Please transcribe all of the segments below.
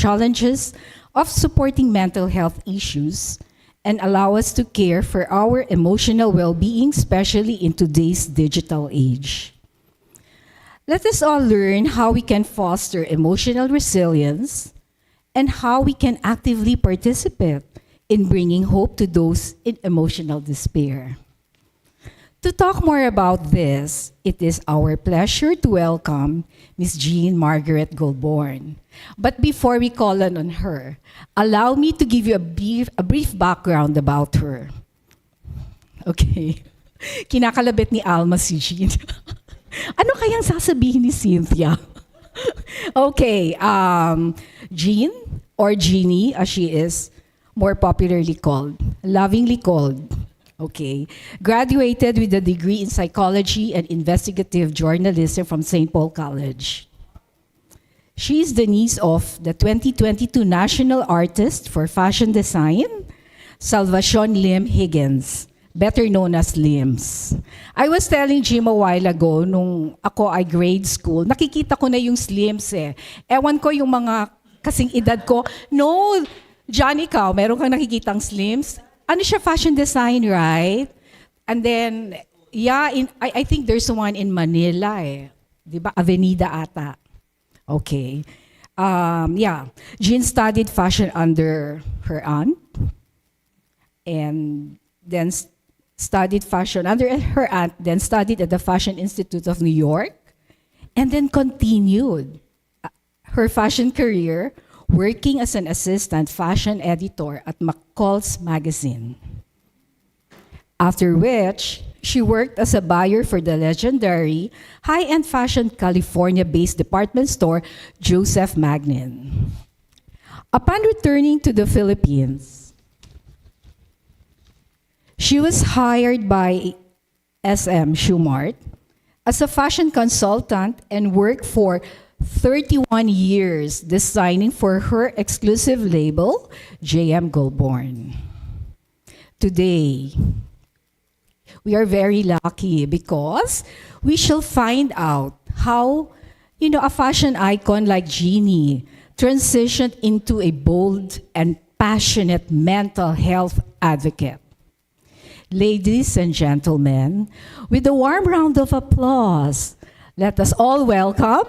challenges of supporting mental health issues and allow us to care for our emotional well-being, especially in today's digital age. Let us all learn how we can foster emotional resilience and how we can actively participate in bringing hope to those in emotional despair. To talk more about this, it is our pleasure to welcome Ms. Jean Margaret Goldborn. But before we call on her, allow me to give you a brief background about her. Okay. Kinakalabit ni Alma si Jean. Ano kayang sasabihin ni Cynthia? Okay, Jean, or Jeannie as she is more popularly called, lovingly called. Okay, graduated with a degree in psychology and investigative journalism from St. Paul College. She is the niece of the 2022 National Artist for Fashion Design, Salvacion Lim Higgins, better known as Lims. I was telling Jim a while ago, nung ako ay grade school, nakikita ko na yung Slims eh. Ewan ko yung mga kasing edad ko. No, John, ikaw, meron kang nakikitang Slims? Ano siya, fashion design, right? And then, yeah, I think there's one in Manila eh. Di ba? Avenida ata. Okay. Yeah, Jean studied fashion under her aunt. And then studied fashion under her aunt, then studied at the Fashion Institute of New York. And then continued her fashion career working as an assistant fashion editor at McCall's Magazine. After which, she worked as a buyer for the legendary high-end fashion California-based department store, Joseph Magnin. Upon returning to the Philippines, she was hired by SM Shoemart as a fashion consultant and worked for 31 years designing for her exclusive label, J.M. Goldborn. Today, we are very lucky because we shall find out how, a fashion icon like Jeannie transitioned into a bold and passionate mental health advocate. Ladies and gentlemen, with a warm round of applause, let us all welcome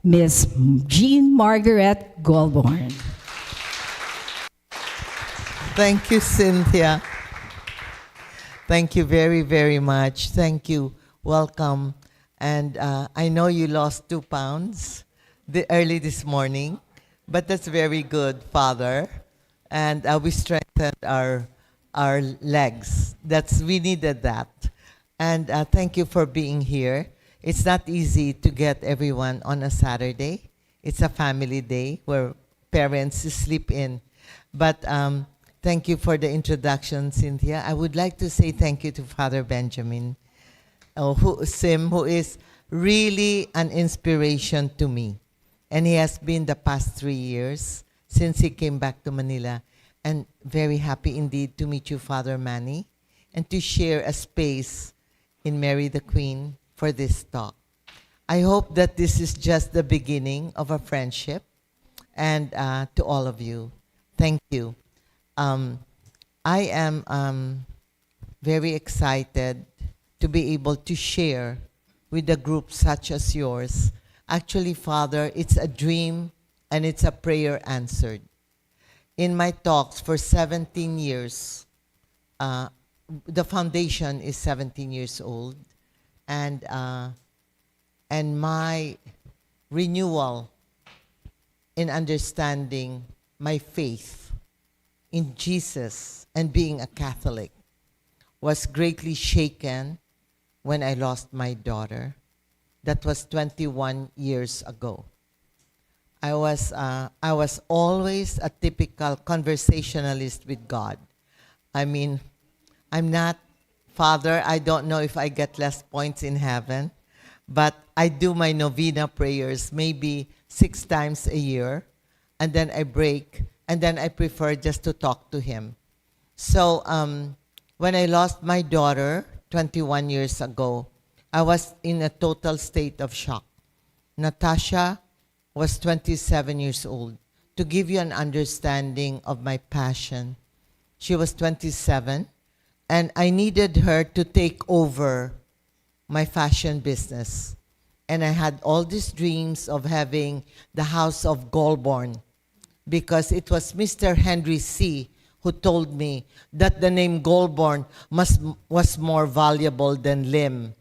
Miss Jean Margaret Goldborn. Thank you, Cynthia. Thank you very, very much. Thank you. Welcome. And I know you lost 2 pounds early this morning, but that's very good, Father. And we strengthened our legs. We needed that. And thank you for being here. It's not easy to get everyone on a Saturday. It's a family day where parents sleep in. But thank you for the introduction, Cynthia. I would like to say thank you to Father Benjamin, who is really an inspiration to me. And he has been the past 3 years since he came back to Manila. And very happy indeed to meet you, Father Manny, and to share a space in Mary the Queen for this talk. I hope that this is just the beginning of a friendship. And to all of you, thank you. I am very excited to be able to share with a group such as yours. Actually, Father, it's a dream and it's a prayer answered. In my talks for 17 years, the foundation is 17 years old, and my renewal in understanding my faith in Jesus and being a Catholic was greatly shaken when I lost my daughter. That was 21 years ago. I was always a typical conversationalist with God. I mean, I'm not, Father, I don't know if I get less points in heaven, but I do my novena prayers maybe 6 times a year, and then I break, and then I prefer just to talk to him. So when I lost my daughter 21 years ago, I was in a total state of shock. Natasha was 27 years old. to give you an understanding of my passion, she was 27, and I needed her to take over my fashion business. And I had all these dreams of having the House of Goulburn, because it was Mr. Henry C. who told me that the name Goulburn was more valuable than Lim.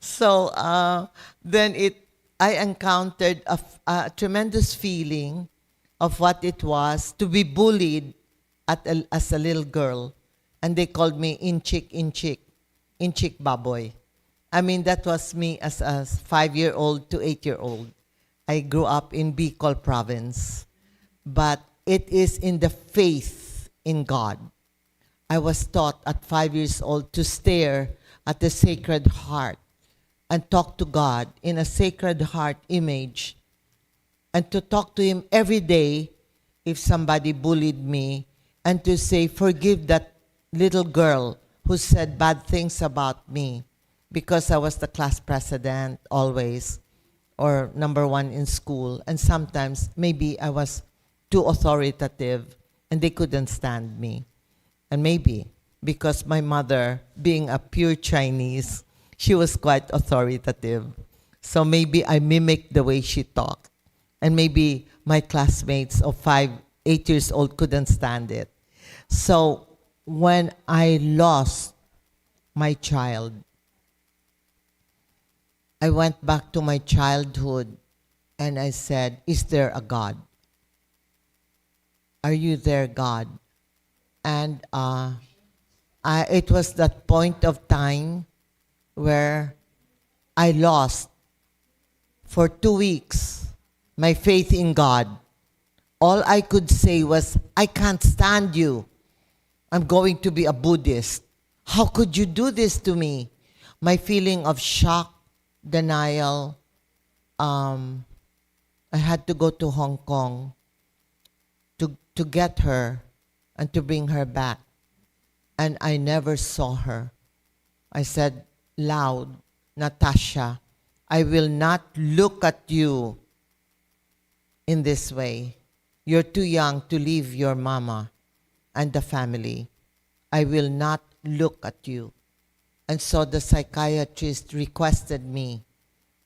So I encountered a tremendous feeling of what it was to be bullied as a little girl. And they called me Inchik Baboy. I mean, that was me as a 5-year-old to 8-year-old. I grew up in Bicol province. But it is in the faith in God. I was taught at 5 years old to stare at the Sacred Heart and talk to God in a Sacred Heart image, and to talk to Him every day if somebody bullied me, and to say, forgive that little girl who said bad things about me, because I was the class president always, or number one in school, and sometimes maybe I was too authoritative and they couldn't stand me. And maybe because my mother, being a pure Chinese, she was quite authoritative. So maybe I mimicked the way she talked. And maybe my classmates of 5, 8 years old couldn't stand it. So when I lost my child, I went back to my childhood and I said, is there a God? Are you there, God? And it was that point of time where I lost for 2 weeks my faith in God. All I could say was, I can't stand you. I'm going to be a Buddhist. How could you do this to me? My feeling of shock, denial. I had to go to Hong Kong to get her and to bring her back. And I never saw her. I said loud, Natasha, I will not look at you in this way. You're too young to leave your mama and the family. I will not look at you. And so the psychiatrist requested me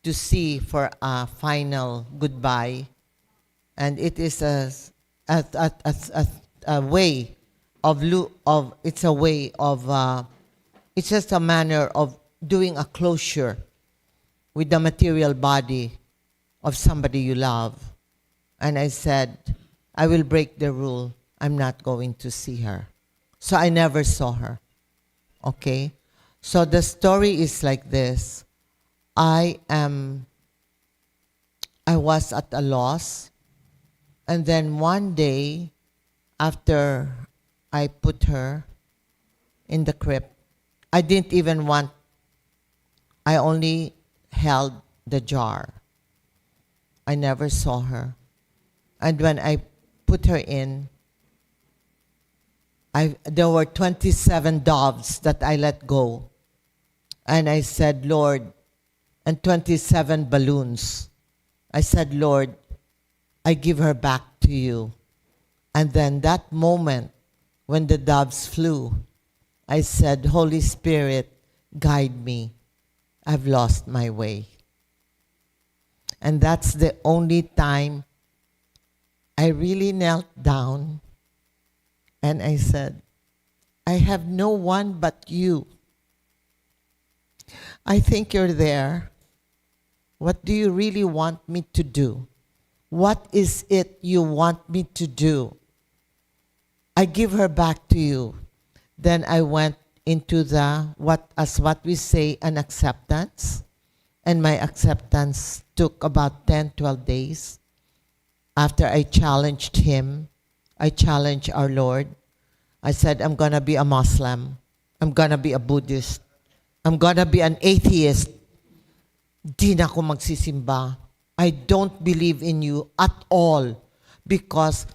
to see for a final goodbye. And it is a way of it's just a manner of doing a closure with the material body of somebody you love. And I said, I will break the rule. I'm not going to see her. So I never saw her. Okay? So the story is like this. I was at a loss. And then one day, after I put her in the crypt, I didn't even want, I only held the jar. I never saw her. And when I put her in, there were 27 doves that I let go. And I said, Lord, and 27 balloons. I said, Lord, I give her back to you. And then that moment when the doves flew, I said, Holy Spirit, guide me. I've lost my way. And that's the only time I really knelt down and I said, I have no one but you. I think you're there. What do you really want me to do? What is it you want me to do? I give her back to you. Then I went into what we say, an acceptance. And my acceptance took about 10, 12 days. After I challenged him, I challenged our Lord. I said, I'm going to be a Muslim. I'm going to be a Buddhist. I'm going to be an atheist. Di na ako magsisimba. I don't believe in you at all. Because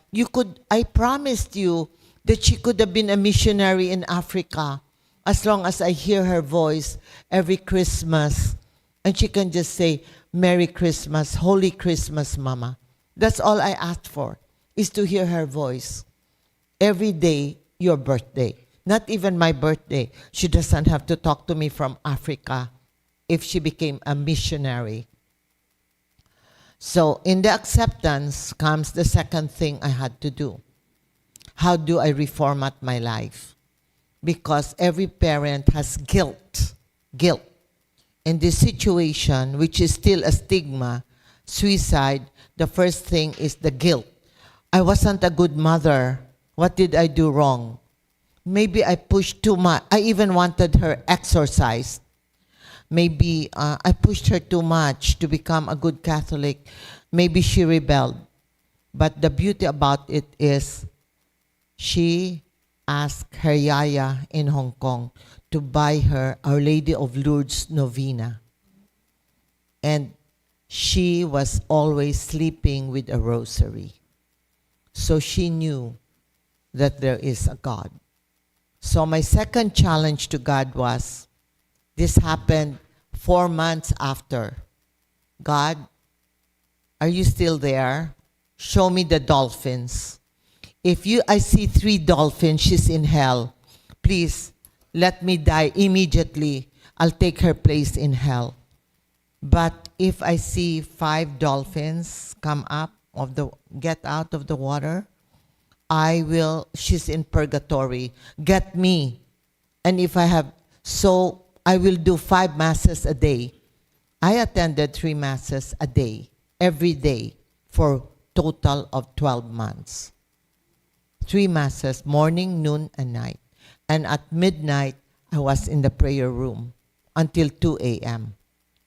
I promised you that she could have been a missionary in Africa as long as I hear her voice every Christmas. And she can just say, Merry Christmas, Holy Christmas, Mama. That's all I asked for, is to hear her voice. Every day, your birthday. Not even my birthday. She doesn't have to talk to me from Africa if she became a missionary. So in the acceptance comes the second thing I had to do. How do I reformat my life? Because every parent has guilt. Guilt. In this situation, which is still a stigma, suicide, the first thing is the guilt. I wasn't a good mother. What did I do wrong? Maybe I pushed too much. I even wanted her exorcised. Maybe I pushed her too much to become a good Catholic. Maybe she rebelled. But the beauty about it is she asked her yaya in Hong Kong to buy her Our Lady of Lourdes novena. And she was always sleeping with a rosary. So she knew that there is a God. So my second challenge to God was, this happened 4 months after. God, are you still there? Show me the dolphins. If I see 3 dolphins, she's in hell. Please, let me die immediately. I'll take her place in hell. But if I see 5 dolphins come up, get out of the water, she's in purgatory. Get me. And if I have, so I will do 5 masses a day. I attended 3 masses a day, every day, for total of 12 months. 3 masses, morning, noon, and night. And at midnight, I was in the prayer room until 2 a.m.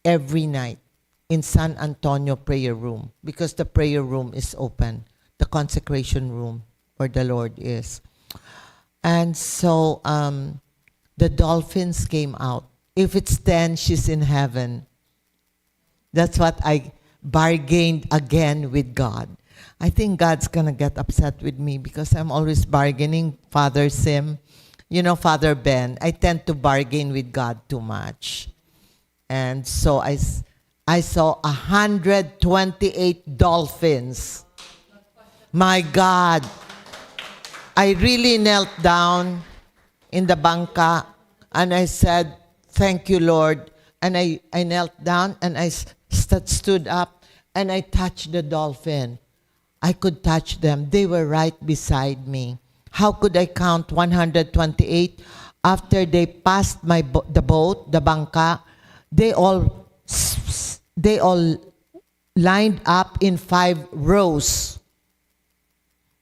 every night in San Antonio prayer room, because the prayer room is open, the consecration room where the Lord is. And so the dolphins came out. If it's 10, she's in heaven. That's what I bargained again with God. I think God's going to get upset with me because I'm always bargaining, Father Sim. You know, Father Ben, I tend to bargain with God too much. And so I saw 128 dolphins. My God. I really knelt down in the banca and I said, thank you, Lord. And I knelt down and I stood up and I touched the dolphin. I could touch them. They were right beside me. How could I count 128? After they passed the boat, the banca, they all lined up in 5 rows.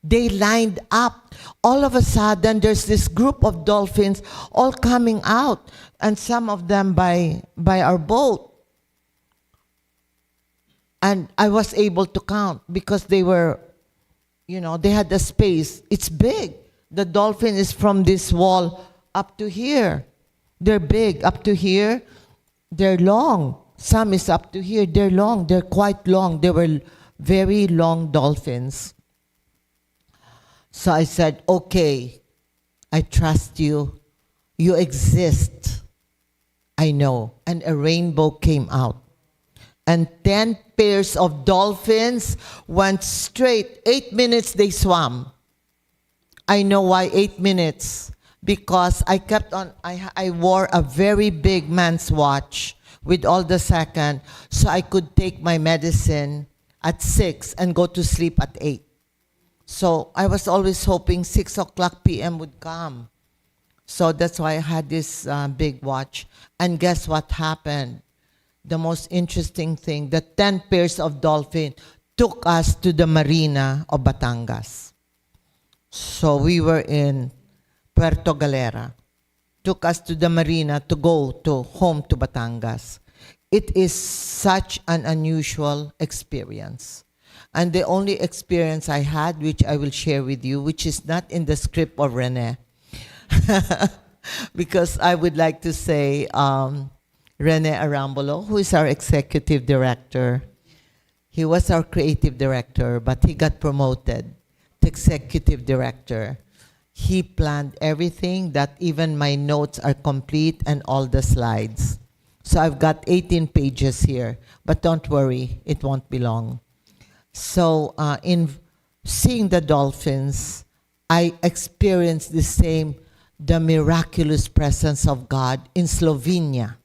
They lined up. All of a sudden, there's this group of dolphins all coming out, and some of them by our boat. And I was able to count because they were, they had the space. It's big. The dolphin is from this wall up to here. They're big up to here. They're long. Some is up to here. They're long. They're quite long. They were very long dolphins. So I said, okay, I trust you. You exist. I know. And a rainbow came out. And 10 pairs of dolphins went straight. 8 minutes they swam. I know why 8 minutes. Because I kept on, I wore a very big man's watch with all the second, so I could take my medicine at 6 and go to sleep at 8. So I was always hoping 6 o'clock p.m. would come. So that's why I had this big watch. And guess what happened? The most interesting thing, the 10 pairs of dolphins took us to the marina of Batangas. So we were in Puerto Galera. Took us to the marina to go home to Batangas. It is such an unusual experience. And the only experience I had, which I will share with you, which is not in the script of Rene, because I would like to say Rene Arambolo, who is our executive director. He was our creative director, but he got promoted to executive director. He planned everything, that even my notes are complete and all the slides. So I've got 18 pages here, but don't worry, it won't be long. So in seeing the dolphins, I experienced the miraculous presence of God in Slovenia.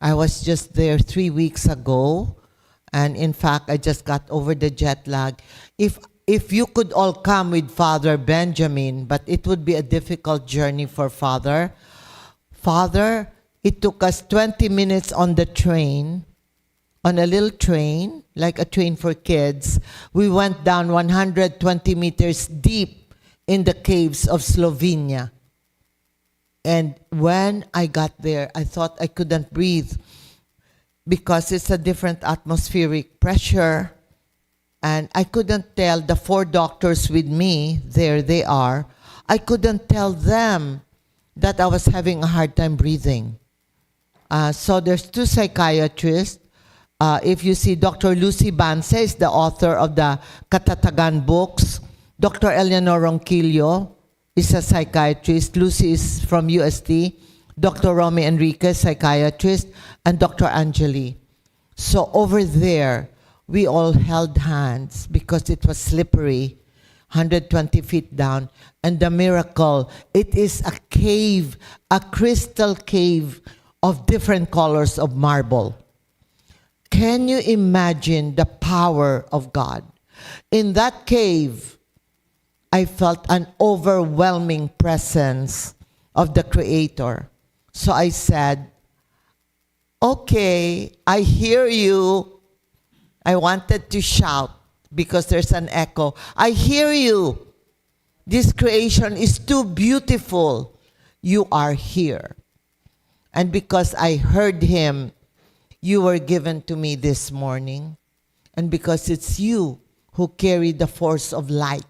I was just there 3 weeks ago, and in fact, I just got over the jet lag. If you could all come with Father Benjamin, but it would be a difficult journey for Father. Father, it took us 20 minutes on the train, on a little train, like a train for kids. We went down 120 meters deep in the caves of Slovenia. And when I got there, I thought I couldn't breathe because it's a different atmospheric pressure. And I couldn't tell the 4 doctors with me, there they are, I couldn't tell them that I was having a hard time breathing. So there's 2 psychiatrists. If you see Dr. Lucy Banse is the author of the Katatagan books. Dr. Eleanor Ronquillo is a psychiatrist. Lucy is from UST. Dr. Romy Enriquez, psychiatrist, and Dr. Angeli. So over there, we all held hands because it was slippery, 120 feet down. And the miracle, it is a cave, a crystal cave of different colors of marble. Can you imagine the power of God? In that cave, I felt an overwhelming presence of the Creator. So I said, okay, I hear you. I wanted to shout because there's an echo. I hear you. This creation is too beautiful. You are here. And because I heard him, you were given to me this morning. And because it's you who carry the force of light,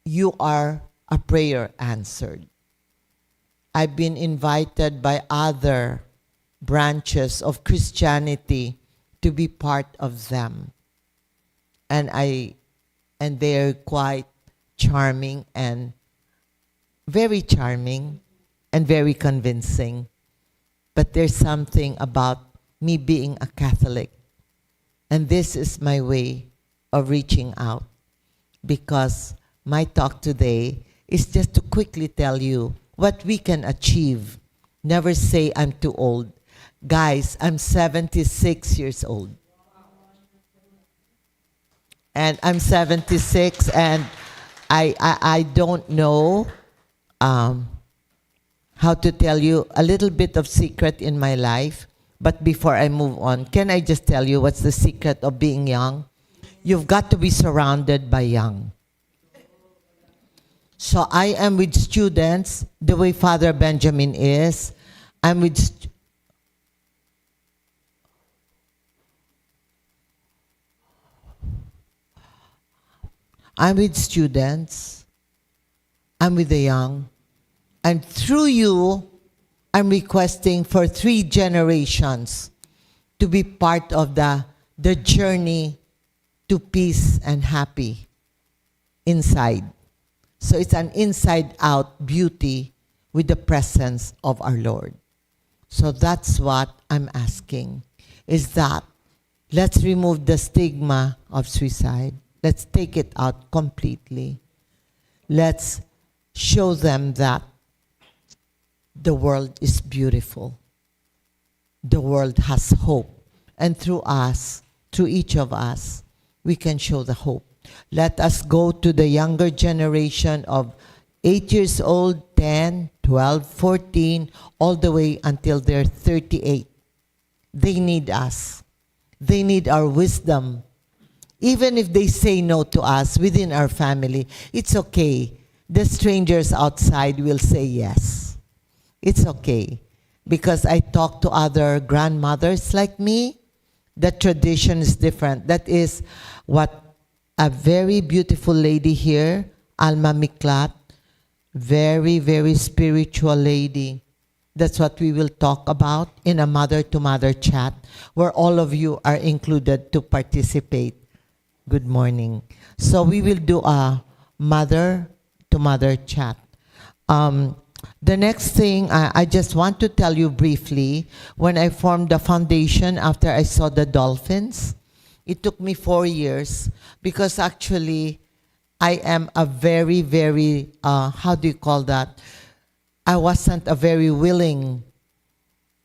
you are a prayer answered. I've been invited by other branches of Christianity to be part of them. And they're quite charming and very convincing. But there's something about me being a Catholic. And this is my way of reaching out. Because my talk today is just to quickly tell you what we can achieve. Never say I'm too old. Guys, I'm 76 years old. And I'm 76 and I don't know how to tell you a little bit of secret in my life. But before I move on, can I just tell you what's the secret of being young? You've got to be surrounded by young. So I am with students the way Father Benjamin is. I'm with students, I'm with the young, and through you, I'm requesting for 3 generations to be part of the journey to peace and happy inside. So it's an inside-out beauty with the presence of our Lord. So that's what I'm asking, is that let's remove the stigma of suicide. Let's take it out completely. Let's show them that the world is beautiful. The world has hope. And through us, through each of us, we can show the hope. Let us go to the younger generation of 8 years old, 10, 12, 14, all the way until they're 38. They need us. They need our wisdom. Even if they say no to us within our family, it's okay. The strangers outside will say yes. It's okay. Because I talk to other grandmothers like me, the tradition is different. That is what a very beautiful lady here, Alma Miklat, very, very spiritual lady. That's what we will talk about in a mother-to-mother chat, where all of you are included to participate. Good morning. So we will do a mother-to-mother chat. The next thing, I just want to tell you briefly, when I formed the foundation after I saw the dolphins, It took me 4 years because actually I am a very, very, how do you call that? I wasn't a very willing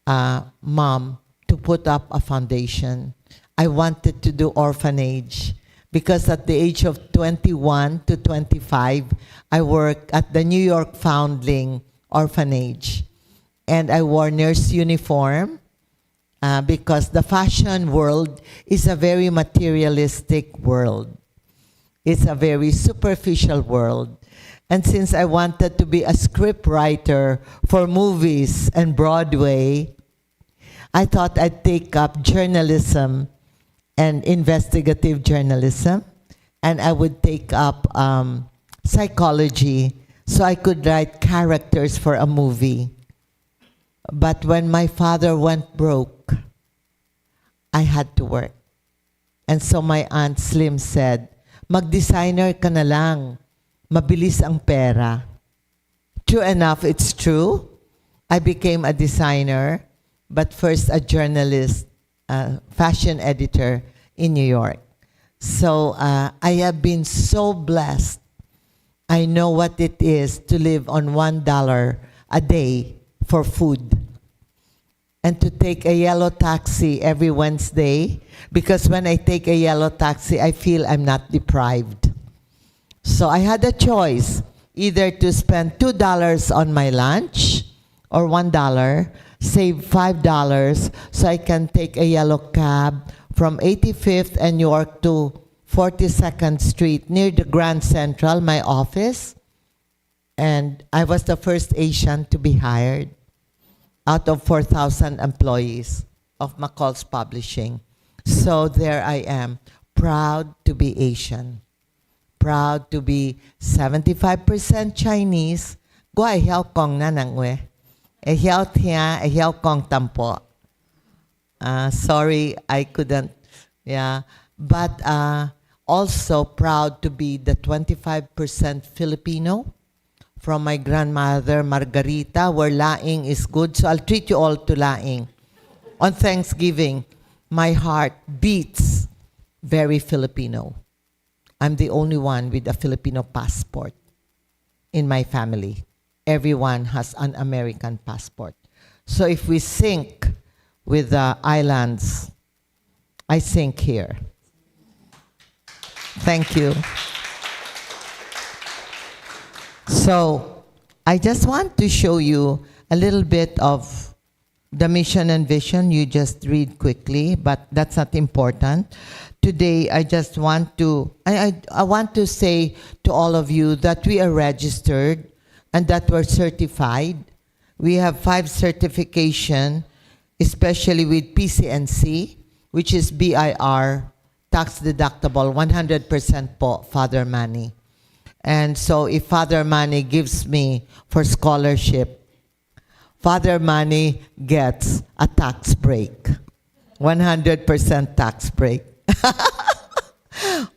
mom to put up a foundation. I wanted to do orphanage because at the age of 21 to 25, I worked at the New York Foundling Orphanage. And I wore nurse uniform because the fashion world is a very materialistic world. It's a very superficial world. And since I wanted to be a script writer for movies and Broadway, I thought I'd take up journalism and investigative journalism, and I would take up psychology so I could write characters for a movie. But when my father went broke, I had to work. And so my Aunt Slim said, mag-designer ka na lang, mabilis ang pera. True enough, it's true. I became a designer, but first a journalist, fashion editor in New York. So I have been so blessed. I know what it is to live on $1 a day for food and to take a yellow taxi every Wednesday, because when I take a yellow taxi, I feel I'm not deprived. So I had a choice, either to spend $2 on my lunch or $1, save $5 so I can take a yellow cab from 85th and York to 42nd Street near the Grand Central, my office. And I was the first Asian to be hired out of 4,000 employees of McCall's Publishing. So there I am, proud to be Asian, proud to be 75% Chinese. Go ai hiao kong na nang we. E hiao tia, e hiao kong tampo. Sorry, I couldn't. Yeah, but also proud to be the 25% Filipino from my grandmother Margarita, where laing is good. So I'll treat you all to laing. On Thanksgiving, my heart beats very Filipino. I'm the only one with a Filipino passport in my family. Everyone has an American passport. So if we sync with the islands, I sync here. Thank you. So I just want to show you a little bit of the mission and vision. You just read quickly, but that's not important. Today, I just want to, I want to say to all of you that we are registered and that we're certified. We have 5 certification, especially with PCNC, which is BIR, tax deductible, 100% po, Father Manny. And so if Father Manny gives me for scholarship, Father Manny gets a tax break, 100% tax break.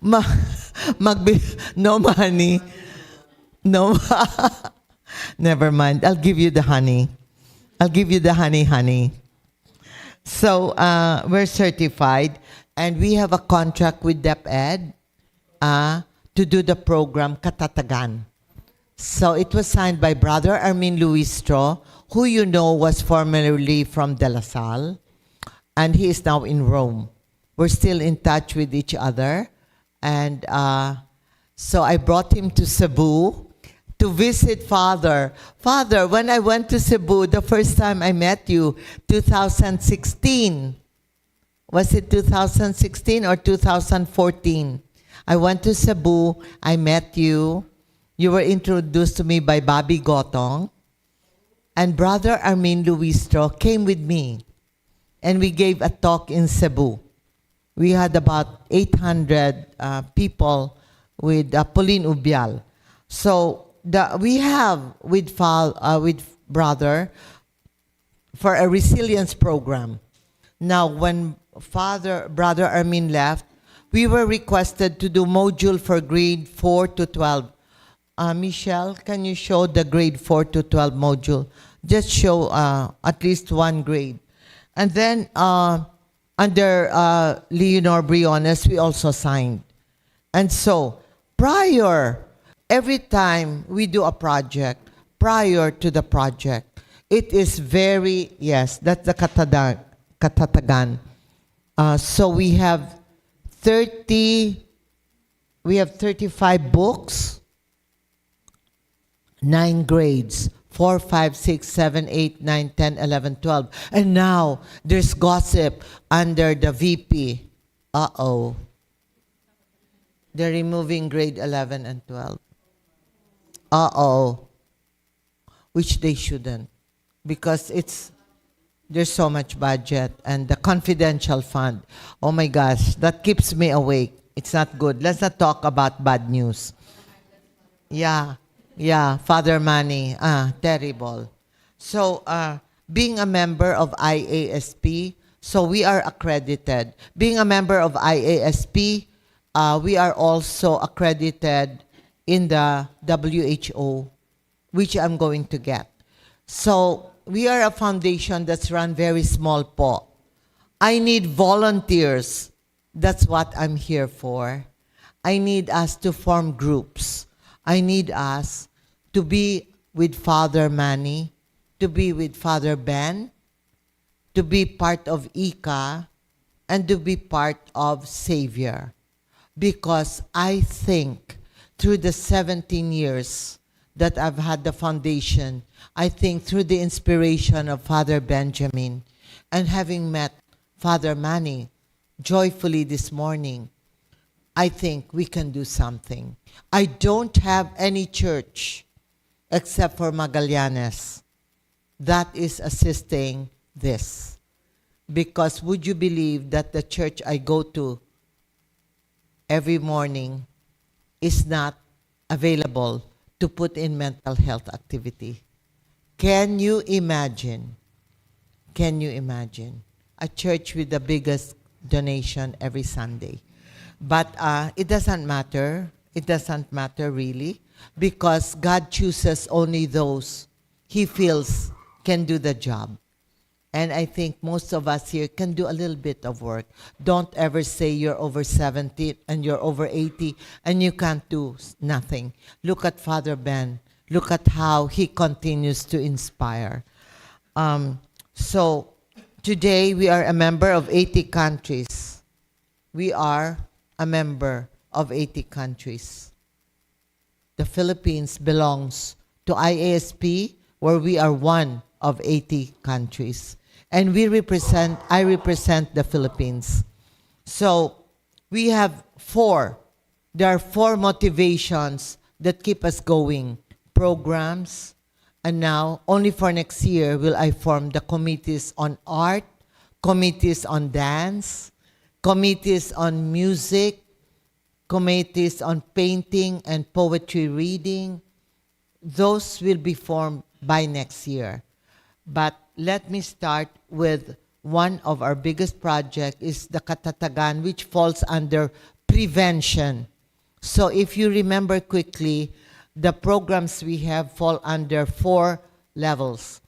No money, no, never mind. I'll give you the honey. I'll give you the honey. So we're certified, and we have a contract with DepEd to do the program Katatagan. So it was signed by Brother Armin Luistro, who you know was formerly from De La Salle, and he is now in Rome. We're still in touch with each other, and so I brought him to Cebu to visit Father. Father, when I went to Cebu, the first time I met you, 2016. Was it 2016 or 2014? I went to Cebu, I met you. You were introduced to me by Bobby Gotong. And Brother Armin Luistro came with me. And we gave a talk in Cebu. We had about 800 people with Pauline Ubial. So we have with Brother for a resilience program. Now, when Brother Armin left, we were requested to do module for grade 4 to 12. Michelle, can you show the grade 4 to 12 module? Just show at least one grade. And then under Leonor Briones, we also signed. And so, every time we do a project, prior to the project, it is very, yes, that's the katatagan. So we have 35 books, 9 grades, 4, 5, 6, 7, 8, 9, 10, 11, 12. And now, there's gossip under the VP. Uh-oh. They're removing grade 11 and 12. Uh-oh. Which they shouldn't. Because there's so much budget. And the confidential fund, oh my gosh, that keeps me awake. It's not good. Let's not talk about bad news. Yeah, Father Manny, terrible. So, being a member of IASP, so we are accredited. Being a member of IASP, we are also accredited in the WHO, which I'm going to get. So, we are a foundation that's run very small po. I need volunteers. That's what I'm here for. I need us to form groups. I need us to be with Father Manny, to be with Father Ben, to be part of ICA, and to be part of Savior. Because I think through the 17 years that I've had the foundation, I think through the inspiration of Father Benjamin and having met Father Manny joyfully this morning, I think we can do something. I don't have any church except for Magallanes that is assisting this. Because would you believe that the church I go to every morning is not available to put in mental health activity? Can you imagine? Can you imagine? A church with the biggest donation every Sunday. But it doesn't matter. It doesn't matter really, because God chooses only those He feels can do the job. And I think most of us here can do a little bit of work. Don't ever say you're over 70 and you're over 80 and you can't do nothing. Look at Father Ben. Look at how he continues to inspire. So today we are a member of 80 countries. We are a member of 80 countries. The Philippines belongs to IASP, where we are one of 80 countries. And I represent the Philippines. So we have there are 4 motivations that keep us going. Programs, and now only for next year will I form the committees on art, committees on dance, committees on music, committees on painting and poetry reading. Those will be formed by next year. But let me start with one of our biggest projects is the Katatagan, which falls under prevention. So if you remember quickly, the programs we have fall under 4 levels.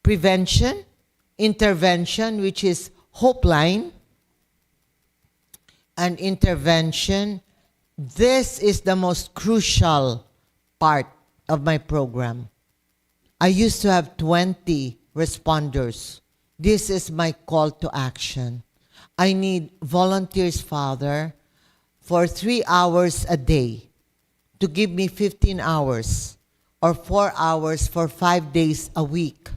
Prevention, intervention, which is Hope Line, and intervention. This is the most crucial part of my program. I used to have 20 responders. This is my call to action. I need volunteers, Father, for 3 hours a day to give me 15 hours, or 4 hours for 5 days a week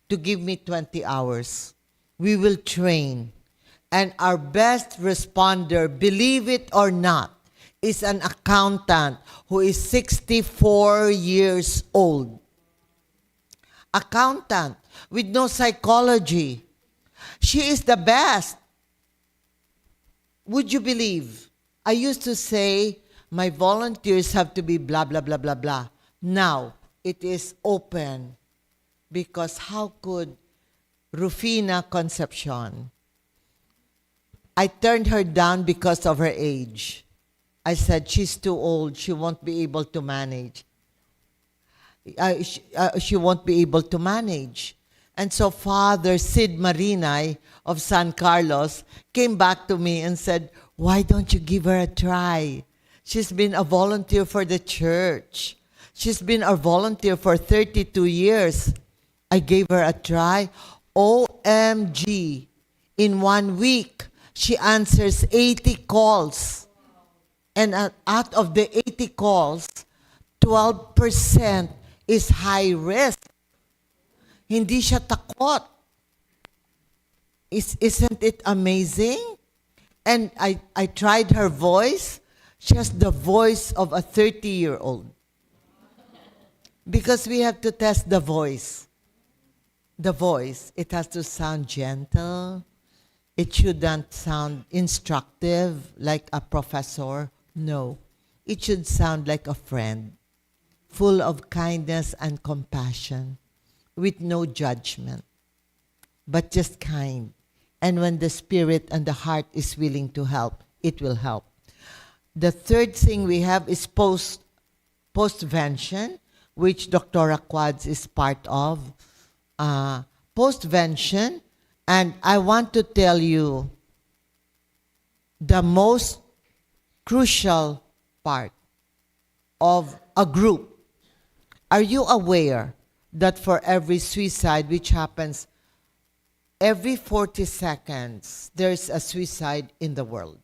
to give me 20 hours. We will train. And our best responder, believe it or not, is an accountant who is 64 years old. Accountant with no psychology. She is the best. Would you believe? I used to say, my volunteers have to be blah, blah, blah, blah, blah. Now, it is open. Because how could Rufina Concepcion? I turned her down because of her age. I said, she's too old. She won't be able to manage. She won't be able to manage. And so Father Sid Marinay of San Carlos came back to me and said, why don't you give her a try? She's been a volunteer for the church. She's been a volunteer for 32 years. I gave her a try. OMG. In 1 week, she answers 80 calls. And out of the 80 calls, 12% is high risk. Hindi siya takot. Isn't it amazing? And I tried her voice. She has the voice of a 30-year-old. Because we have to test the voice. The voice, it has to sound gentle. It shouldn't sound instructive like a professor. No. It should sound like a friend, full of kindness and compassion, with no judgment, but just kind. And when the spirit and the heart is willing to help, it will help. The third thing we have is postvention, which Dr. Quads is part of. Postvention, and I want to tell you the most crucial part of a group. Are you aware that for every suicide, which happens every 40 seconds, there's a suicide in the world?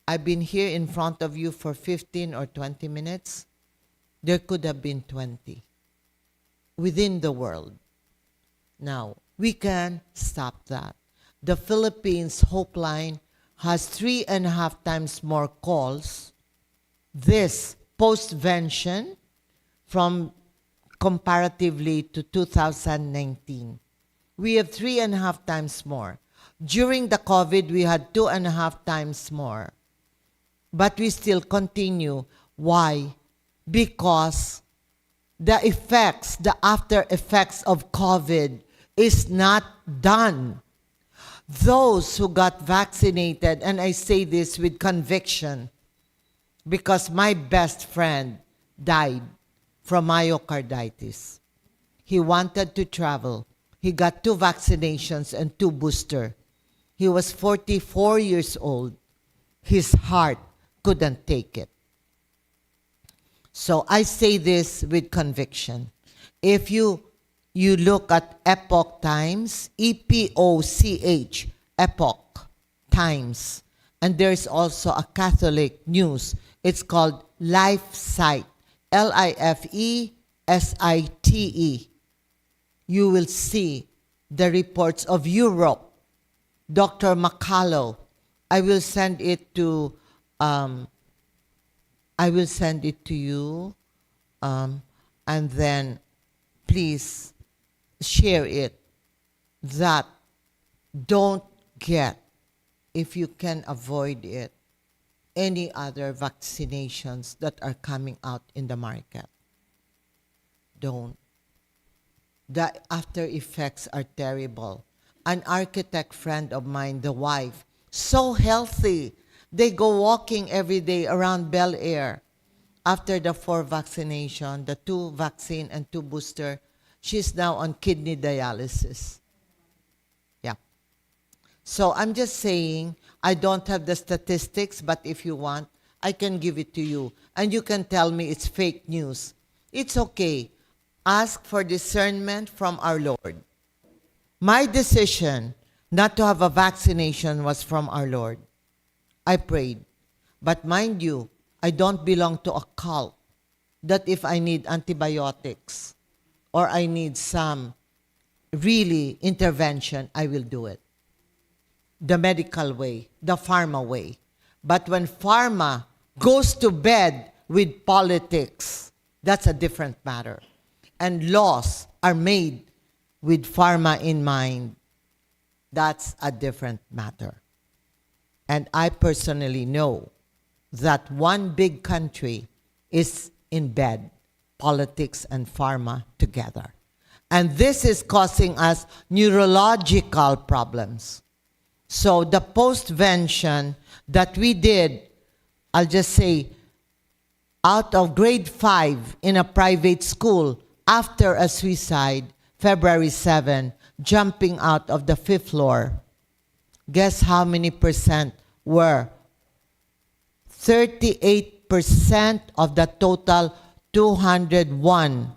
I've been here in front of you for 15 or 20 minutes. There could have been 20 within the world. Now, we can stop that. The Philippines Hope Line has 3.5 times more calls this postvention from comparatively to 2019. We have 3.5 times more. During the COVID, we had 2.5 times more. But we still continue. Why? Because the effects, the after effects of COVID is not done. Those who got vaccinated, and I say this with conviction, because my best friend died from myocarditis. He wanted to travel. He got 2 vaccinations and 2 boosters. He was 44 years old. His heart couldn't take it. So I say this with conviction. If you look at Epoch Times, EPOCH, Epoch Times, and there's also a Catholic news. It's called LifeSite, LIFESITE. You will see the reports of Europe. Dr. Macalo, I will send it to you, and then please share it. That don't get, if you can avoid it, any other vaccinations that are coming out in the market. Don't. The after effects are terrible. An architect friend of mine, the wife, so healthy. They go walking every day around Bel Air. After the 4 vaccination, the 2 vaccine and 2 booster, she's now on kidney dialysis. Yeah. So I'm just saying, I don't have the statistics, but if you want, I can give it to you. And you can tell me it's fake news. It's okay. Ask for discernment from our Lord. My decision not to have a vaccination was from our Lord. I prayed. But mind you, I don't belong to a cult that if I need antibiotics or I need some really intervention, I will do it. The medical way, the pharma way. But when pharma goes to bed with politics, that's a different matter. And laws are made with pharma in mind. That's a different matter. And I personally know that one big country is in bed, politics and pharma together. And this is causing us neurological problems. So the postvention that we did, I'll just say, out of grade 5 in a private school, after a suicide, February 7, jumping out of the 5th floor. Guess how many percent were? 38% of the total 201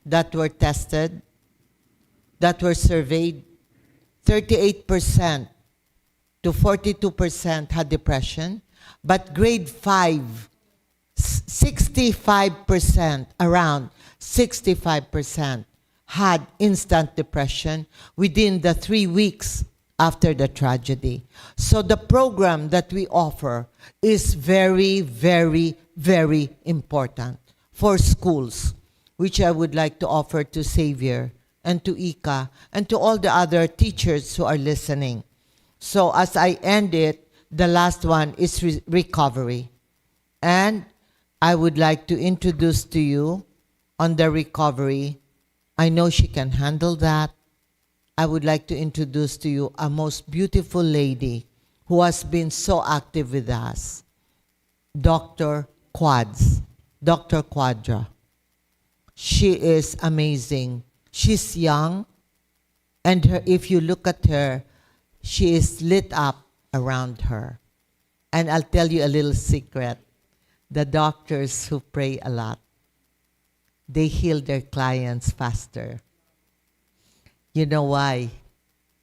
that were tested, that were surveyed, 38% to 42% had depression, but grade 5, 65%, around 65% had instant depression within the 3 weeks after the tragedy. So the program that we offer is very, very, very important for schools, which I would like to offer to Xavier and to Ika and to all the other teachers who are listening. So as I end it, the last one is recovery. And I would like to introduce to you on the recovery. I know she can handle that. I would like to introduce to you a most beautiful lady who has been so active with us, Dr. Dr. Quadra. She is amazing. She's young, and if you look at her, she is lit up around her. And I'll tell you a little secret. The doctors who pray a lot, they heal their clients faster. You know why?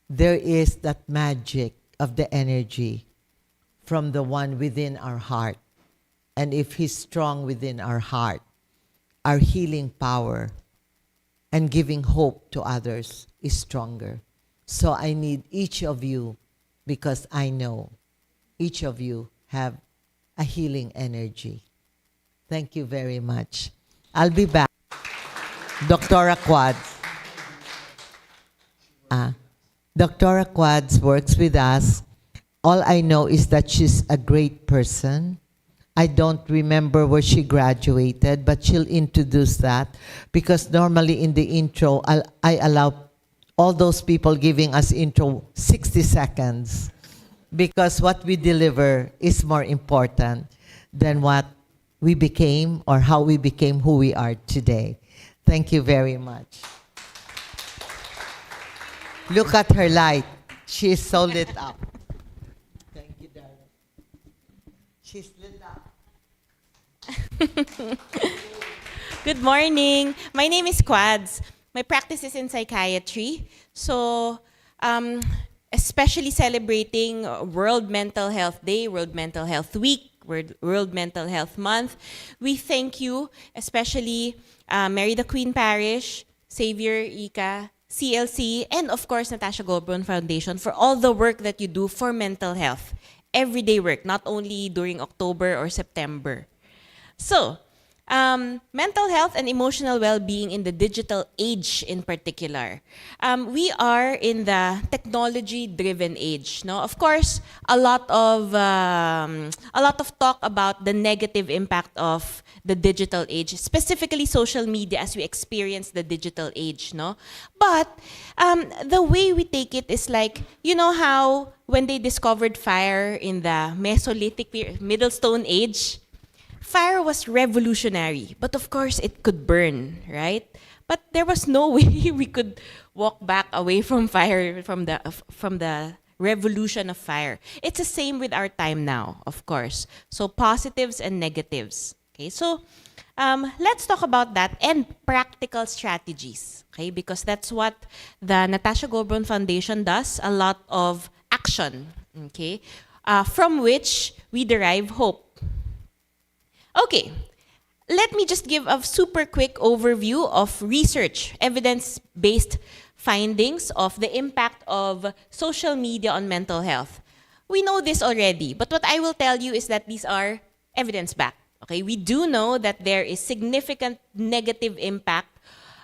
There is that magic of the energy from the one within our heart. And if he's strong within our heart, our healing power and giving hope to others is stronger. So I need each of you, because I know each of you have a healing energy. Thank you very much. I'll be back. Dr. Quads. Dr. Quads works with us. All I know is that she's a great person. I don't remember where she graduated, but she'll introduce that, because normally in the intro, I allow all those people giving us intro 60 seconds, because what we deliver is more important than what we became or how we became who we are today. Thank you very much. Look at her light. She is so lit up. Thank you, darling. She's lit up. Good morning. My name is Quads. My practice is in psychiatry. So, especially celebrating World Mental Health Day, World Mental Health Week, World Mental Health Month, we thank you, especially Mary the Queen Parish, Xavier, Ika, CLC, and of course, Natasha Gobron Foundation for all the work that you do for mental health. Everyday work, not only during October or September. So, mental health and emotional well-being in the digital age in particular. We are in the technology-driven age. No, of course, a lot of talk about the negative impact of the digital age, specifically social media, as we experience the digital age. No, but the way we take it is like, you know how when they discovered fire in the Mesolithic period, Middle Stone Age. Fire was revolutionary, but of course it could burn, right? But there was no way we could walk back away from fire, from the revolution of fire. It's the same with our time now, of course. So positives and negatives. Okay, so let's talk about that and practical strategies. Okay, because that's what the Natasha Gobron Foundation does. A lot of action. Okay, from which we derive hope. Okay, let me just give a super quick overview of research, evidence-based findings of the impact of social media on mental health. We know this already, but what I will tell you is that these are evidence-backed. Okay, we do know that there is significant negative impact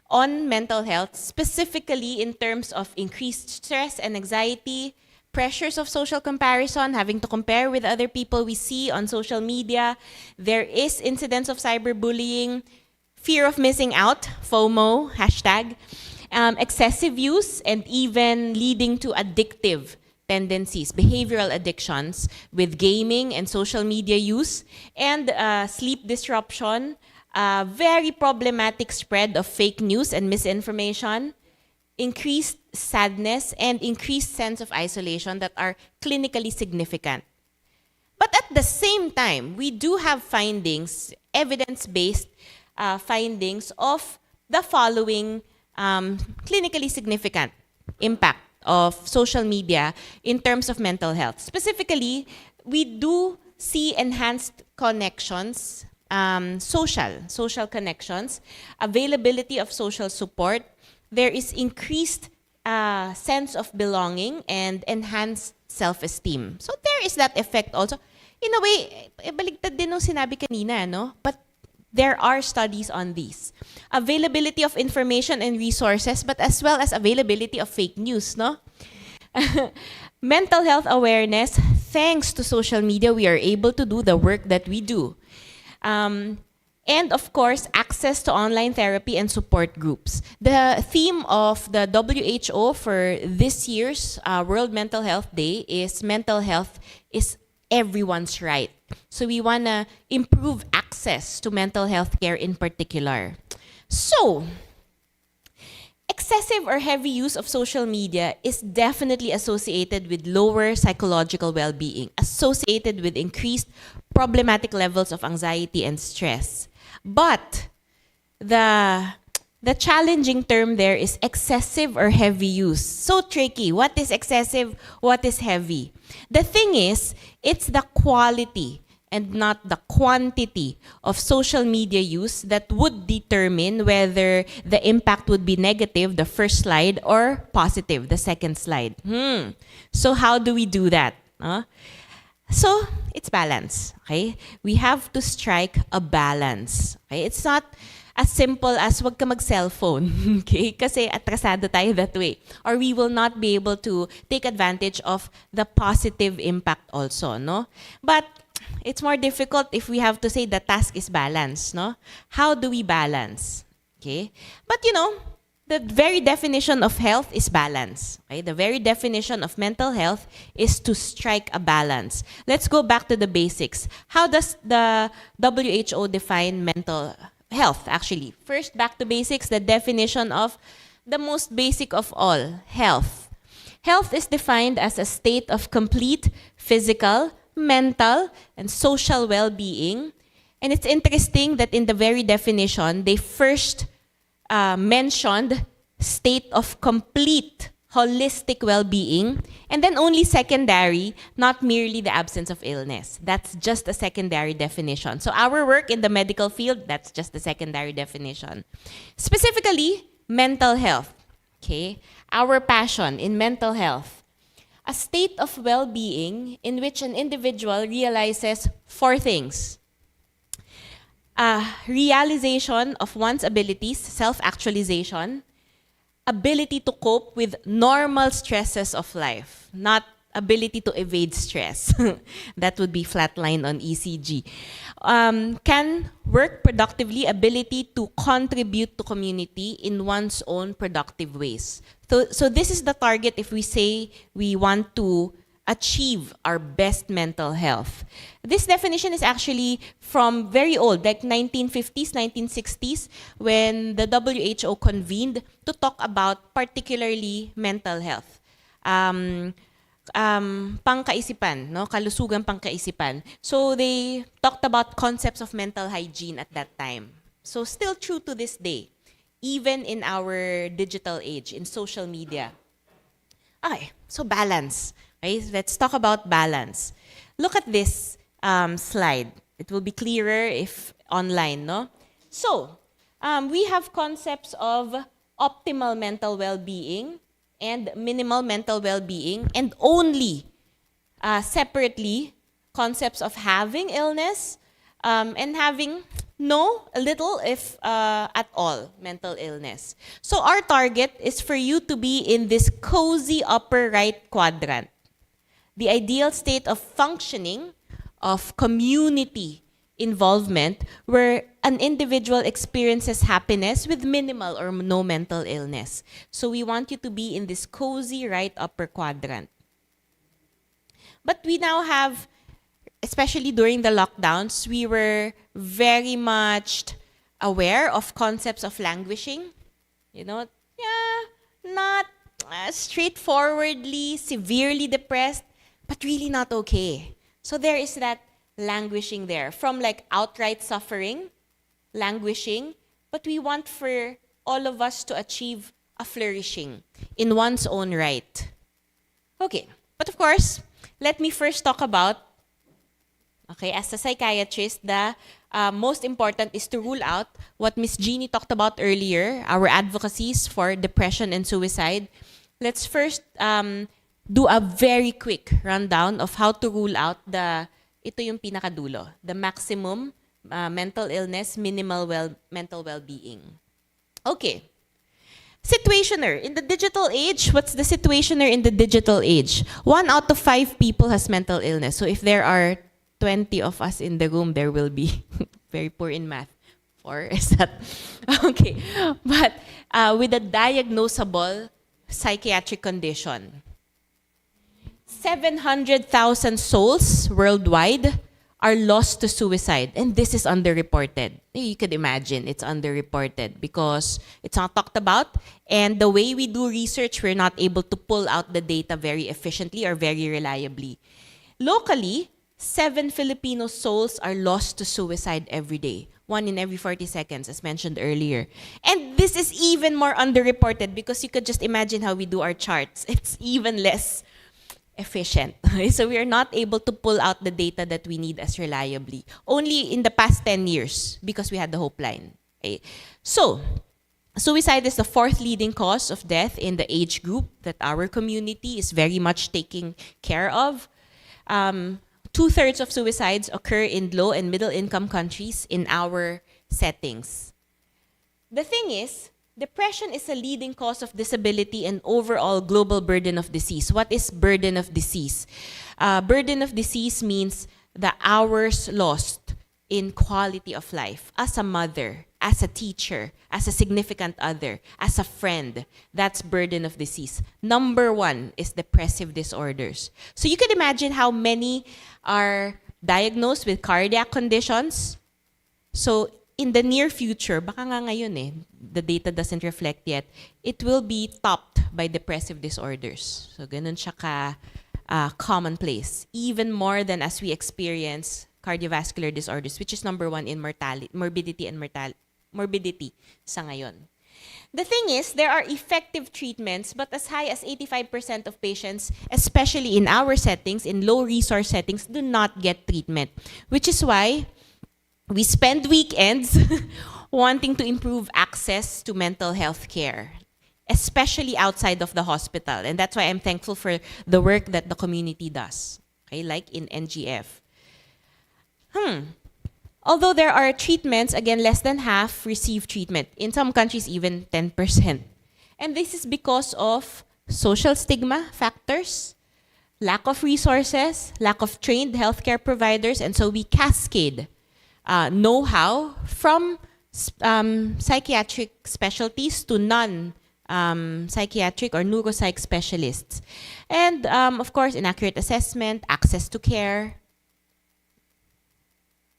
on mental health, specifically in terms of increased stress and anxiety, pressures of social comparison, having to compare with other people we see on social media. There is incidence of cyberbullying, fear of missing out, FOMO, hashtag, excessive use, and even leading to addictive tendencies, behavioral addictions with gaming and social media use, and sleep disruption, very problematic spread of fake news and misinformation, increased sadness, and increased sense of isolation that are clinically significant. But at the same time, we do have findings, evidence-based findings of the following clinically significant impact of social media in terms of mental health. Specifically, we do see enhanced connections, social connections, availability of social support. There is increased sense of belonging and enhanced self-esteem. So there is that effect also. In a way, baligtad din nung sinabi kanina, no? But there are studies on these. Availability of information and resources, but as well as availability of fake news, no? Mental health awareness, thanks to social media, we are able to do the work that we do. And of course, access to online therapy and support groups. The theme of the WHO for this year's World Mental Health Day is mental health is everyone's right. So we want to improve access to mental health care in particular. So, excessive or heavy use of social media is definitely associated with lower psychological well-being, associated with increased problematic levels of anxiety and stress. But the challenging term there is excessive or heavy use. So tricky. What is excessive? What is heavy? The thing is, it's the quality and not the quantity of social media use that would determine whether the impact would be negative, the first slide, or positive, the second slide. So how do we do that? So it's balance, okay? We have to strike a balance, okay? It's not as simple as wag ka mag-cellphone, okay? Kasi atrasado tayo that way. Or we will not be able to take advantage of the positive impact also, no? But it's more difficult if we have to say the task is balance, no? How do we balance, okay? But you know, the very definition of health is balance, okay? The very definition of mental health is to strike a balance. Let's go back to the basics. How does the WHO define mental health, actually? First, back to basics, the definition of the most basic of all, health. Health is defined as a state of complete physical, mental, and social well-being. And it's interesting that in the very definition, they first mentioned state of complete holistic well-being, and then only secondary, not merely the absence of illness. That's just a secondary definition. So our work in the medical field, that's just the secondary definition. Specifically, mental health, okay? Our passion in mental health. A state of well-being in which an individual realizes four things. Realization of one's abilities, self-actualization, ability to cope with normal stresses of life, not ability to evade stress. That would be flatline on ECG. Can work productively, ability to contribute to community in one's own productive ways. So this is the target if we say we want to achieve our best mental health. This definition is actually from very old, like 1950s, 1960s, when the WHO convened to talk about particularly mental health. Pangkaisipan, no? Kalusugan pangkaisipan. So they talked about concepts of mental hygiene at that time. So still true to this day, even in our digital age, in social media. Okay, so balance. Okay, let's talk about balance. Look at this slide. It will be clearer if online, no? So, we have concepts of optimal mental well-being and minimal mental well-being, and only separately concepts of having illness and having a little, if at all, mental illness. So our target is for you to be in this cozy upper right quadrant. The ideal state of functioning, of community involvement, where an individual experiences happiness with minimal or no mental illness. So we want you to be in this cozy right upper quadrant. But we now have, especially during the lockdowns, we were very much aware of concepts of languishing. You know, not straightforwardly, severely depressed, but really not okay. So there is that languishing there, from like outright suffering, languishing, but we want for all of us to achieve a flourishing in one's own right. Okay, but of course, let me first talk about, okay, as a psychiatrist, the most important is to rule out what Miss Jeannie talked about earlier, our advocacies for depression and suicide. Let's first do a very quick rundown of how to rule out ito yung pinakadulo, the maximum mental illness, minimal mental well-being. Okay. Situationer. In the digital age, what's the situationer in the digital age? 1 out of 5 people has mental illness. So if there are 20 of us in the room, there will be very poor in math. 4, is that? Okay. But with a diagnosable psychiatric condition, 700,000 souls worldwide are lost to suicide. And this is underreported. You could imagine it's underreported because it's not talked about. And the way we do research, we're not able to pull out the data very efficiently or very reliably. Locally, 7 Filipino souls are lost to suicide every day. 1 in every 40 seconds, as mentioned earlier. And this is even more underreported because you could just imagine how we do our charts. It's even less efficient. So we are not able to pull out the data that we need as reliably. Only in the past 10 years because we had the Hope Line. Okay. So, suicide is the 4th leading cause of death in the age group that our community is very much taking care of. 2/3 of suicides occur in low and middle income countries in our settings. The thing is, depression is a leading cause of disability and overall global burden of disease. What is burden of disease? Burden of disease means the hours lost in quality of life as a mother, as a teacher, as a significant other, as a friend. That's burden of disease. Number 1 is depressive disorders. So you can imagine how many are diagnosed with cardiac conditions. So in the near future, baka nga ngayon the data doesn't reflect yet, it will be topped by depressive disorders. So ganun siya ka commonplace. Even more than as we experience cardiovascular disorders, which is number 1 in morbidity sa ngayon. The thing is, there are effective treatments, but as high as 85% of patients, especially in our settings, in low-resource settings, do not get treatment, which is why we spend weekends wanting to improve access to mental health care, especially outside of the hospital. And that's why I'm thankful for the work that the community does, okay, like in NGF. Although there are treatments, again, less than half receive treatment. In some countries, even 10%. And this is because of social stigma factors, lack of resources, lack of trained healthcare providers, and so we cascade know-how from psychiatric specialties to non-psychiatric or neuropsych specialists. And of course, inaccurate assessment, access to care.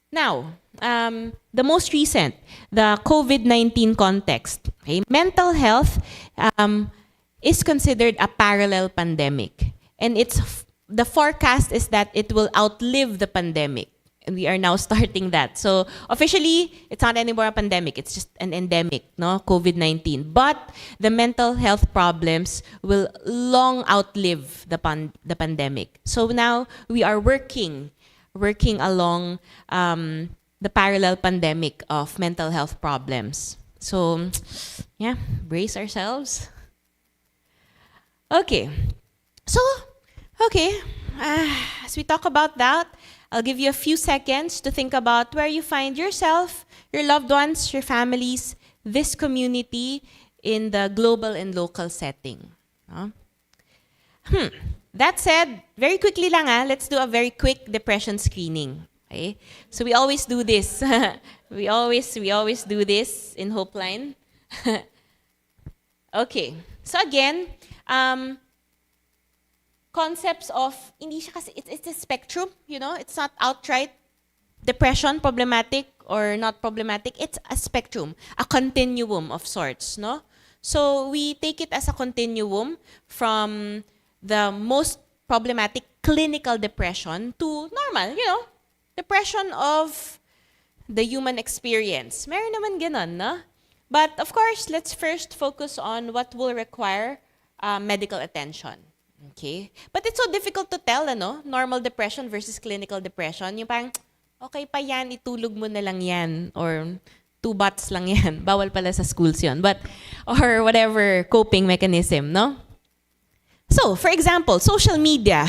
Now, the most recent, the COVID-19 context. Okay? Mental health is considered a parallel pandemic. And the forecast is that it will outlive the pandemic. And we are now starting that. So officially, it's not anymore a pandemic. It's just an endemic, no? COVID-19. But the mental health problems will long outlive the pandemic. So now we are working along the parallel pandemic of mental health problems. So, yeah, brace ourselves. Okay. So, okay, as we talk about that, I'll give you a few seconds to think about where you find yourself, your loved ones, your families, this community in the global and local setting. That said, very quickly lang let's do a very quick depression screening. Okay? So we always do this. we always do this in Hope Line. Okay. So again, concepts of, hindi siya kasi, it's a spectrum, you know, it's not outright depression, problematic or not problematic. It's a spectrum, a continuum of sorts, no? So we take it as a continuum from the most problematic clinical depression to normal, depression of the human experience. Meron naman ganon, no? But of course, let's first focus on what will require medical attention. Okay? But it's so difficult to tell, normal depression versus clinical depression. Yung parang, okay pa yan, itulog mo na lang yan. Or 2 bots lang yan. Bawal pala sa schools yun. But, or whatever coping mechanism, no? So, for example, social media.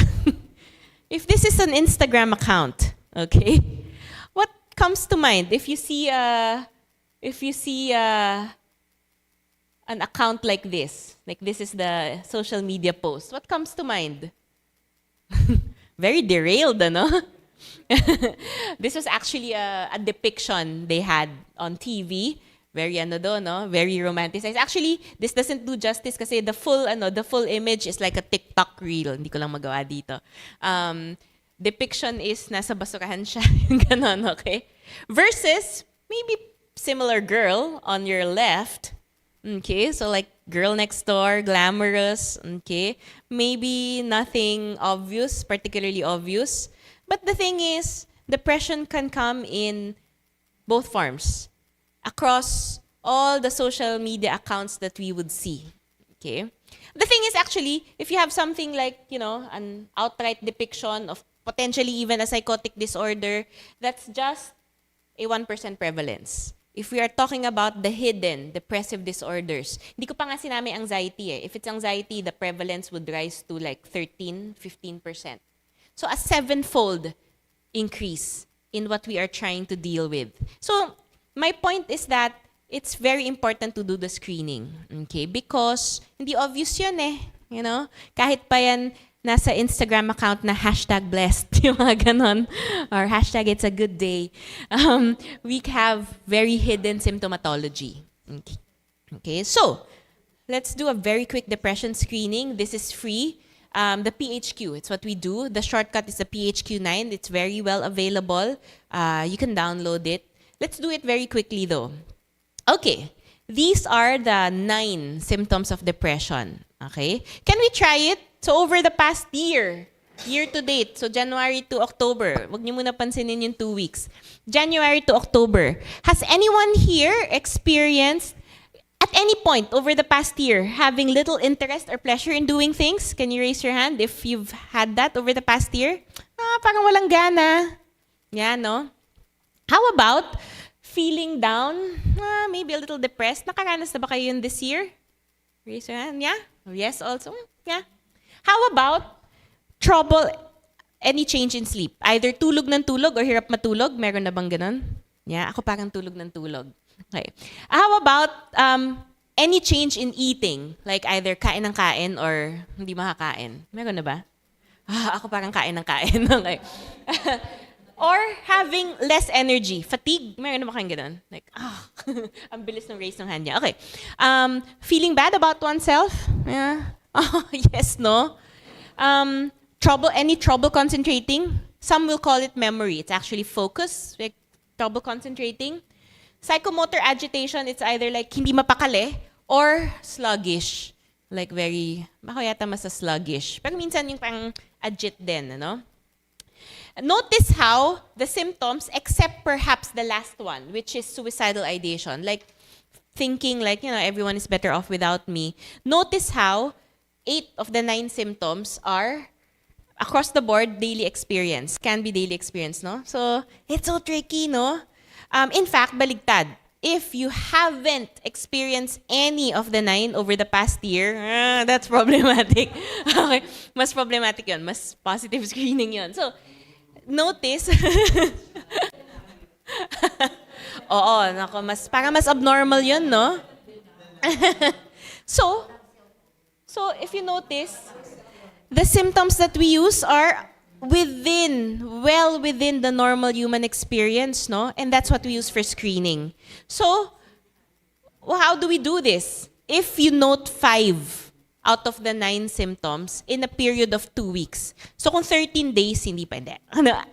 If this is an Instagram account, okay, what comes to mind if you see an account like this is the social media post, what comes to mind? Very derailed, ano? This was actually a depiction they had on TV. Very very romanticized. Actually, this doesn't do justice kasi the full image is like a TikTok reel. Hindi ko lang magawa dito. Depiction is nasa basurahan siya, yung ganon, okay? Versus maybe similar girl on your left. Okay, so like girl next door, glamorous, okay? Maybe nothing obvious, particularly obvious. But the thing is, depression can come in both forms across all the social media accounts that we would see. Okay? The thing is actually, if you have something like, an outright depiction of potentially even a psychotic disorder, that's just a 1% prevalence. If we are talking about the hidden depressive disorders, hindi ko pa nga sinami anxiety eh. If it's anxiety, the prevalence would rise to like 13-15%. So a 7-fold increase in what we are trying to deal with. So my point is that it's very important to do the screening, okay? Because hindi obvious yun eh, Kahit pa yan nasa Instagram account na #blessed, yung mga ganon, or #it's a good day. We have very hidden symptomatology. Okay, so let's do a very quick depression screening. This is free. The PHQ, it's what we do. The shortcut is the PHQ-9. It's very well available. You can download it. Let's do it very quickly though. Okay, these are the 9 symptoms of depression. Okay, can we try it? So over the past year to date, so January to October, wag niyo muna pansinin yung 2 weeks. January to October, has anyone here experienced at any point over the past year having little interest or pleasure in doing things? Can you raise your hand if you've had that over the past year? Parang walang gana. Yeah, no? How about feeling down? Maybe a little depressed. Nakaranas na ba kayo yun this year? Raise your hand. Yeah? Yes, also. Yeah. How about trouble, any change in sleep? Either tulog ng tulog or hirap matulog. Meron na bang ganun? Yeah, ako parang tulog ng tulog. Okay. How about any change in eating? Like either kain ng kain or hindi makakain. Meron na ba? Ako parang kain ng kain. Okay. Or having less energy. Fatigue. Meron na ba kayong ganun? Like, ang bilis ng raise ng hand niya. Okay. Feeling bad about oneself? Yeah. Yes, no? Any trouble concentrating? Some will call it memory. It's actually focus, like trouble concentrating. Psychomotor agitation, it's either like hindi mapakali or sluggish. Like ako yata mas sluggish. Pero minsan yung pang agit din, Notice how the symptoms, except perhaps the last one, which is suicidal ideation, like thinking like, everyone is better off without me. Notice how 8 of the 9 symptoms are across the board daily experience, can be daily experience, no? So it's so tricky, no? In fact, baligtad. If you haven't experienced any of the 9 over the past year, that's problematic. Okay, mas problematic yun, mas positive screening yun. So notice. Oo, nako, parang mas abnormal yun, no? So if you notice, the symptoms that we use are well within the normal human experience, no? And that's what we use for screening. So, how do we do this? If you note 5 out of the 9 symptoms in a period of 2 weeks. So kung 13 days, hindi pwede.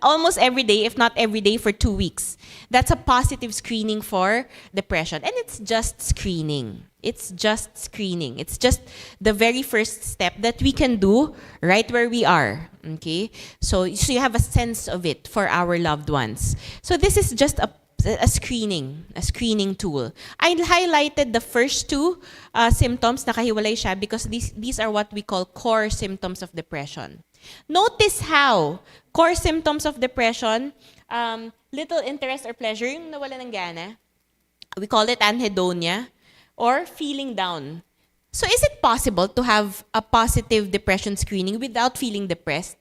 Almost every day, if not every day, for 2 weeks. That's a positive screening for depression. And it's just screening. It's just screening. It's just the very first step that we can do right where we are. Okay? So you have a sense of it for our loved ones. So this is just a screening tool. I highlighted the first two symptoms, nakahiwalay siya, because these are what we call core symptoms of depression. Notice how core symptoms of depression, little interest or pleasure, yung nawala ng gana, we call it anhedonia, or feeling down. So is it possible to have a positive depression screening without feeling depressed?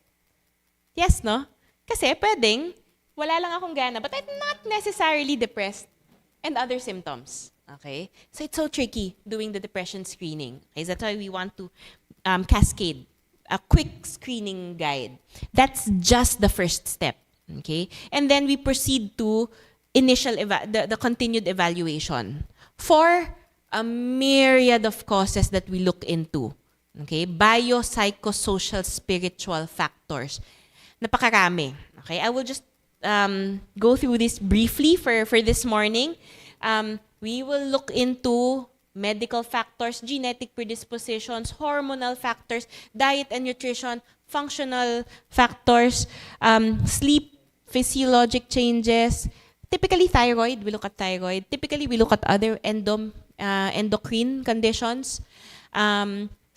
Yes, no? Kasi pwedeng, wala lang akong gana, but I'm not necessarily depressed. And other symptoms. Okay? So it's so tricky doing the depression screening. Okay? That's why we want to cascade a quick screening guide. That's just the first step. Okay? And then we proceed to the continued evaluation for a myriad of causes that we look into. Okay? Biopsychosocial, spiritual factors. Napakarami. Okay? I will just go through this briefly for this morning. We will look into medical factors, genetic predispositions, hormonal factors, diet and nutrition, functional factors, sleep, physiologic changes. Typically thyroid, we look at thyroid. Typically we look at other endocrine conditions.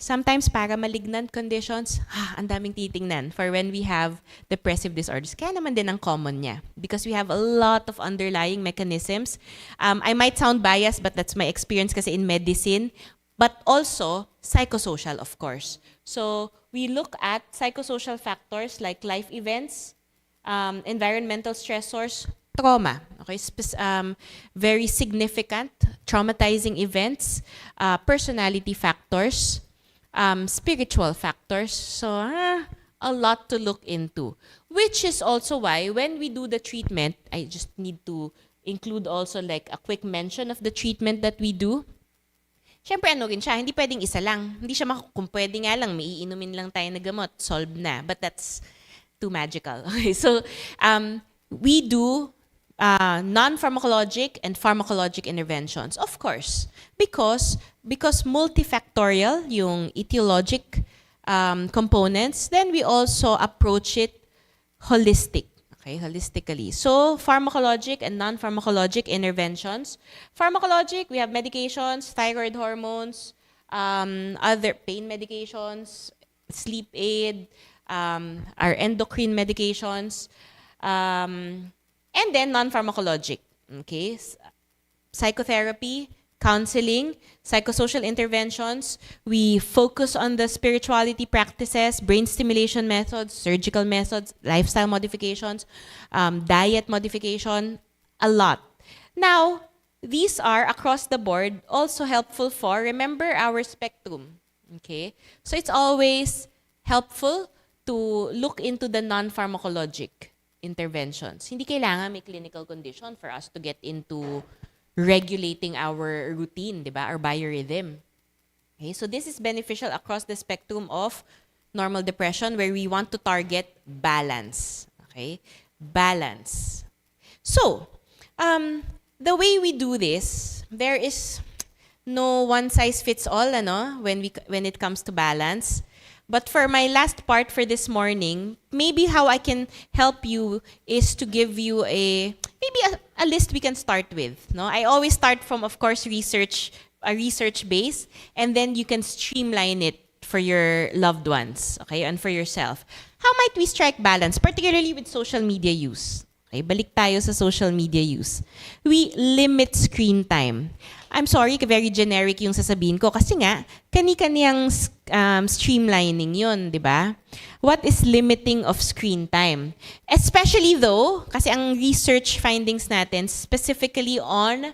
Sometimes paramalignant conditions, ang daming titingnan for when we have depressive disorders. Kaya naman din ang common niya because we have a lot of underlying mechanisms. I might sound biased, but that's my experience kasi in medicine, but also psychosocial, of course. So we look at psychosocial factors like life events, environmental stressors, trauma, okay, very significant traumatizing events, personality factors, spiritual factors. So, a lot to look into. Which is also why when we do the treatment, I just need to include also like a quick mention of the treatment that we do. Siyempre, ano rin siya, hindi pwedeng isa lang. Hindi siya kung pwede nga lang, may iinumin lang tayo na gamot, solved na. But that's too magical. Okay, so, we do non-pharmacologic and pharmacologic interventions, of course, because multifactorial yung etiologic components, then we also approach it holistically. So pharmacologic and non-pharmacologic interventions. Pharmacologic, we have medications, thyroid hormones, other pain medications, sleep aid, our endocrine medications, and then non-pharmacologic, okay? Psychotherapy, counseling, psychosocial interventions. We focus on the spirituality practices, brain stimulation methods, surgical methods, lifestyle modifications, diet modification, a lot. Now, these are across the board also helpful for, remember our spectrum, okay? So it's always helpful to look into the non-pharmacologic interventions. Hindi kailangan may clinical condition for us to get into regulating our routine, di ba? Our biorhythm. Okay, so this is beneficial across the spectrum of normal depression where we want to target balance. Okay? Balance. So, the way we do this, there is no one size fits all when it comes to balance. But for my last part for this morning, maybe how I can help you is to give you a list we can start with. No, I always start from, of course, a research base, and then you can streamline it for your loved ones, okay, and for yourself. How might we strike balance, particularly with social media use? Okay, balik tayo sa social media use. We limit screen time. I'm sorry, very generic yung sasabihin ko kasi nga, kani-kaniyang streamlining yun, di ba? What is limiting of screen time? Especially though, kasi ang research findings natin specifically on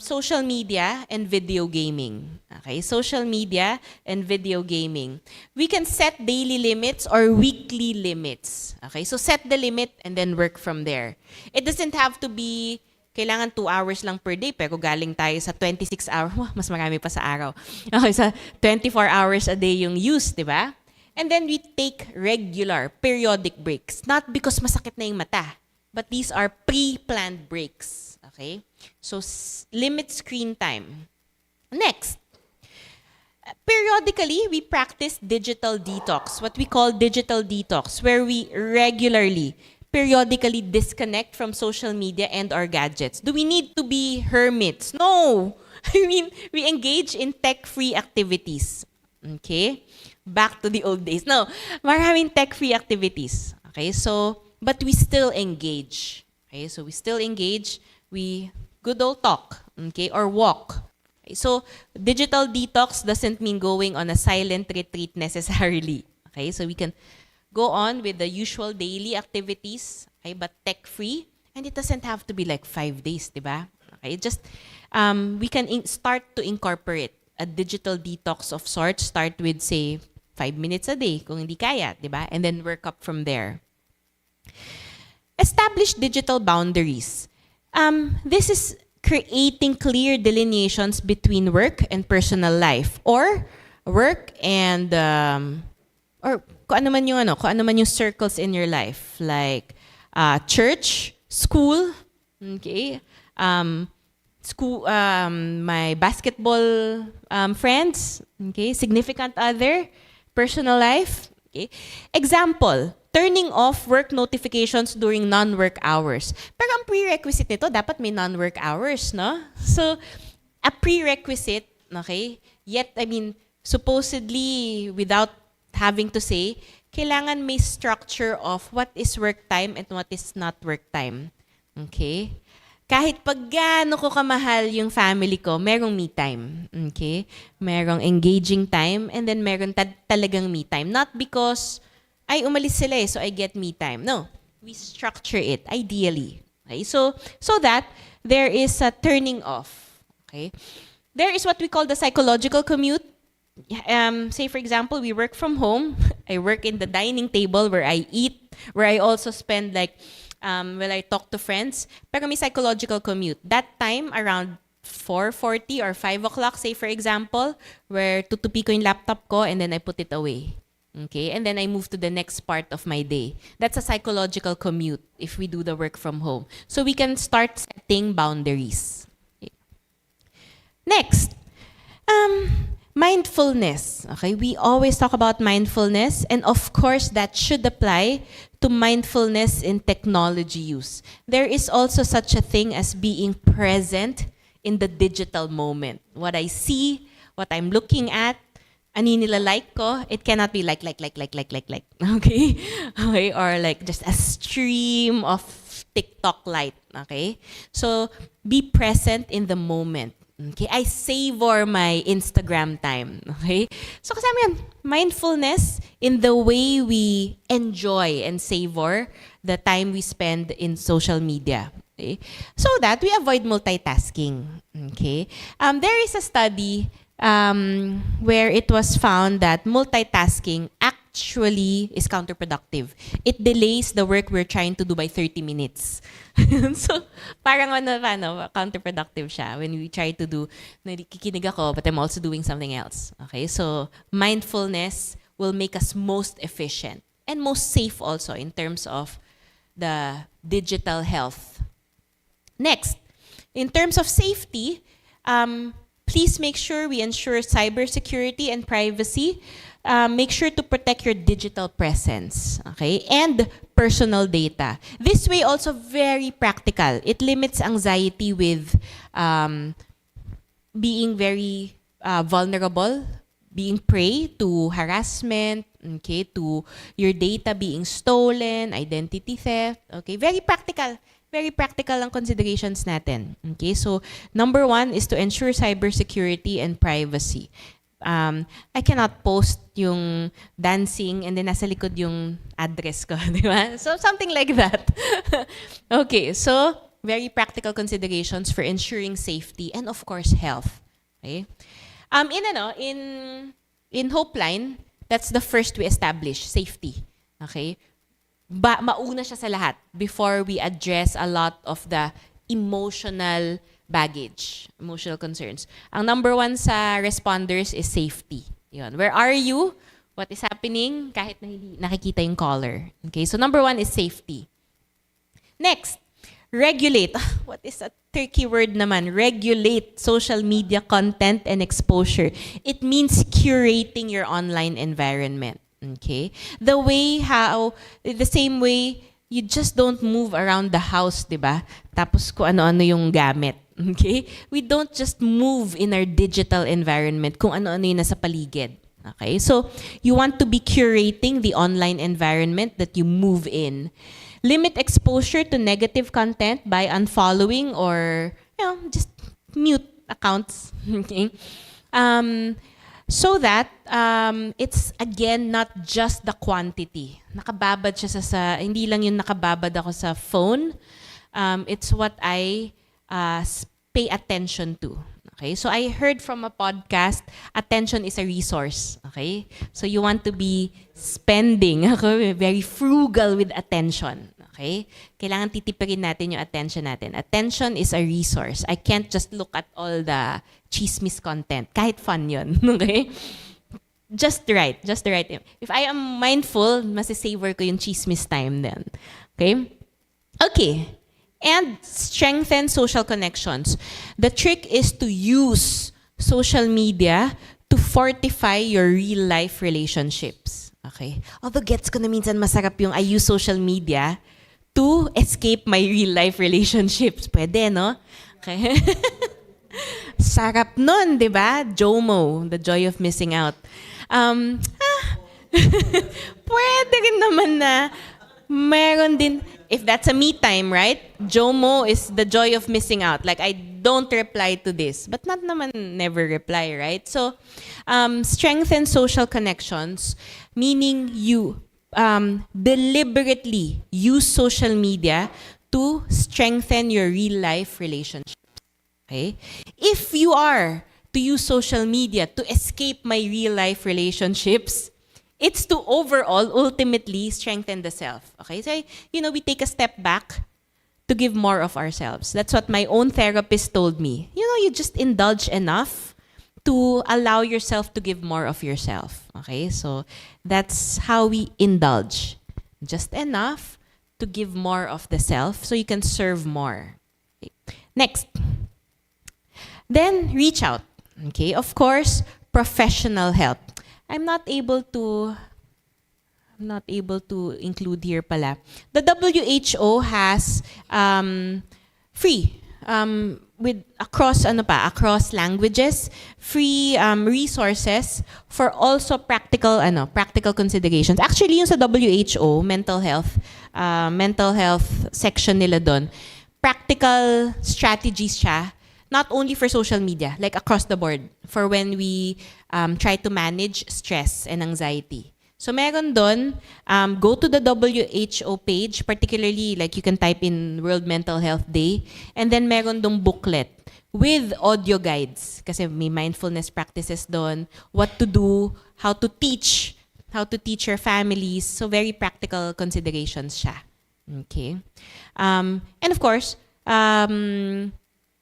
social media and video gaming. Okay, social media and video gaming. We can set daily limits or weekly limits. Okay, so set the limit and then work from there. It doesn't have to be kailangan 2 hours lang per day, pero galing tayo sa 26 hours, mas marami pa sa araw. Okay, sa 24 hours a day yung use, di ba? And then we take regular, periodic breaks. Not because masakit na yung mata, but these are pre-planned breaks. Okay? So, limit screen time. Next, periodically, we practice digital detox, what we call digital detox, where we regularly, periodically disconnect from social media and our gadgets. Do we need to be hermits? No. I mean, we engage in tech-free activities. Okay? Back to the old days. No, maraming tech-free activities. Okay, so, but we still engage. Okay, so we still engage. We good old talk, okay, or walk. Okay, so digital detox doesn't mean going on a silent retreat necessarily. Okay, so we can go on with the usual daily activities, okay, but tech-free, and it doesn't have to be like 5 days, diba? Okay, just we can start to incorporate a digital detox of sorts. Start with, say, 5 minutes a day, kung hindi kaya, diba? And then work up from there. Establish digital boundaries. This is creating clear delineations between work and personal life, or work and or kung ano man yung circles in your life, like church, school, okay, school, my basketball friends, okay, significant other, personal life, okay. Example, turning off work notifications during non-work hours. Pero ang prerequisite nito, dapat may non-work hours, no? So, a prerequisite, okay, yet, I mean, supposedly, without having to say, kailangan may structure of what is work time and what is not work time. Okay? Kahit pag gaano ko kamahal yung family ko, merong me time. Okay? Merong engaging time, and then meron talagang me time. Not because ay umalis sila so I get me time. No, we structure it ideally. Okay, so that there is a turning off. Okay, there is what we call the psychological commute. Say for example, we work from home. I work in the dining table where I eat, where I also spend like when I talk to friends. Pero may psychological commute. That time around 4:40 or 5 o'clock, say for example, where tutupi ko yung laptop ko and then I put it away. Okay, and then I move to the next part of my day. That's a psychological commute if we do the work from home. So we can start setting boundaries. Okay. Next, mindfulness. Okay, we always talk about mindfulness, and of course that should apply to mindfulness in technology use. There is also such a thing as being present in the digital moment. What I see, what I'm looking at, ani nila like ko, it cannot be like. Okay? Okay, or like just a stream of TikTok light, okay? So, be present in the moment. Okay? I savor my Instagram time, okay? So, kasama yan, mindfulness in the way we enjoy and savor the time we spend in social media. Okay? So that we avoid multitasking. Okay? There is a study where it was found that multitasking actually is counterproductive. It delays the work we're trying to do by 30 minutes. So, parang counterproductive siya when we try to do, nakikinig ako, but I'm also doing something else. Okay, so mindfulness will make us most efficient and most safe also in terms of the digital health. Next, in terms of safety, please make sure we ensure cybersecurity and privacy. Make sure to protect your digital presence, okay, and personal data. This way also very practical. It limits anxiety with being very vulnerable, being prey to harassment, okay, to your data being stolen, identity theft, okay, very practical. Very practical ang considerations natin. Okay, so number 1 is to ensure cybersecurity and privacy. I cannot post yung dancing and then nasa likod yung address ko, di ba? So something like that. Okay, so very practical considerations for ensuring safety and of course health. Okay? In Hopeline, that's the first we establish, safety. Okay? Mauna siya sa lahat before we address a lot of the emotional baggage, emotional concerns. Ang number 1 sa responders is safety. Yun. Where are you? What is happening? Kahit na hindi nakikita yung caller. Okay, so number 1 is safety. Next, regulate. What is a tricky word naman? Regulate social media content and exposure. It means curating your online environment. Okay? The same way, you just don't move around the house, di ba? Tapos kung ano-ano yung gamit. Okay? We don't just move in our digital environment kung ano-ano yung nasa paligid. Okay? So, you want to be curating the online environment that you move in. Limit exposure to negative content by unfollowing or, just mute accounts. Okay? So that it's again not just the quantity. Nakababad siya hindi lang yung nakababad ako sa phone. It's what I pay attention to. Okay? So I heard from a podcast, attention is a resource. Okay? So you want to be spending, very frugal with attention. Okay? Kailangan titipirin natin yung attention natin. Attention is a resource. I can't just look at all the chismis content. Kahit fun yun. Okay? Just right. If I am mindful, masisavor ko yung chismis time then. Okay? Okay. And strengthen social connections. The trick is to use social media to fortify your real-life relationships. Okay? Although gets ko na minsan masarap yung I use social media to escape my real-life relationships. Pwede, no? Okay? Sarap nun, di ba? JOMO, the joy of missing out. Pwede rin naman na meron din, if that's a me time, right? JOMO is the joy of missing out. Like, I don't reply to this. But not naman never reply, right? So, strengthen social connections, meaning you deliberately use social media to strengthen your real-life relationships. Okay? If you are to use social media to escape my real-life relationships, it's to overall, ultimately, strengthen the self. Okay? So, we take a step back to give more of ourselves. That's what my own therapist told me. You just indulge enough to allow yourself to give more of yourself. Okay? So, that's how we indulge. Just enough to give more of the self so you can serve more. Okay. Next. Then, reach out. Okay? Of course, professional help. I'm not able to include here pala. The WHO has free with across languages, free resources for also practical considerations. Actually, yung sa WHO mental health section nila doon, practical strategies siya. Not only for social media, like across the board, for when we try to manage stress and anxiety. So meron doon, go to the WHO page, particularly like you can type in World Mental Health Day, and then meron dong booklet with audio guides. Kasi may mindfulness practices doon, what to do, how to teach your families. So very practical considerations siya. Okay? And of course,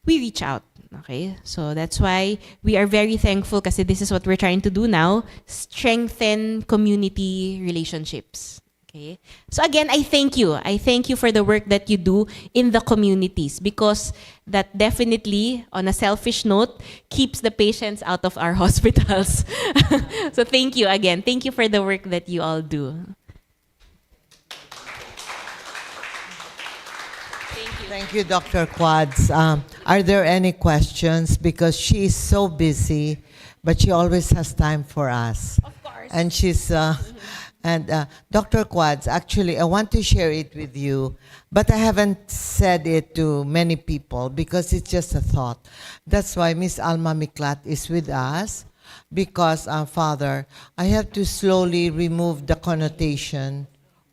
we reach out. Okay? So that's why we are very thankful kasi this is what we're trying to do now, strengthen community relationships. Okay? So again, I thank you. I thank you for the work that you do in the communities because that definitely, on a selfish note, keeps the patients out of our hospitals. So thank you again. Thank you for the work that you all do. Thank you, Dr. Quads. Are there any questions? Because she is so busy, but she always has time for us. Of course. And Dr. Quads, actually, I want to share it with you, but I haven't said it to many people because it's just a thought. That's why Miss Alma Miklat is with us because, Father, I have to slowly remove the connotation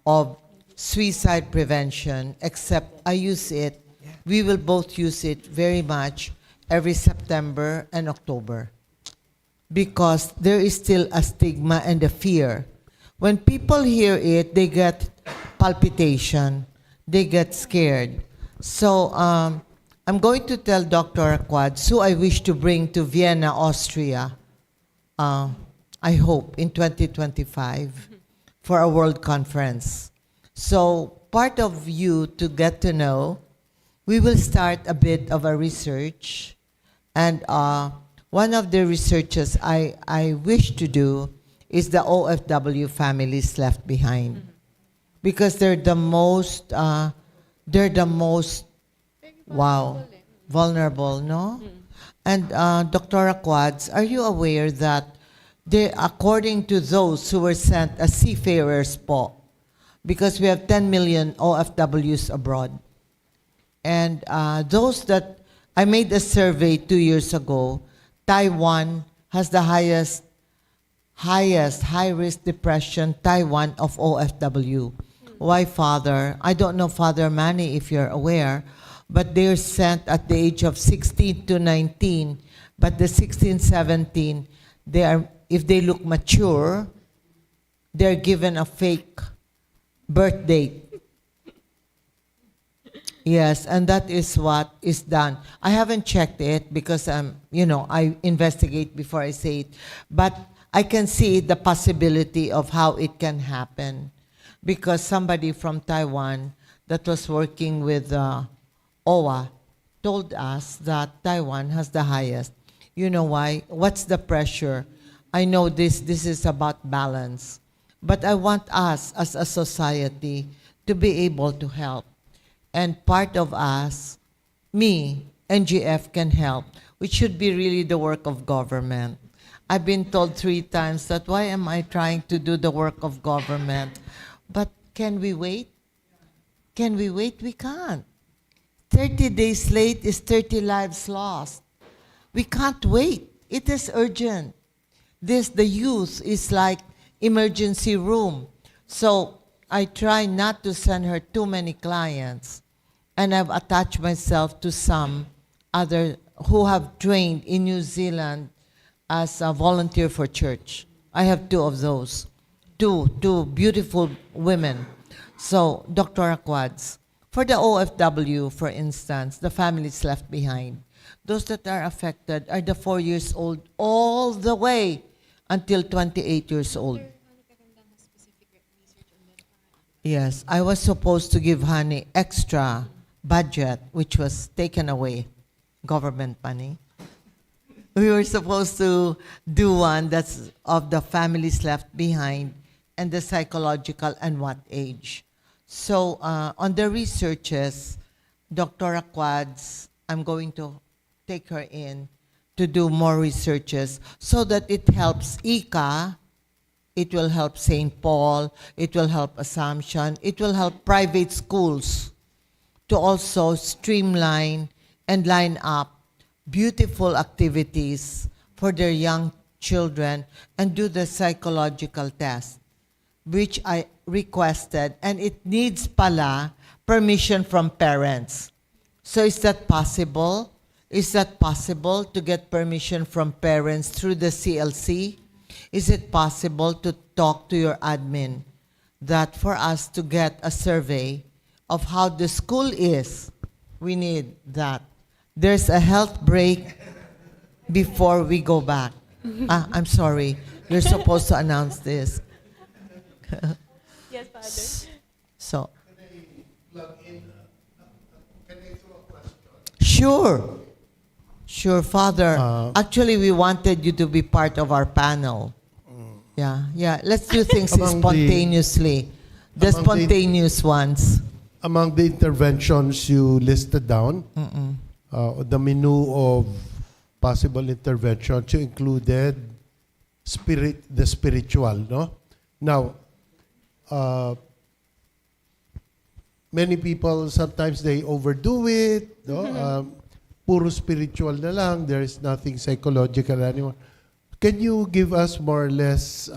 of suicide prevention, except I use it. We will both use it very much every September and October because there is still a stigma and a fear. When people hear it, they get palpitation, they get scared. So I'm going to tell Dr. Quads who I wish to bring to Vienna, Austria, I hope in 2025 for a world conference. So part of you to get to know we will start a bit of a research. And one of the researches I wish to do is the OFW families left behind. Because they're the most, wow, vulnerable, no? And Dr. Quads, are you aware that according to those who were sent as seafarers po, because we have 10 million OFWs abroad, and those that, I made a survey 2 years ago, Taiwan has the highest high-risk depression, Taiwan of OFW. Why, Father? I don't know, Father Manny, if you're aware, but they're sent at the age of 16 to 19, but the 16, 17, they are, if they look mature, they're given a fake birth date. Yes, and that is what is done. I haven't checked it because, I investigate before I say it, but I can see the possibility of how it can happen, because somebody from Taiwan that was working with OWA told us that Taiwan has the highest. You know why? What's the pressure? I know this is about balance, but I want us as a society to be able to help. And part of us, me, NGF can help, which should be really the work of government. I've been told 3 times that why am I trying to do the work of government? But can we wait? Can we wait? We can't. 30 days late is 30 lives lost. We can't wait. It is urgent. The youth is like emergency room. So I try not to send her too many clients. And I've attached myself to some other who have trained in New Zealand as a volunteer for church. I have 2 of those. Two beautiful women. So, Dr. Aquads, for the OFW, for instance, the families left behind, those that are affected are the 4 years old all the way until 28 years old. Yes, I was supposed to give Honey extra budget, which was taken away, government money. We were supposed to do one that's of the families left behind and the psychological and what age. So on the researches, Dr. Quads, I'm going to take her in to do more researches so that it helps ICA, it will help St. Paul, it will help Assumption, it will help private schools to also streamline and line up beautiful activities for their young children and do the psychological test, which I requested, and it needs pala permission from parents. So is that possible? Is that possible to get permission from parents through the CLC? Is it possible to talk to your admin that for us to get a survey of how the school is? We need that. There's a health break before we go back. I'm sorry. You're supposed to announce this. Yes, Father. So, Plug in, can I throw a question? sure. Sure, Father. Actually, we wanted you to be part of our panel. Yeah. Let's do things Among spontaneously. The among the- spontaneous ones. Among the interventions you listed down, the menu of possible interventions, you included the spiritual, no? Now, many people, sometimes they overdo it, no? Puro spiritual na lang, there is nothing psychological anymore. Can you give us more or less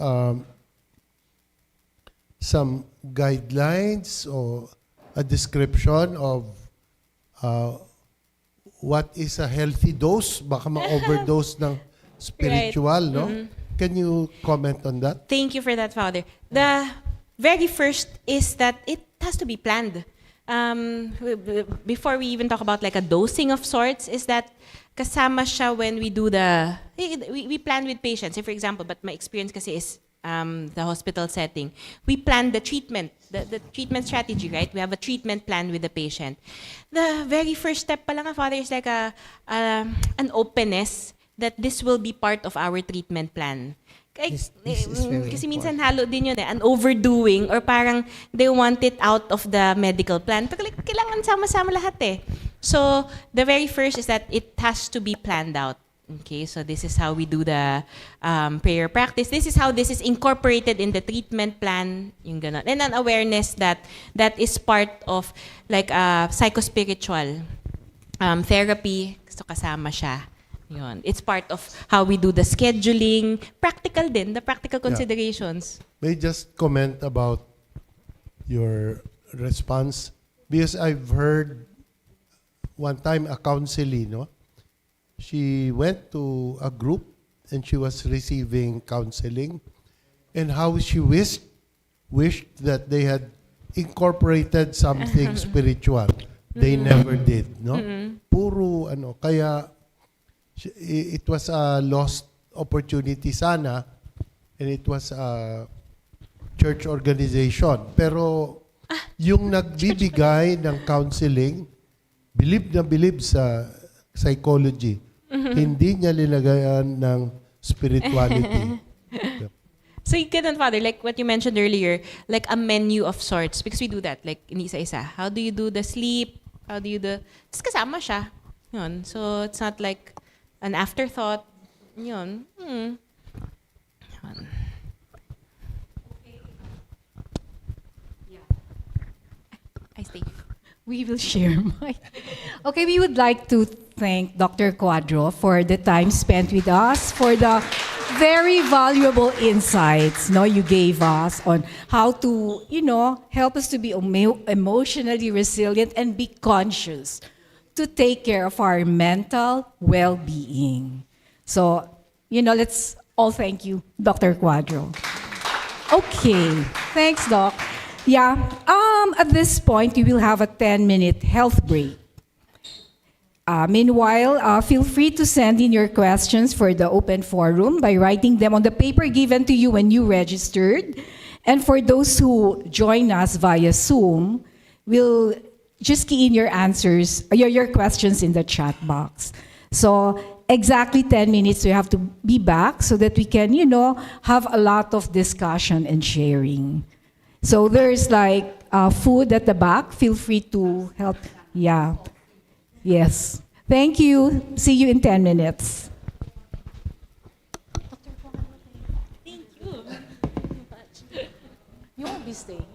some guidelines or a description of what is a healthy dose? Baka ma-overdose ng spiritual, no? Can you comment on that? Thank you for that, Father. The very first is that it has to be planned. Before we even talk about like a dosing of sorts, is that kasama siya when we do we plan with patients. Say for example, but my experience kasi is the hospital setting, we plan the treatment, the treatment strategy, right? We have a treatment plan with the patient. The very first step pa lang, Father, is like an openness that this will be part of our treatment plan. This is very Kasi minsan halo din yun an overdoing or parang they want it out of the medical plan. Pero like, kailangan sama-sama lahat eh. So, the very first is that it has to be planned out. Okay, so this is how we do the prayer practice. This is how this is incorporated in the treatment plan, yung ganon. And an awareness that is part of like psychospiritual therapy. So kasama siya. Yun. It's part of how we do the scheduling. Practical din, the practical considerations. May I just comment about your response? Because I've heard one time a counselee, no? She went to a group and she was receiving counseling, and how she wished that they had incorporated something spiritual. They never did, no? Puro ano, kaya it was a lost opportunity sana, and it was a church organization. Pero yung nagbibigay ng counseling, believe na believe sa psychology. Hindi niya linagayan ng spirituality. So you can, Father, like what you mentioned earlier, like a menu of sorts, because we do that, like isa-isa. How do you do the sleep? How do you do... Tapos kasama siya. Yun. So it's not like an afterthought. Yun. Yun. I stay. We will share my... Okay, we would like to thank Dr. Cuadro for the time spent with us, for the very valuable insights you gave us on how to, help us to be emotionally resilient and be conscious to take care of our mental well-being. So, let's all thank you, Dr. Cuadro. Okay, thanks, Doc. Yeah, at this point, we will have a 10-minute health break. Meanwhile, feel free to send in your questions for the open forum by writing them on the paper given to you when you registered. And for those who join us via Zoom, we'll just key in your answers, your questions in the chat box. So exactly 10 minutes, we have to be back so that we can, have a lot of discussion and sharing. So there's like food at the back. Feel free to help. Yeah. Yes. Thank you. See you in 10 minutes. Thank you. You won't be staying.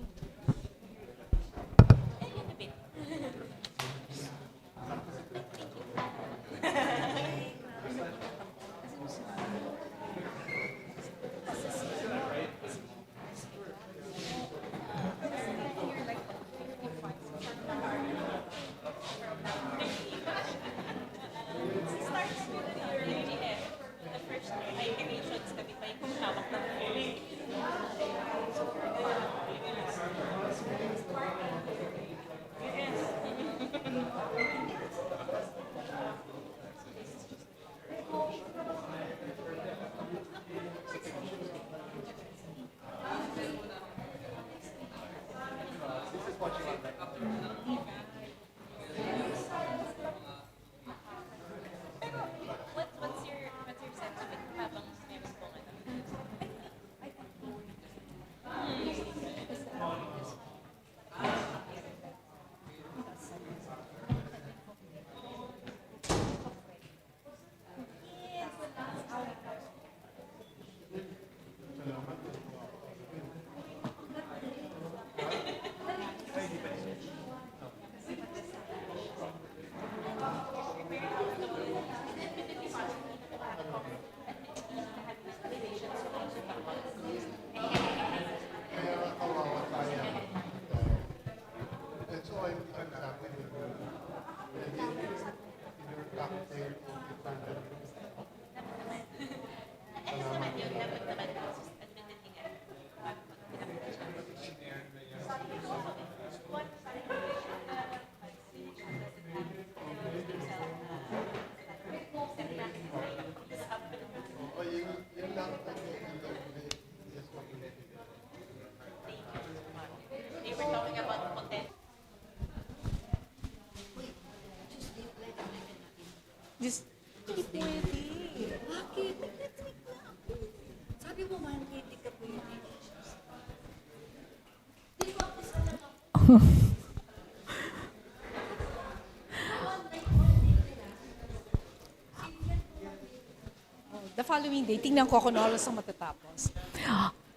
The following day, tingnan ko kung oras ang matatapos.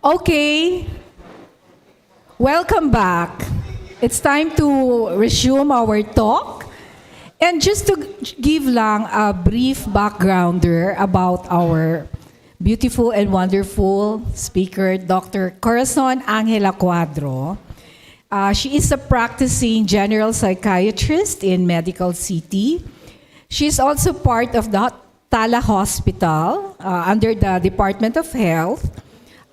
Okay. Welcome back. It's time to resume our talk. And just to give lang a brief backgrounder about our beautiful and wonderful speaker, Dr. Corazon Angela Cuadro. She is a practicing general psychiatrist in Medical City. She is also part of the Tala Hospital under the Department of Health,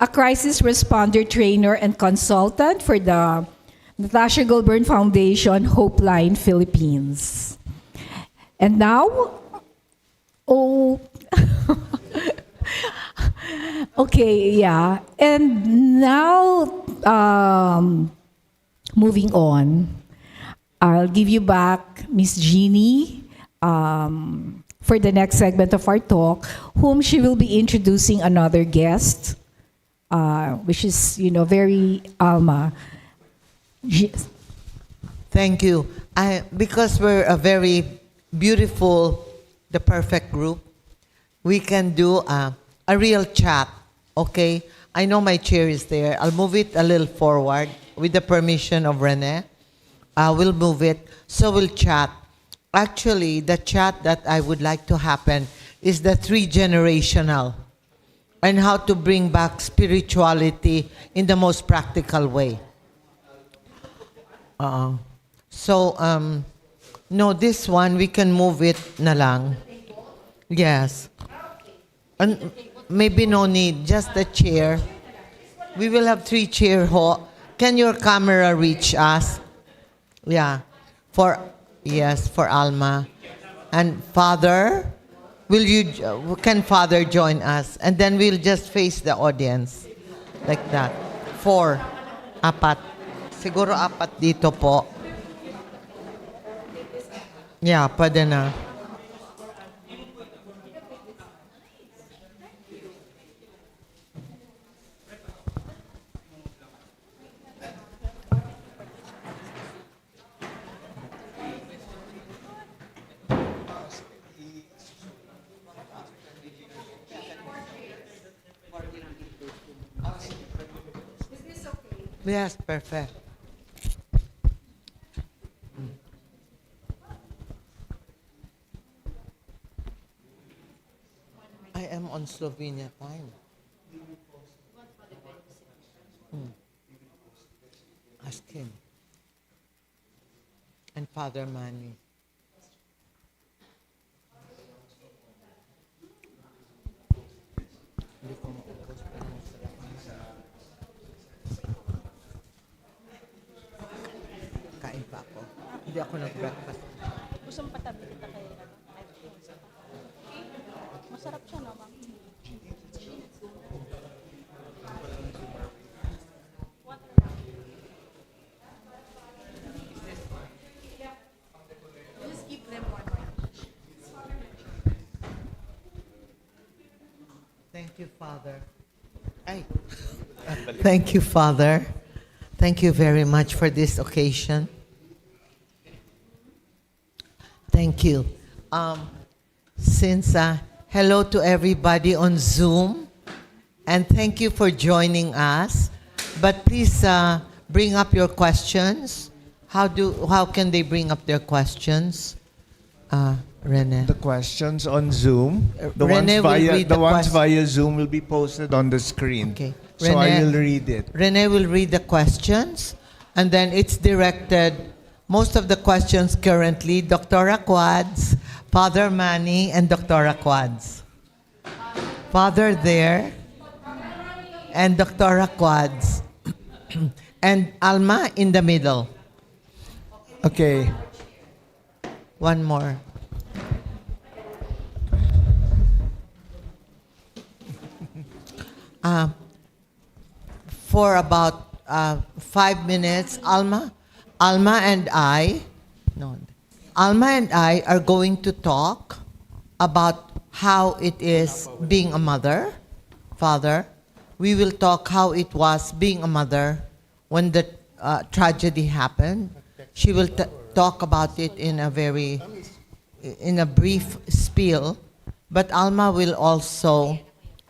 a crisis responder trainer and consultant for the Natasha Goldburn Foundation Hope Line Philippines. And now, okay, yeah. And now, moving on, I'll give you back Miss Jeannie for the next segment of our talk, whom she will be introducing another guest, which is, very Alma. Thank you. Because we're a very beautiful, the perfect group, we can do a real chat, okay? I know my chair is there. I'll move it a little forward with the permission of Rene. We'll move it, so we'll chat. Actually, the chat that I would like to happen is the 3-generational and how to bring back spirituality in the most practical way. No, this one, we can move it na lang. Yes. And maybe no need, just the chair. We will have 3 chair. Can your camera reach us? Yeah. For Alma. And Father, can Father join us? And then we'll just face the audience. Like that. 4. 4. Siguro 4 dito po. Yeah, pwede na. Yes, perfect. I am on Slovenia time. Ask him. And Father Manny. Hindi ko maupos, pero masarap ang masarap. Kain pa ako. Hindi ako nag-breakfast. Gusto mo patabi kita kay masarap siya, no, ma'am? Thank you, Father. Thank you, Father. Thank you very much for this occasion. Thank you. Hello to everybody on Zoom, and thank you for joining us. But please bring up your questions. How can they bring up their questions? Rene. The questions on Zoom, the Rene ones via Zoom will be posted on the screen. Okay. So I Rene- will read it. Rene will read the questions, and then it's directed, most of the questions currently, Dr. Quads, Father Manny, and Dr. Quads. Father there, and Dr. Quads, and Alma in the middle. Okay. One more. For about 5 minutes, Alma and I are going to talk about how it is being a mother, father. We will talk how it was being a mother when the tragedy happened. She will talk about it in a brief spiel, but Alma will also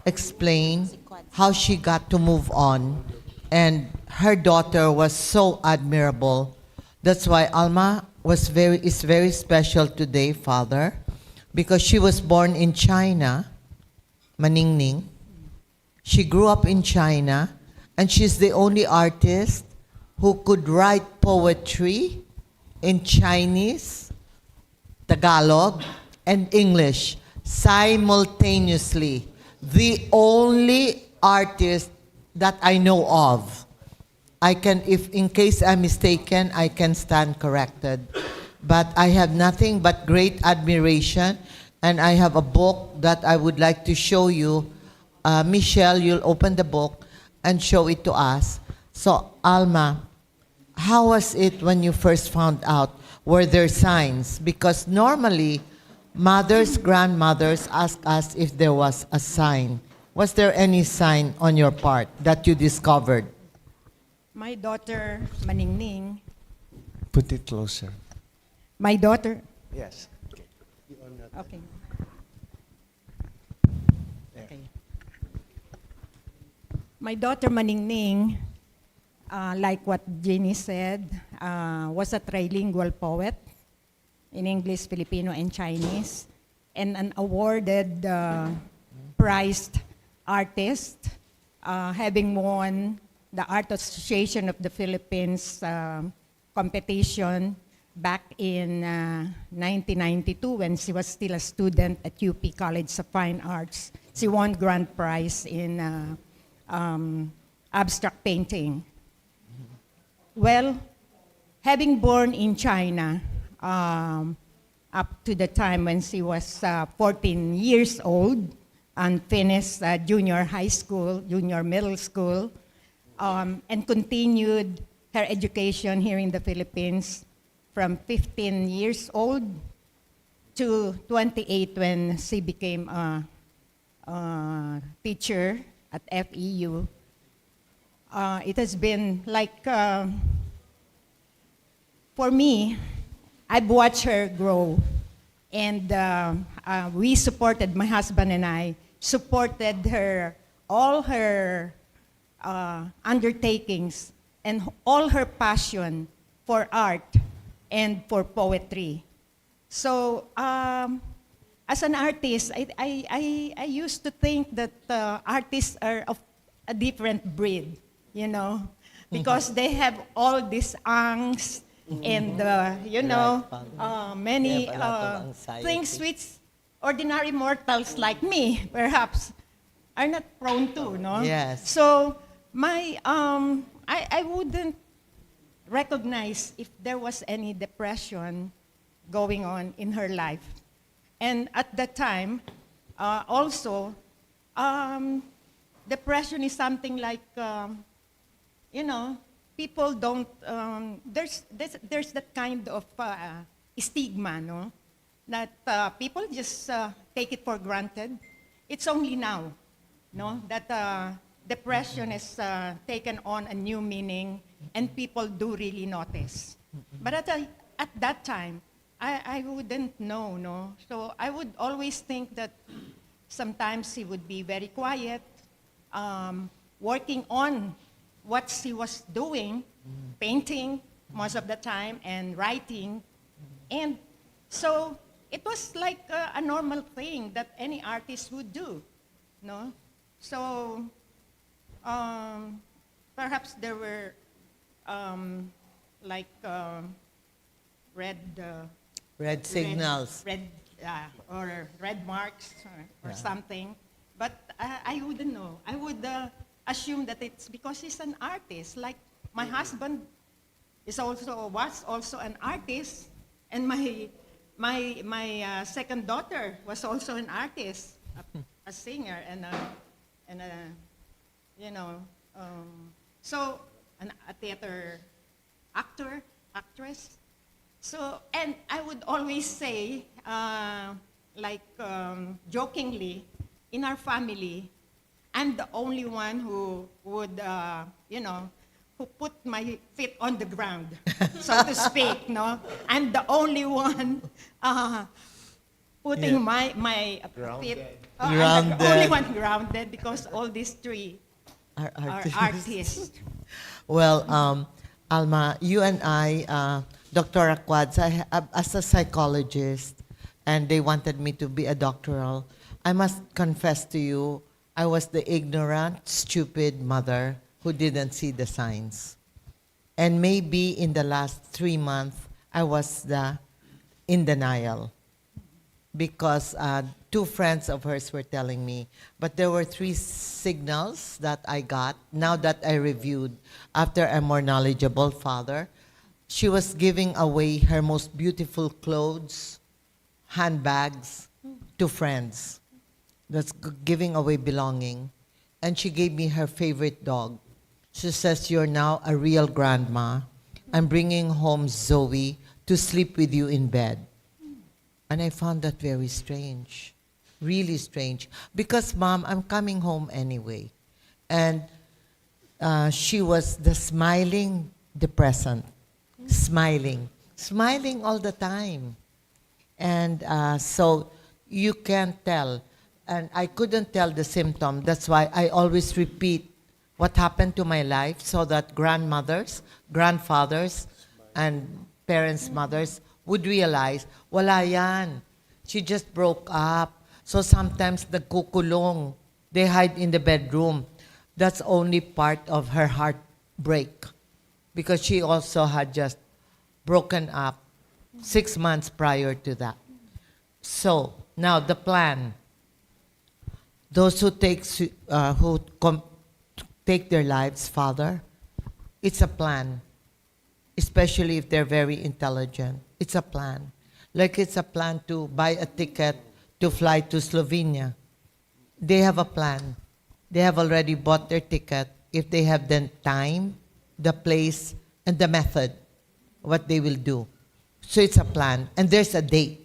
explain how she got to move on, and her daughter was so admirable. That's why Alma is very special today, Father, because she was born in China, Maningning. She grew up in China, and she's the only artist who could write poetry in Chinese, Tagalog, and English simultaneously. The only artist that I know of. I can, if in case I'm mistaken, I can stand corrected. But I have nothing but great admiration, and I have a book that I would like to show you. Michelle, you'll open the book and show it to us. So, Alma, how was it when you first found out? Were there signs? Because normally, mothers, grandmothers ask us if there was a sign. Was there any sign on your part that you discovered? My daughter, Maningning, Put it closer. my daughter, Yes. okay. Okay. My daughter, Maningning, like what Jenny said, was a trilingual poet in English, Filipino, and Chinese, and an awarded prized artist, having won the Art Association of the Philippines competition back in 1992 when she was still a student at UP College of Fine Arts. She won grand prize in abstract painting. Well, having born in China up to the time when she was 14 years old and finished junior high school, junior middle school, and continued her education here in the Philippines from 15 years old to 28 when she became a teacher at FEU. It has been like, for me, I've watched her grow, and we supported, my husband and I, supported her, all her undertakings and all her passion for art and for poetry. So, as an artist, I used to think that artists are of a different breed, you know, because they have all these angst and, many They have a lot of anxiety. things which ordinary mortals like me, perhaps, are not prone to, no? Yes. So, I wouldn't recognize if there was any depression going on in her life. And at that time, also, depression is something like, people don't, there's that kind of stigma, no? That people just take it for granted. It's only now, no, that depression has taken on a new meaning, and people do really notice. But at that time, I wouldn't know, no? So I would always think that sometimes she would be very quiet, working on what she was doing, painting most of the time, and writing. And so it was like a normal thing that any artist would do, no? So perhaps there were Red signals. Or red marks or something. But I wouldn't know. I would assume that it's because he's an artist. Like my husband was also an artist, and my second daughter was also an artist, a singer, and so a theater actress. So, and I would always say, like jokingly, in our family, I'm the only one who would, who put my feet on the ground, so to speak, no? I'm the only one putting Yeah. my feet, Grounded. I'm the only one grounded because all these three Our are artist. artists. Well, Alma, you and Dr. Quads, as a psychologist, and they wanted me to be a doctoral, I must confess to you, I was the ignorant, stupid mother who didn't see the signs. And maybe in the last 3 months, I was in denial because two friends of hers were telling me, but there were 3 signals that I got now that I reviewed after a more knowledgeable father. She was giving away her most beautiful clothes, handbags to friends. That's giving away belonging. And she gave me her favorite dog. She says, "You're now a real grandma. I'm bringing home Zoe to sleep with you in bed." And I found that very strange, really strange. Because, Mom, I'm coming home anyway. And she was the smiling depressant, smiling all the time. And so you can't tell. And I couldn't tell the symptom. That's why I always repeat what happened to my life so that grandmothers, grandfathers, and parents' mothers would realize, wala yan. She just broke up. So sometimes nagkukulong. They hide in the bedroom. That's only part of her heartbreak because she also had just broken up 6 months prior to that. So now the plan. Those who take their lives, Father, it's a plan, especially if they're very intelligent. It's a plan. Like it's a plan to buy a ticket to fly to Slovenia. They have a plan. They have already bought their ticket. If they have the time, the place, and the method, what they will do. So it's a plan. And there's a date.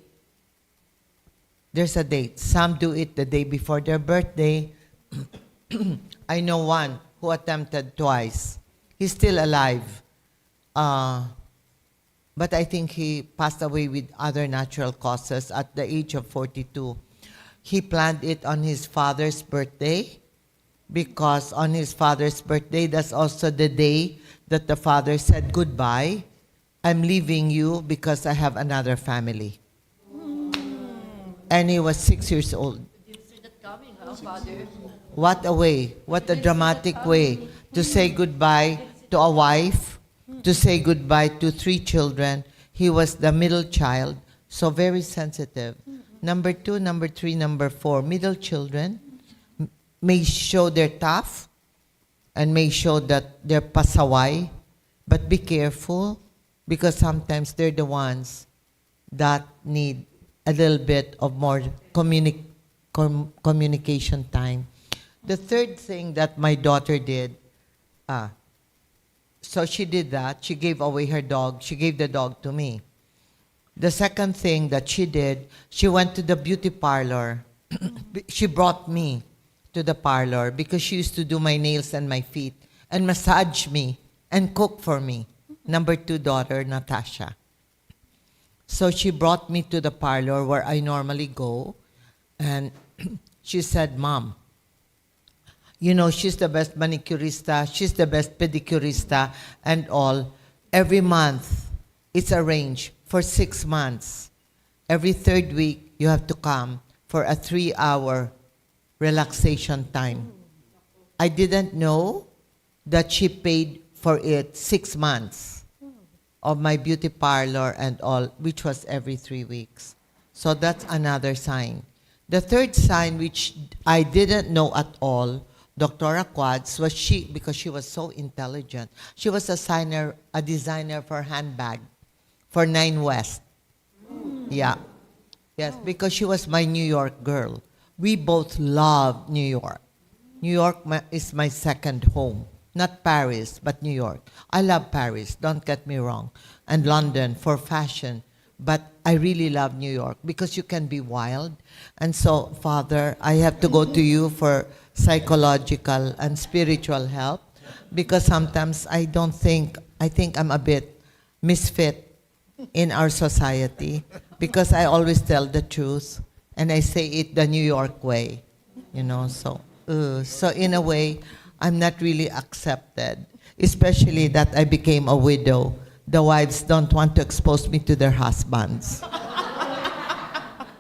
There's a date. Some do it the day before their birthday. I know one who attempted twice. He's still alive. But I think he passed away with other natural causes at the age of 42. He planned it on his father's birthday because on his father's birthday, that's also the day that the father said, "Goodbye. I'm leaving you because I have another family." And he was 6 years old. What a way, what a dramatic way to say goodbye to a wife, to say goodbye to 3 children. He was the middle child, so very sensitive. Number 2, number 3, number 4, middle children may show they're tough and may show that they're pasaway, but be careful because sometimes they're the ones that need a little bit of more communication time. The third thing that my daughter did, so she did that. She gave away her dog. She gave the dog to me. The second thing that she did, she went to the beauty parlor. She brought me to the parlor because she used to do my nails and my feet and massage me and cook for me. Number 2 daughter, Natasha. So she brought me to the parlor where I normally go, and she said, "Mom, you know, she's the best manicurista, she's the best pedicurista, and all. Every month, it's arranged for 6 months. Every 3rd week, you have to come for a 3-hour relaxation time." I didn't know that she paid for it 6 months of my beauty parlor and all, which was every 3 weeks. So that's another sign. The third sign, which I didn't know at all, Dr. Quads, was because she was so intelligent. She was a designer for handbag for 9 West. Yeah. Yes, because she was my New York girl. We both love New York. New York is my second home. Not Paris, but New York. I love Paris, don't get me wrong. And London for fashion. but I really love New York because you can be wild. And so, Father, I have to go to you for psychological and spiritual help because sometimes I think I'm a bit misfit in our society because I always tell the truth and I say it the New York way, so in a way, I'm not really accepted, especially that I became a widow. The wives don't want to expose me to their husbands.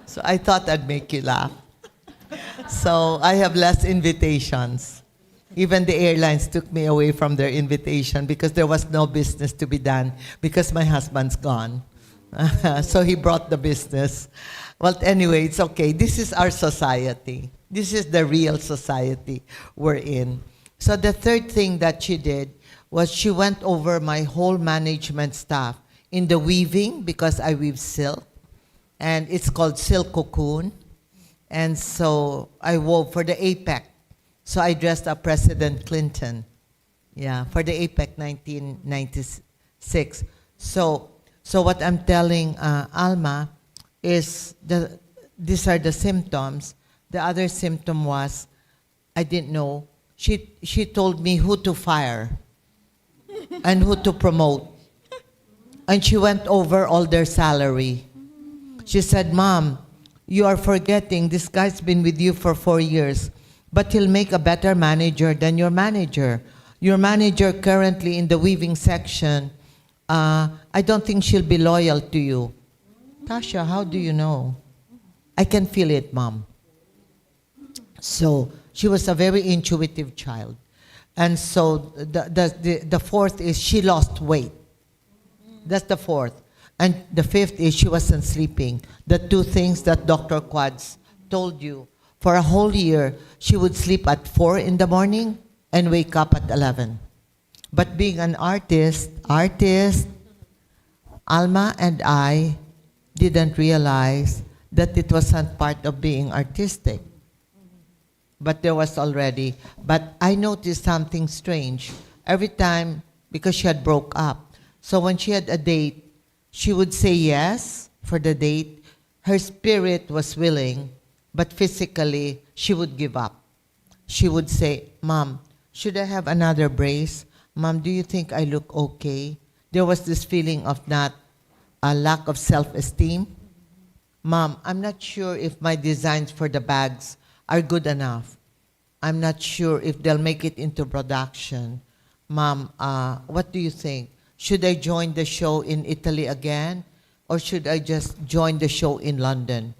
So I thought I'd make you laugh. So I have less invitations. Even the airlines took me away from their invitation because there was no business to be done because my husband's gone. So he brought the business. Well, anyway, it's okay. This is our society. This is the real society we're in. So the third thing that she did was she went over my whole management staff in the weaving because I weave silk, and it's called silk cocoon. And so I wove for the APEC. So I dressed up President Clinton, for the APEC 1996. So what I'm telling Alma is these are the symptoms. The other symptom was I didn't know. She told me who to fire and who to promote. And she went over all their salary. She said, Mom, you are forgetting this guy's been with you for 4 years, but he'll make a better manager than your manager. Your manager currently in the weaving section, I don't think she'll be loyal to you. Tasha, how do you know? I can feel it, Mom. So she was a very intuitive child. And so the fourth is she lost weight. That's the fourth. And the fifth is she wasn't sleeping. The two things that Dr. Quads told you. For a whole year, she would sleep at 4 in the morning and wake up at 11. But being an artist, Alma and I didn't realize that it wasn't part of being artistic. But there was already. But I noticed something strange. Every time, because she had broke up, so when she had a date, she would say yes for the date. Her spirit was willing, but physically, she would give up. She would say, Mom, should I have another brace? Mom, do you think I look okay? There was this feeling of not a lack of self-esteem. Mom, I'm not sure if my designs for the bags are good enough. I'm not sure if they'll make it into production. Mom, what do you think? Should I join the show in Italy again? Or should I just join the show in London?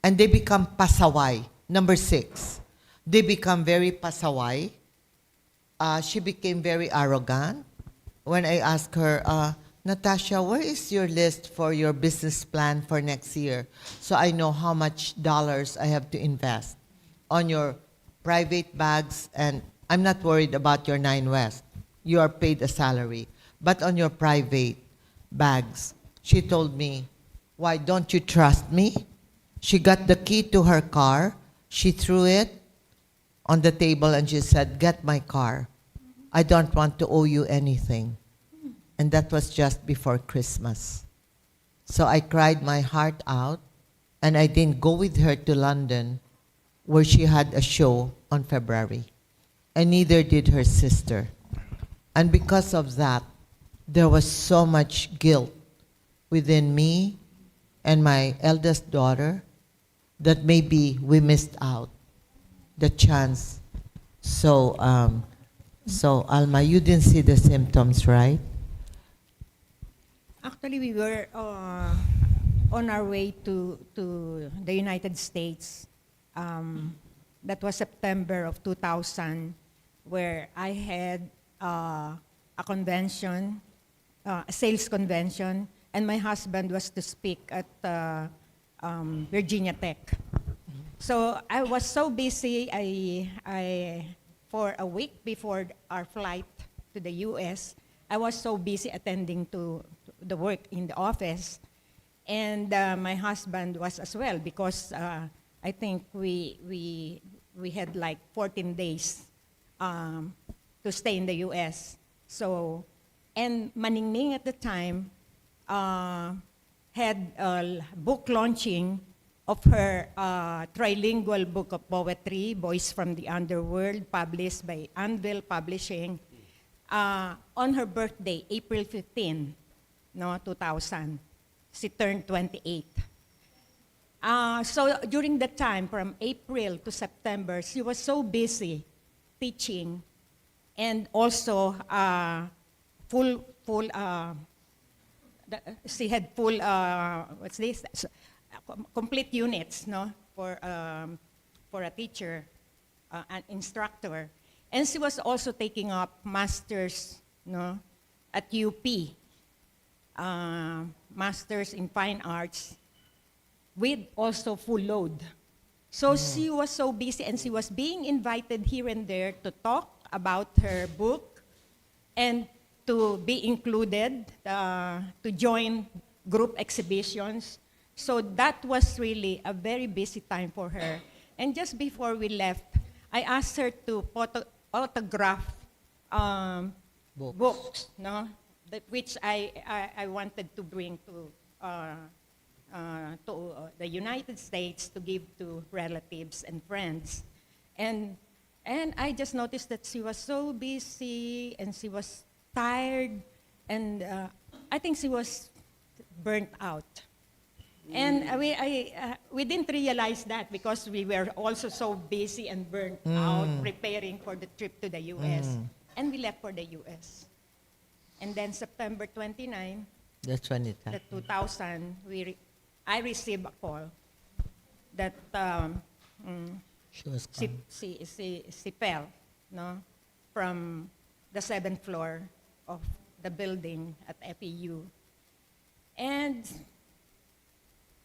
And they become pasaway. Number 6. They become very pasaway. She became very arrogant. When I asked her, Natasha, where is your list for your business plan for next year? So I know how much dollars I have to invest on your private bags. And I'm not worried about your 9 West. You are paid a salary. But on your private bags, she told me, why don't you trust me? She got the key to her car. She threw it on the table and she said, get my car. I don't want to owe you anything. And that was just before Christmas. So I cried my heart out and I didn't go with her to London where she had a show on February. And neither did her sister. And because of that, there was so much guilt within me and my eldest daughter that maybe we missed out the chance. So Alma, you didn't see the symptoms, right? Actually, we were on our way to the United States. That was September of 2000, where I had a convention, a sales convention, and my husband was to speak at Virginia Tech. So I was so busy, I for a week before our flight to the US, I was so busy attending to the work in the office. And my husband was as well, because I think we had like 14 days to stay in the US. So, and Maningning at the time had a book launching of her trilingual book of poetry, Boys from the Underworld, published by Anvil Publishing, on her birthday, April 15, no, 2000. She turned 28. So during that time, from April to September, she was so busy teaching and also she had full, complete units, no, for a teacher, an instructor. And she was also taking up masters, no, at UP, masters in fine arts, with also full load. So she was so busy, and she was being invited here and there to talk about her book and to be included, to join group exhibitions. So that was really a very busy time for her. And just before we left, I asked her to autograph books, no, which I wanted to bring to the United States to give to relatives and friends. And I just noticed that she was so busy and she was tired, and I think she was burnt out. And we didn't realize that because we were also so busy and burnt out preparing for the trip to the U.S. And we left for the U.S. And then September 29, That's when it the happened. 2000, I received a call that She was she, gone. she fell, no, from the 7th floor of the building at FEU. And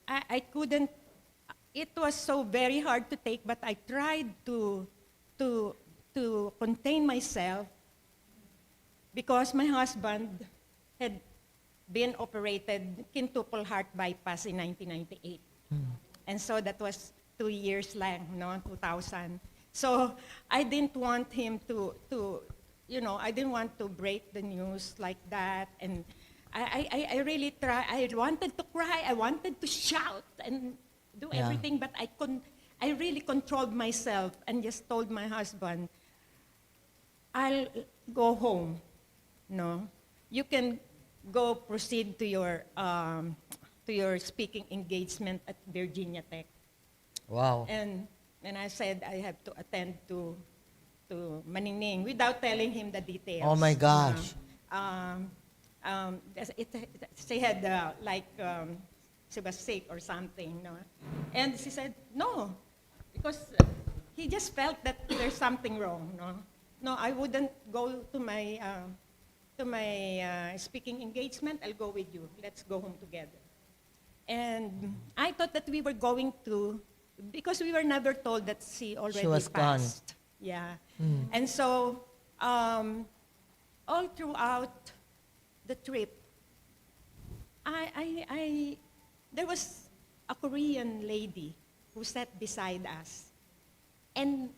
I couldn't, it was so very hard to take, but I tried to contain myself because my husband had been operated quintuple heart bypass in 1998. And so that was 2 years lang, no, 2000. So I didn't want him to I didn't want to break the news like that. And I really tried. I wanted to cry. I wanted to shout and do everything, but I couldn't. I really controlled myself and just told my husband, I'll go home. No, you can go proceed to your speaking engagement at Virginia Tech. Wow. And I said I have to attend to Maningning without telling him the details. Oh my gosh. She had she was sick or something, no? And she said no, because he just felt that there's something wrong, no? No, I wouldn't go to my speaking engagement. I'll go with you. Let's go home together. And I thought that we were going to, because we were never told that she already was gone. passed. Yeah. And so all throughout the trip, there was a Korean lady who sat beside us and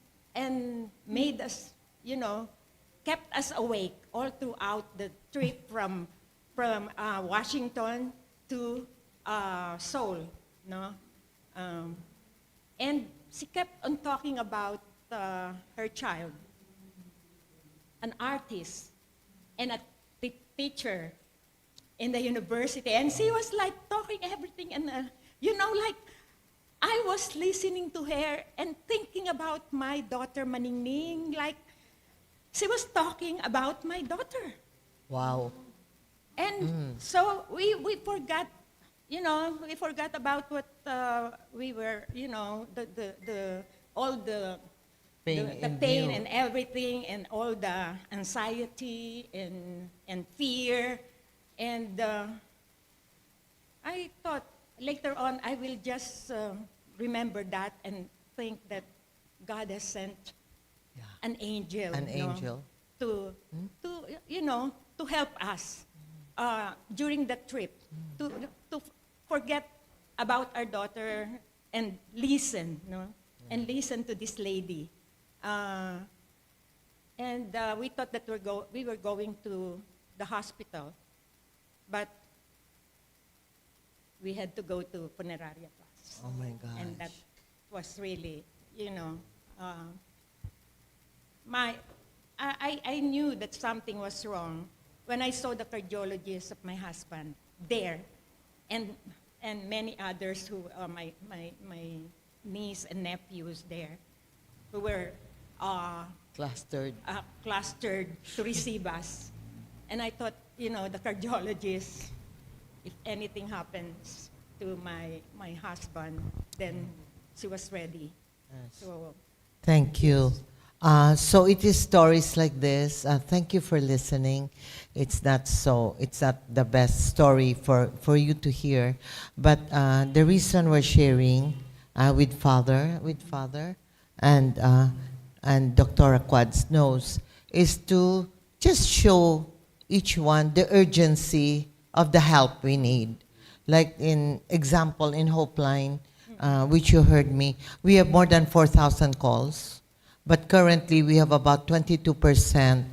made us, kept us awake all throughout the trip from Washington to Seoul, no? And she kept on talking about her child, an artist and a teacher in the university. And she was like talking everything, and like I was listening to her and thinking about my daughter Maningning, like she was talking about my daughter. Wow. And so we forgot, we forgot about what we were, all the Pain the in pain view. and everything, and all the anxiety and fear. And I thought later on I will just remember that and think that God has sent an angel, An angel. to help us during the trip, to forget about our daughter and listen, and listen to this lady. And we thought that we were going to the hospital, but we had to go to funeraria class. Oh my gosh. And that was really, I knew that something was wrong when I saw the cardiologist of my husband there, and many others who my niece and nephews there, who were Clustered. clustered to receive us. And I thought, the cardiologist, if anything happens to my husband, then she was ready. Yes. So Thank you. So it is stories like this. Thank you for listening. It's not the best story for you to hear. But the reason we're sharing with Father and Dr. Quads knows is to just show each one the urgency of the help we need. Like in example, in Hope Line, which you heard me, we have more than 4,000 calls. But currently, we have about 22%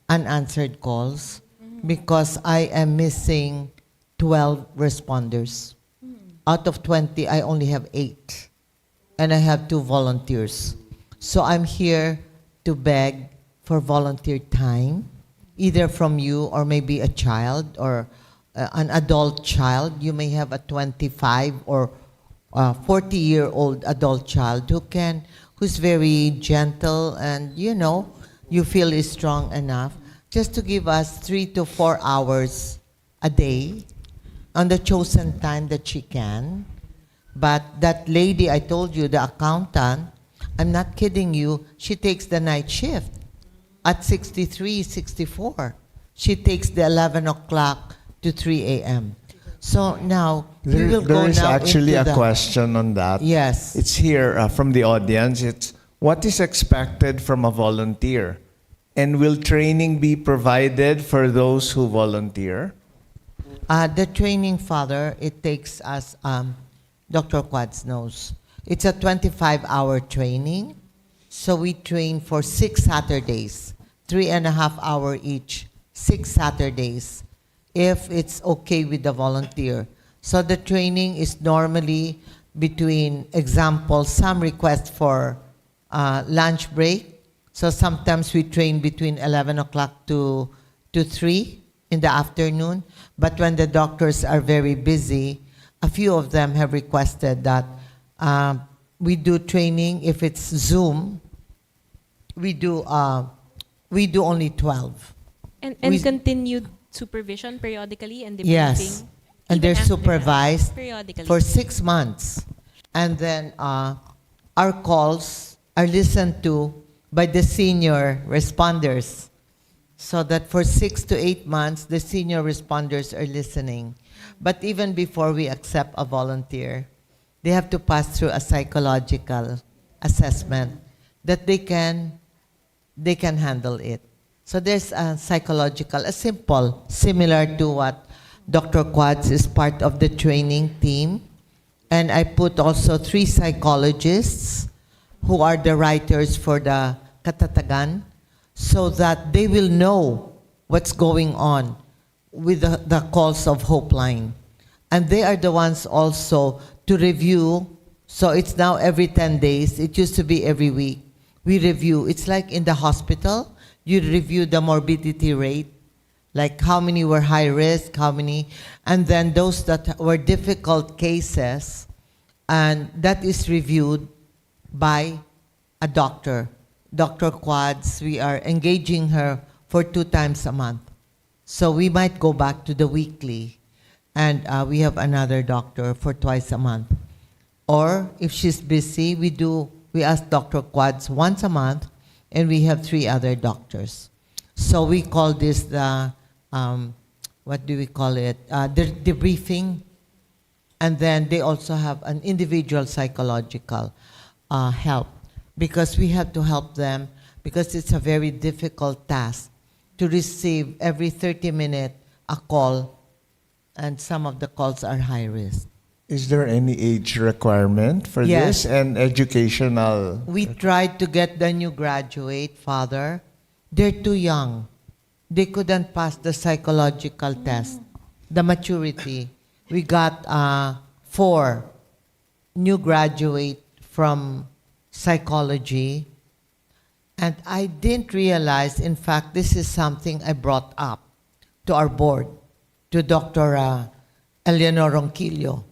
unanswered calls because I am missing 12 responders. Out of 20, I only have 8. And I have 2 volunteers. So I'm here to beg for volunteer time, either from you or maybe a child or an adult child. You may have a 25 or 40-year-old adult child who's very gentle and, you feel is strong enough just to give us 3 to 4 hours a day on the chosen time that she can. But that lady I told you, the accountant, I'm not kidding you, she takes the night shift at 63, 64. She takes the 11 o'clock to 3 a.m. So now, we will go There is now actually into a question on that. Yes. It's here from the audience. It's what is expected from a volunteer? And will training be provided for those who volunteer? The training, Father, it takes us, Dr. Quads knows, it's a 25-hour training. So we train for 6 Saturdays, 3.5 hours each, 6 Saturdays, if it's okay with the volunteer. So the training is normally between, example, some request for lunch break. So sometimes we train between 11 o'clock to 3 in the afternoon. But when the doctors are very busy, a few of them have requested that we do training. If it's Zoom, we do only 12. And We- continued supervision periodically and debriefing. Yes, and even they're after that, supervised periodically. for 6 months. And then our calls are listened to by the senior responders. So that for 6 to 8 months, the senior responders are listening. But even before we accept a volunteer, they have to pass through a psychological assessment that they can handle it. So there's a simple, similar to what Dr. Quads is part of the training team. And I put also 3 psychologists who are the writers for the Katatagan, so that they will know what's going on with the calls of Hope Line. And they are the ones also to review. So it's now every 10 days. It used to be every week. We review. It's like in the hospital. You review the morbidity rate, like how many were high risk, how many, and then those that were difficult cases, and that is reviewed by a doctor. Dr. Quads, we are engaging her for 2 times a month. So we might go back to the weekly, and we have another doctor for twice a month. Or if she's busy, we ask Dr. Quads once a month, and we have 3 other doctors. So we call this the, what do we call it? The debriefing. And then they also have an individual psychological help, because we have to help them, because it's a very difficult task to receive every 30 minutes a call, and some of the calls are high risk. Is there any age requirement for Yes. this and educational? We tried to get the new graduate, Father. They're too young. They couldn't pass the psychological test, the maturity. We got 4 new graduate from psychology. And I didn't realize, in fact, this is something I brought up to our board, to Dr. Eleanor Ronquillo.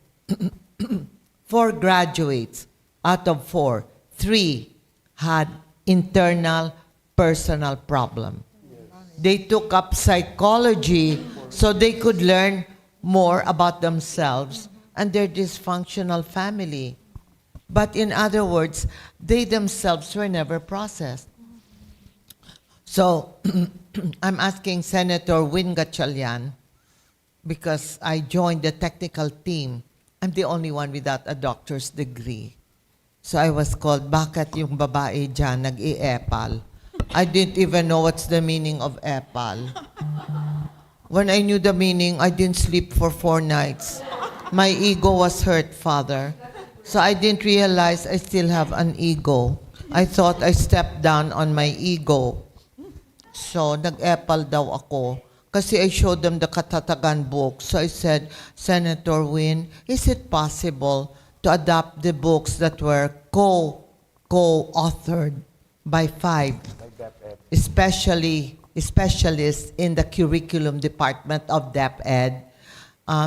4 graduates out of 4, 3 had internal personal problem. They took up psychology so they could learn more about themselves and their dysfunctional family. But in other words, they themselves were never processed. So I'm asking Senator Win Gatchalian, because I joined the technical team. I'm the only one without a doctor's degree. So I was called, bakit yung babae dyan nag-i-epal? I didn't even know what's the meaning of epal. When I knew the meaning, I didn't sleep for 4 nights. My ego was hurt, Father. So I didn't realize I still have an ego. I thought I stepped down on my ego. So nag-epal daw ako. Kasi I showed them the Katatagan book. So I said, Senator Win, is it possible to adopt the books that were co-authored by 5 specialists in the curriculum department of DepEd?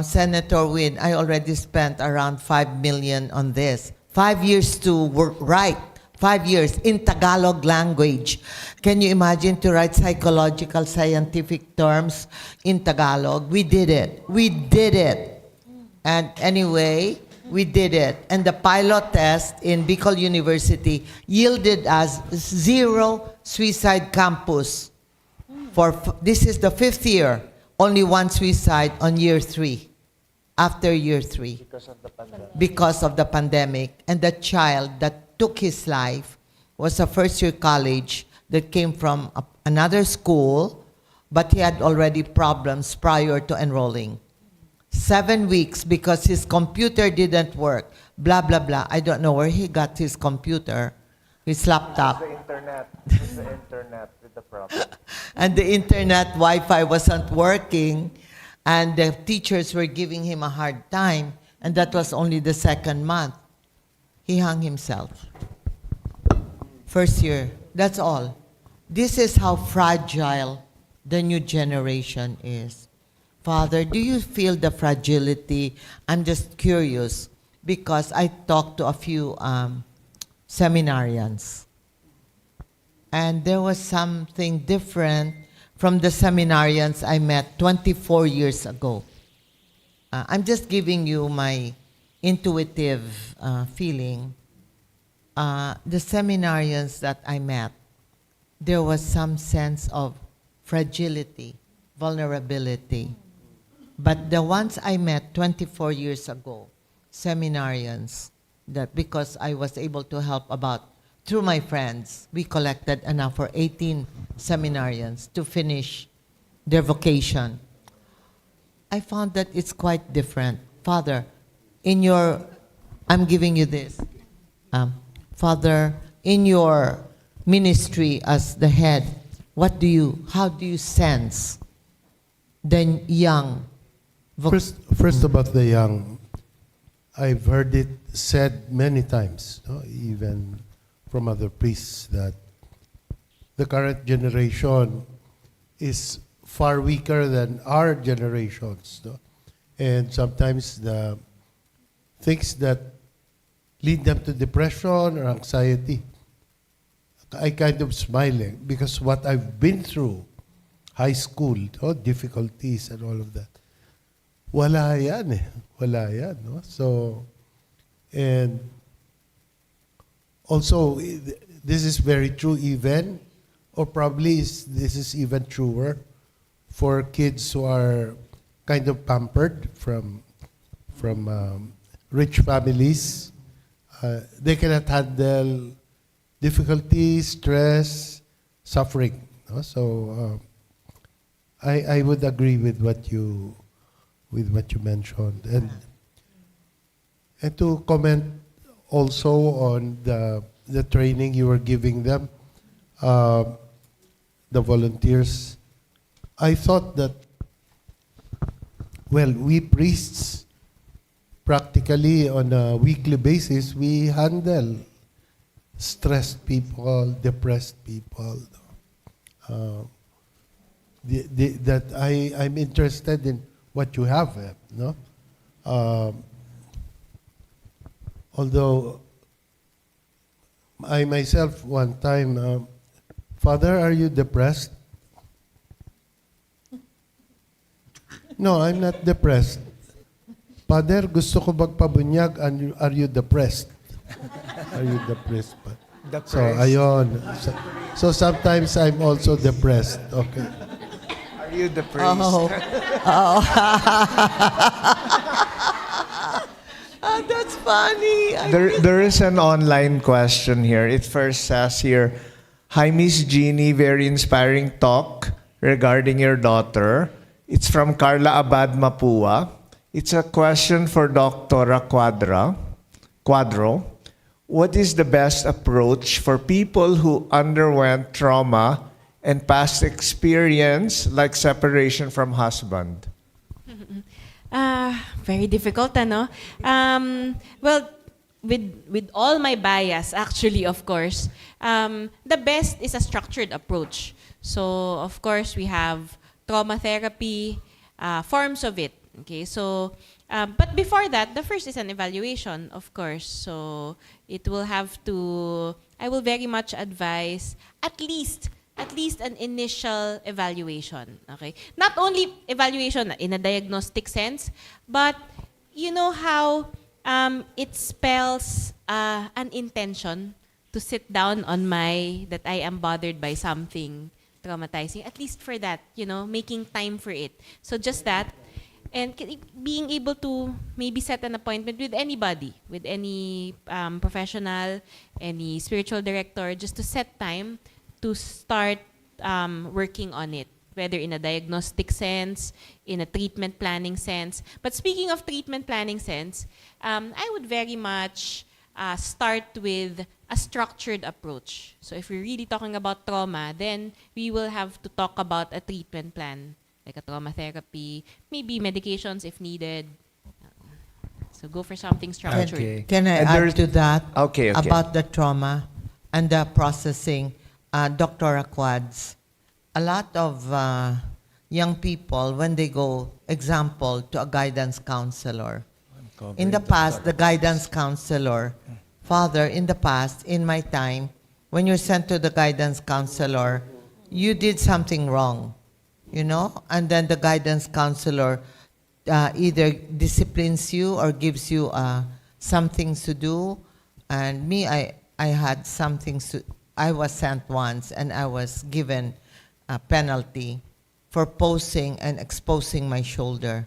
Senator Win, I already spent around 5 million on this. 5 years to write. 5 years in Tagalog language. Can you imagine to write psychological scientific terms in Tagalog? We did it. We did it. And anyway, we did it. And the pilot test in Bicol University yielded us 0 suicide campus. This is the 5th year. Only 1 suicide on year 3. After year 3. Because of the pandemic. And the child that took his life was a first-year college that came from another school, but he had already problems prior to enrolling. 7 weeks because his computer didn't work. Blah, blah, blah. I don't know where he got his computer, his laptop. The internet. It's the internet with the problem. And the internet Wi-Fi wasn't working, and the teachers were giving him a hard time, and that was only the 2nd month. He hung himself. First year, that's all. This is how fragile the new generation is. Father, do you feel the fragility? I'm just curious because I talked to a few seminarians. And there was something different from the seminarians I met 24 years ago. I'm just giving you my intuitive feeling. The seminarians that I met, there was some sense of fragility, vulnerability. But the ones I met 24 years ago, seminarians, that because I was able to help through my friends, we collected enough for 18 seminarians to finish their vocation. I found that it's quite different. Father, I'm giving you this. Father, in your ministry as the head, how do you sense the young? First about the young, I've heard it said many times, no? Even from other priests, that the current generation is far weaker than our generations. No? And sometimes the things that lead them to depression or anxiety, I kind of smiling because what I've been through, high school, difficulties and all of that, wala yan eh. Wala yan. No? So, and also, this is very true even, or probably this is even truer for kids who are kind of pampered from rich families. They cannot handle difficulty, stress, suffering. No? So I would agree with what you mentioned, and to comment also on the training you were giving them, the volunteers. I thought that, well, we priests practically on a weekly basis, we handle stressed people, depressed people. Uh, that I'm interested in what you have, no? Although I myself one time, Father, are you depressed? No, I'm not depressed. Father, gusto ko magpabunyag. Are you depressed? Are you depressed? So, ayun. So, sometimes I'm also depressed. Okay. Are you the priest? That's funny. There is an online question here. It first says here, "Hi, Miss Jeannie, very inspiring talk regarding your daughter." It's from Carla Abad Mapua. It's a question for Dr. Quadro. What is the best approach for people who underwent trauma and past experience like separation from husband? Very difficult, ano? Well, with all my bias, actually, of course, the best is a structured approach. So, of course, we have trauma therapy, forms of it. Okay, so, but before that, the first is an evaluation, of course. So, it will have to, I will very much advise at least an initial evaluation. Okay, not only evaluation in a diagnostic sense, but you know how it spells an intention to sit down on that I am bothered by something traumatizing. At least for that, making time for it. So just that. And being able to maybe set an appointment with anybody, with any professional, any spiritual director, just to set time to start working on it, whether in a diagnostic sense, in a treatment planning sense. But speaking of treatment planning sense, I would very much start with a structured approach. So if we're really talking about trauma, then we will have to talk about a treatment plan, like a trauma therapy, maybe medications if needed. So go for something structured. Okay. Can I And add there's- to that? Okay. About the trauma and the processing, Dr. Quads, a lot of young people, when they go, example, to a guidance counselor, in the past, the guidance counselor, Father, in the past, in my time, when you're sent to the guidance counselor, you did something wrong, and then the guidance counselor either disciplines you or gives you some things to do. And me, I had some things to, I was sent once and I was given a penalty for posing and exposing my shoulder.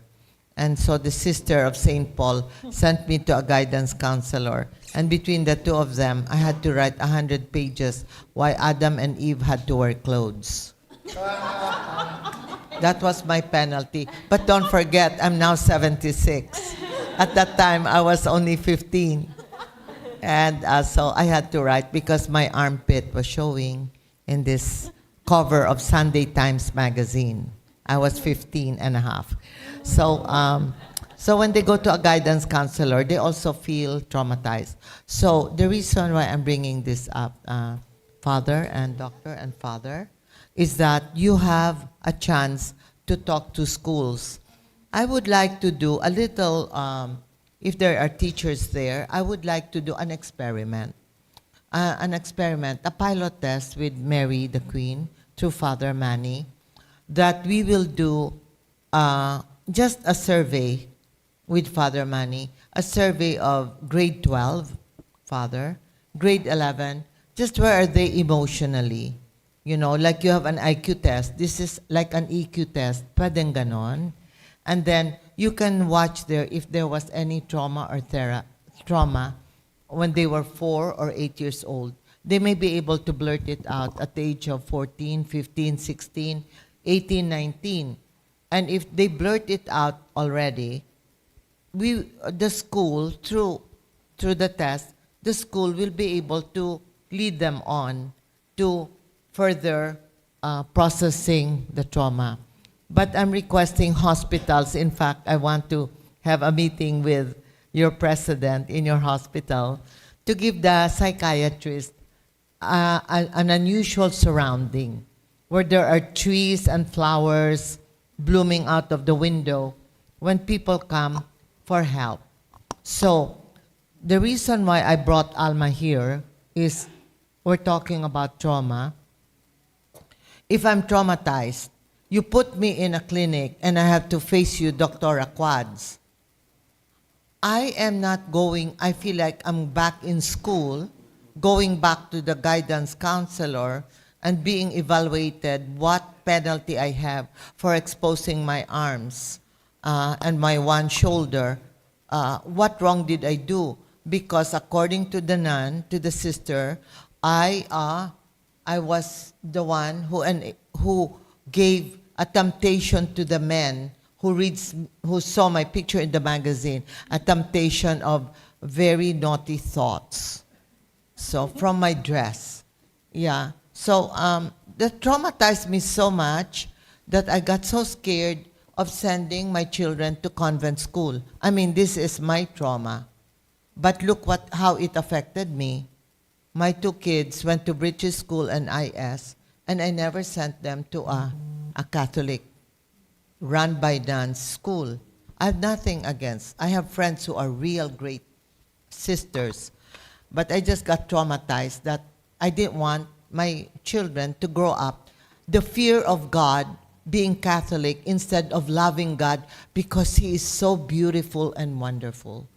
And so the sister of St. Paul sent me to a guidance counselor. And between the two of them, I had to write 100 pages why Adam and Eve had to wear clothes. That was my penalty. But don't forget, I'm now 76. At that time, I was only 15. And so I had to write because my armpit was showing in this cover of Sunday Times magazine. I was 15 and a half. So, so when they go to a guidance counselor, they also feel traumatized. So the reason why I'm bringing this up, Father and Doctor and Father, is that you have a chance to talk to schools. I would like to do a little, if there are teachers there, I would like to do an experiment. A pilot test with Mary the Queen through Father Manny, that we will do just a survey with Father Manny, a survey of grade 12, Father, grade 11, just where are they emotionally? Like you have an IQ test. This is like an EQ test. Pwedeng ganon. And then you can watch there if there was any trauma or trauma when they were 4 or 8 years old. They may be able to blurt it out at the age of 14, 15, 16, 18, 19. And if they blurt it out already, the school, through the test, the school will be able to lead them on to further processing the trauma. But I'm requesting hospitals. In fact, I want to have a meeting with your president in your hospital, to give the psychiatrist an unusual surrounding where there are trees and flowers blooming out of the window when people come for help. So the reason why I brought Alma here is we're talking about trauma. If I'm traumatized, you put me in a clinic and I have to face you, Dr. Quads. I am not going, I feel like I'm back in school, going back to the guidance counselor and being evaluated what penalty I have for exposing my arms and my one shoulder. What wrong did I do? Because according to the nun, to the sister, I was the one who gave a temptation to the men who saw my picture in the magazine, a temptation of very naughty thoughts. So from my dress, yeah. So that traumatized me so much that I got so scared of sending my children to convent school. I mean, this is my trauma. But look how it affected me. My 2 kids went to British school and IS, and I never sent them to a Catholic run by nuns school. I have nothing against. I have friends who are real great sisters. But I just got traumatized that I didn't want my children to grow up the fear of God, being Catholic, instead of loving God because He is so beautiful and wonderful.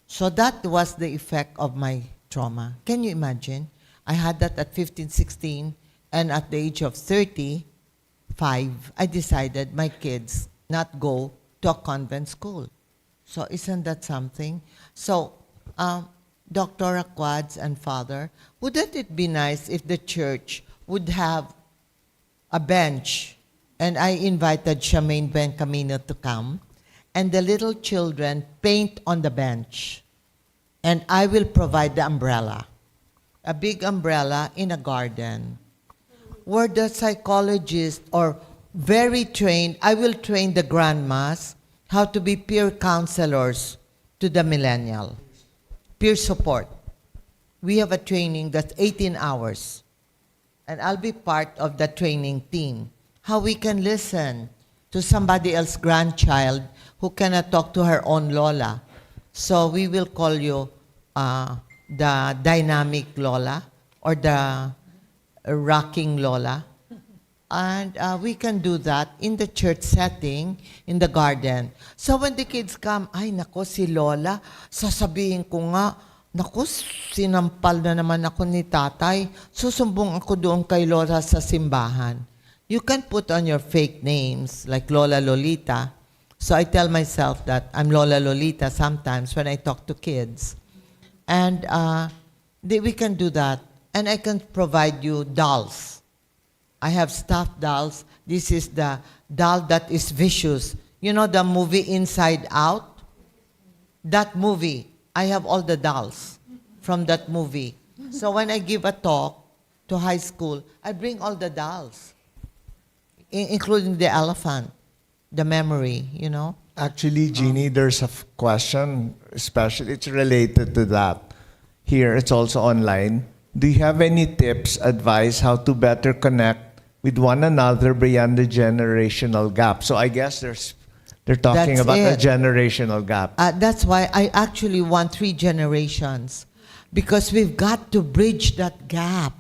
So that was the effect of my trauma. Can you imagine? I had that at 15, 16, and at the age of 35, I decided my kids not go to a convent school. So isn't that something? So, Dr. Quads and Father, wouldn't it be nice if the church would have a bench, and I invited Charmaine Bencamino to come, and the little children paint on the bench, and I will provide the umbrella, a big umbrella in a garden, where the psychologist or very trained, I will train the grandmas how to be peer counselors to the millennial. Peer support. We have a training that's 18 hours. And I'll be part of the training team. How we can listen to somebody else's grandchild who cannot talk to her own Lola. So we will call you the dynamic Lola or the rocking Lola. And we can do that in the church setting, in the garden. So when the kids come, ay nako si Lola, sasabihin ko nga, nako sinampal na naman ako ni tatay, susumbong ako doon kay Lola sa simbahan. You can put on your fake names like Lola Lolita. So I tell myself that I'm Lola Lolita sometimes when I talk to kids. And we can do that. And I can provide you dolls. I have stuffed dolls. This is the doll that is vicious. You know the movie Inside Out? That movie, I have all the dolls from that movie. So when I give a talk to high school, I bring all the dolls, including the elephant, the memory, you know. Actually, Jeannie, there's a question, especially it's related to that. Here, it's also online. Do you have any tips, advice, how to better connect with one another beyond the generational gap? So I guess they're talking That's about it. a generational gap. That's why I actually want 3 generations. Because we've got to bridge that gap.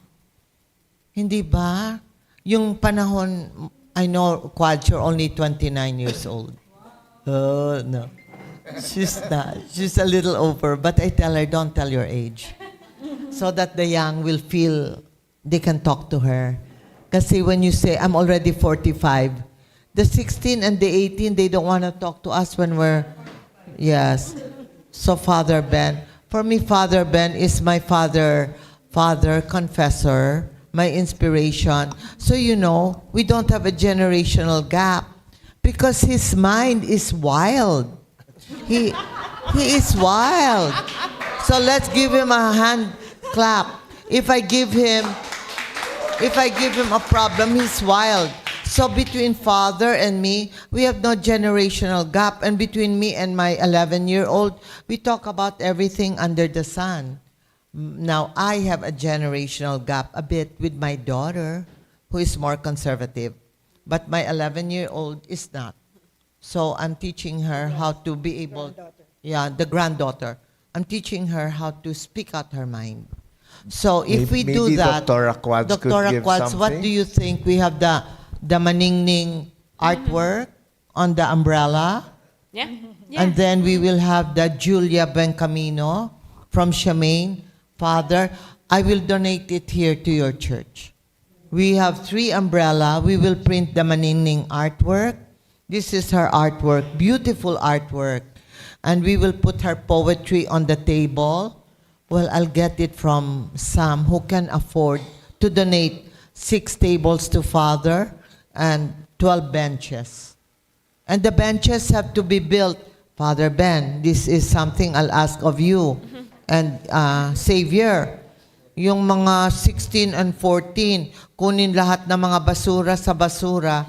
Hindi ba? Yung panahon, I know, Quad, you're only 29 years old. Oh, no. She's not. She's a little over. But I tell her, don't tell your age. So that the young will feel they can talk to her. Kasi when you say, I'm already 45, the 16 and the 18, they don't want to talk to us when we're, yes. So Father Ben, for me, Father Ben is my father, confessor, my inspiration. So you know, we don't have a generational gap because his mind is wild. He is wild. So let's give him a hand clap. If I give him a problem, he's wild. So between father and me, we have no generational gap. And between me and my 11-year-old, we talk about everything under the sun. Now, I have a generational gap a bit with my daughter, who is more conservative. But my 11-year-old is not. So I'm teaching her how to be able... Yeah, the granddaughter. I'm teaching her how to speak out her mind. So if we do Maybe that... Dr. Quads could give what something. do you think? We have the maningning artwork on the umbrella. Yeah. And then we will have the Julia Bencamino from Shemaine. Father, I will donate it here to your church. We have 3 umbrella. We will print the maningning artwork. This is her artwork, beautiful artwork. And we will put her poetry on the table. Well, I'll get it from Sam, who can afford to donate 6 tables to Father and 12 benches. And the benches have to be built. Father Ben, this is something I'll ask of you. And Savior, yung mga 16 and 14, kunin lahat ng mga basura sa basura,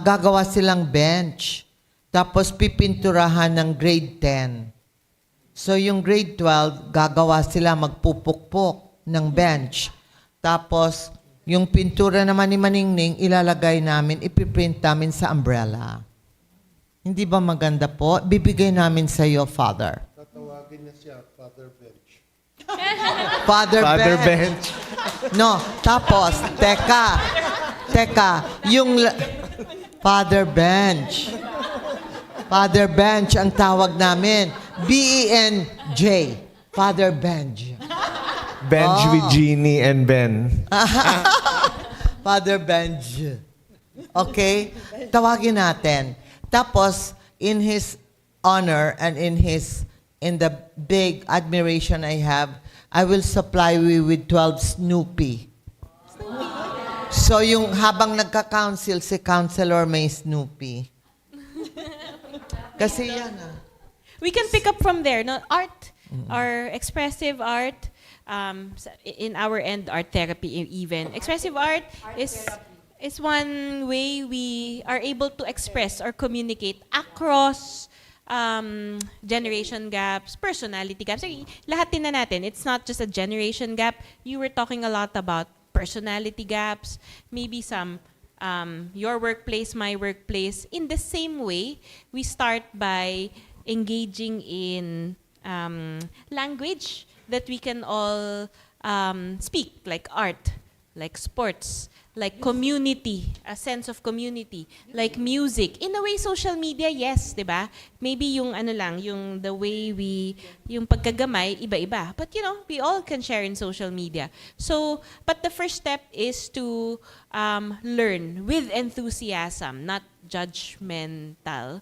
gagawa silang bench. Tapos pipinturahan ng grade 10. So yung grade 12, gagawa sila magpupukpok ng bench. Tapos yung pintura naman ni Maningning, ilalagay namin, ipiprint namin sa umbrella. Hindi ba maganda po? Bibigay namin sa iyo, Father. Tatawagin niya siya, Father Bench. Father bench. Bench. No, tapos, teka, yung Father Bench. Father Bench ang tawag namin. B-E-N-J. Father Bench. Bench with Jeannie and Ben. Father Bench. Okay? Tawagin natin. Tapos, in his honor and in the big admiration I have, I will supply you with 12 Snoopy. So, yung habang nagka-council, si counselor may Snoopy. Kasi yan We can pick up from there, no? Art, our expressive art, in our end, art therapy even. Expressive art is one way we are able to express or communicate across generation gaps, personality gaps. Lahat din na natin. It's not just a generation gap. You were talking a lot about personality gaps, maybe some your workplace, my workplace. In the same way, we start by engaging in language that we can all speak, like art, like sports, like community, a sense of community, like music. In a way, social media, yes, di ba? Maybe yung ano lang, yung the way yung pagkagamay, iba-iba. But you know, we all can share in social media. So, but the first step is to learn with enthusiasm, not judgmental,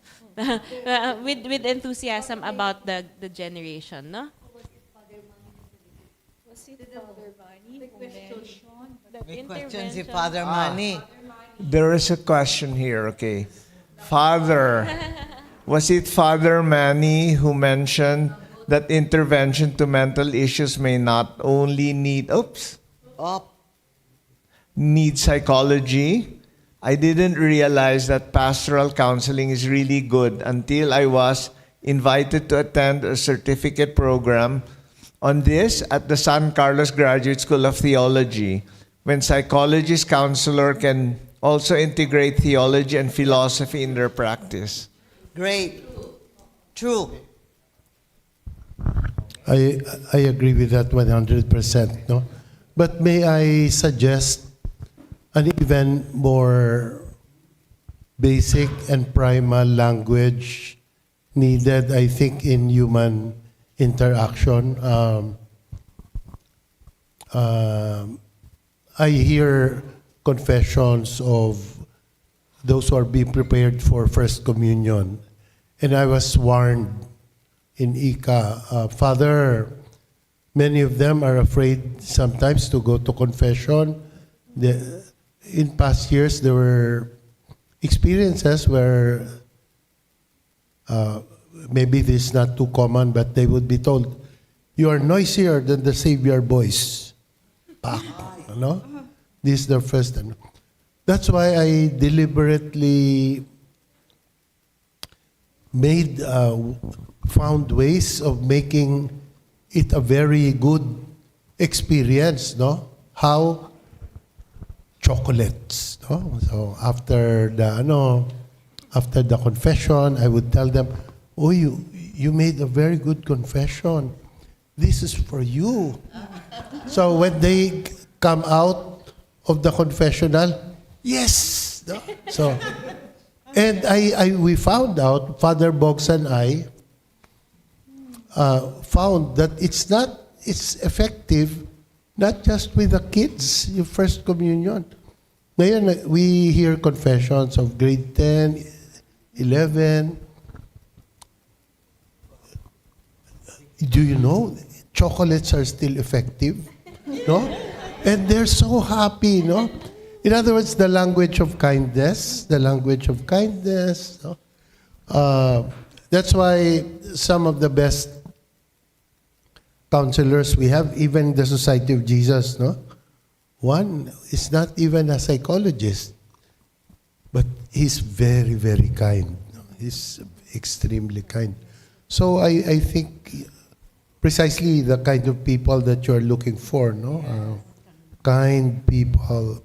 with enthusiasm about the generation, no? May question si Father Manny. There is a question here, okay. Father, was it Father Manny who mentioned that intervention to mental issues may not only need psychology? I didn't realize that pastoral counseling is really good until I was invited to attend a certificate program on this at the San Carlos Graduate School of Theology, when psychologist counselor can also integrate theology and philosophy in their practice. Great. True. I agree with that 100%. No? But may I suggest an even more basic and primal language needed, I think, in human interaction. I hear confessions of those who are being prepared for First Communion. And I was warned in Ika, Father, many of them are afraid sometimes to go to confession. In past years, there were experiences where maybe this is not too common, but they would be told, you are noisier than the Savior boys. This is the first time. That's why I deliberately made found ways of making it a very good experience, no? How chocolates, no? So after the confession, I would tell them, "Oh, you made a very good confession. This is for you." So when they come out of the confessional, yes. No? So, and we found out, Father Boggs and I found that it's effective not just with the kids, your first communion. Ngayon, we hear confessions of grade 10, 11. Do you know, chocolates are still effective? No? And they're so happy, no? In other words, the language of kindness, no? That's why some of the best counselors we have, even the Society of Jesus, no? One is not even a psychologist, but he's very, very kind. No? He's extremely kind. So I think precisely the kind of people that you're looking for, no? Kind people.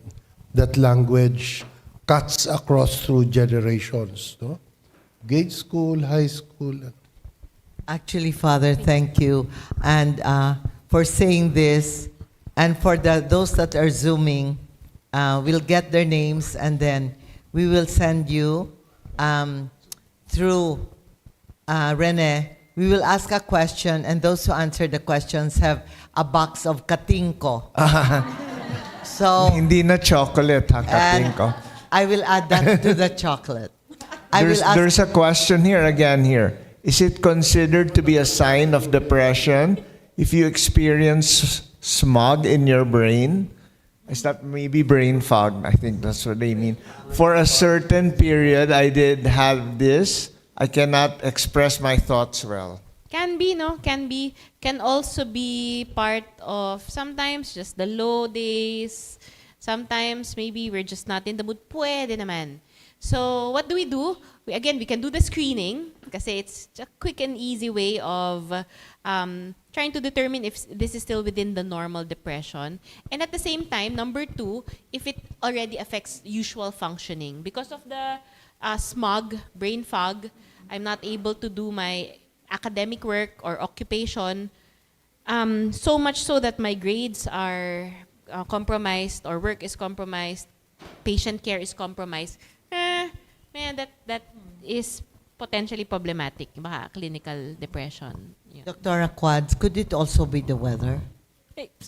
That language cuts across through generations, no? Grade school, high school. Actually, Father, thank you. And for saying this, and for those that are Zooming, we'll get their names and then we will send you through Rene. We will ask a question, and those who answer the questions have a box of katingko. So, Hindi na chocolate, ha, and katingko. I will add that to the chocolate. There's a question here again here. Is it considered to be a sign of depression if you experience smog in your brain? Is that maybe brain fog? I think that's what they mean. For a certain period, I did have this. I cannot express my thoughts well. Can be, no? Can be. Can also be part of sometimes just the low days. Sometimes maybe we're just not in the mood. Pwede naman. So what do? We can do the screening kasi it's a quick and easy way of trying to determine if this is still within the normal depression. And at the same time, number 2, if it already affects usual functioning. Because of the smog, brain fog, I'm not able to do my academic work or occupation, so much so that my grades are compromised or work is compromised, patient care is compromised. Man, that is potentially problematic, baka clinical depression. Yeah. Dr. Quads, could it also be the weather?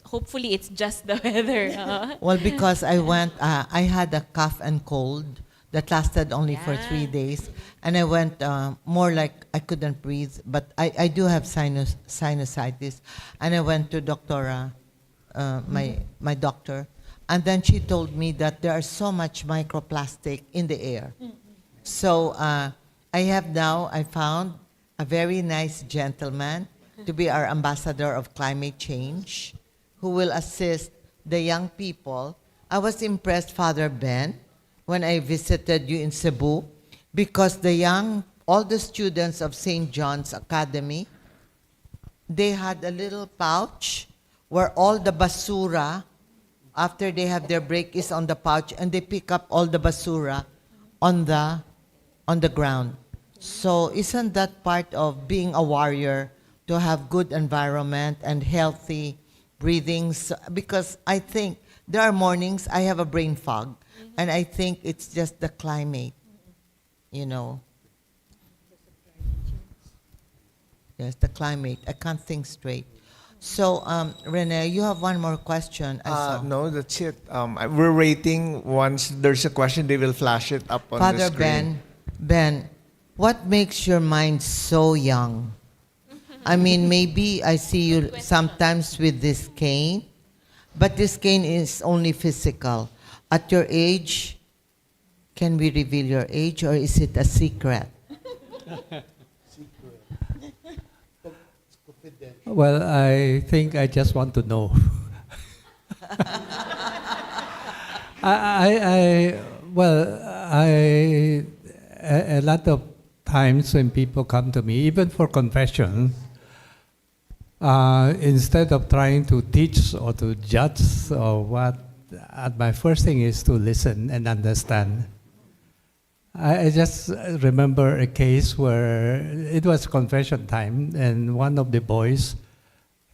Hopefully, it's just the weather. Well, because I had a cough and cold that lasted only for 3 days, and I went more like I couldn't breathe, but I do have sinusitis, and I went to my doctor, and then she told me that there are so much microplastic in the air. So I found a very nice gentleman to be our ambassador of climate change, who will assist the young people. I was impressed, Father Ben, when I visited you in Cebu, because all the students of St. John's Academy, they had a little pouch where all the basura, after they have their break, is on the pouch, and they pick up all the basura on the ground. So isn't that part of being a warrior, to have good environment and healthy breathings? Because I think there are mornings I have a brain fog, and I think it's just the climate, you know. Yes, the climate. I can't think straight. So, Rene, you have one more question. I saw. No, that's it. We're waiting. Once there's a question, they will flash it up on Father the screen. Ben, what makes your mind so young? I mean, maybe I see you sometimes with this cane, but this cane is only physical. At your age, can we reveal your age, or is it a secret? Well, I think I just want to know. Well, a lot of times when people come to me, even for confession, instead of trying to teach or to judge or what, my first thing is to listen and understand. I just remember a case where it was confession time, and one of the boys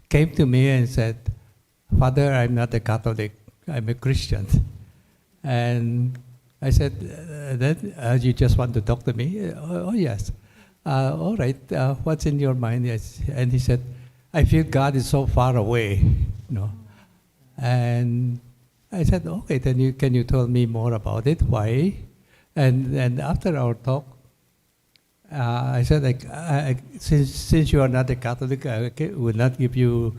came to me and said, "Father, I'm not a Catholic, I'm a Christian." And I said, "You just want to talk to me?" Oh yes. All right, what's in your mind? Yes. And he said, "I feel God is so far away." And I said, "Okay, then can you tell me more about it? Why?" And after our talk, I said, since you are not a Catholic, I will not give you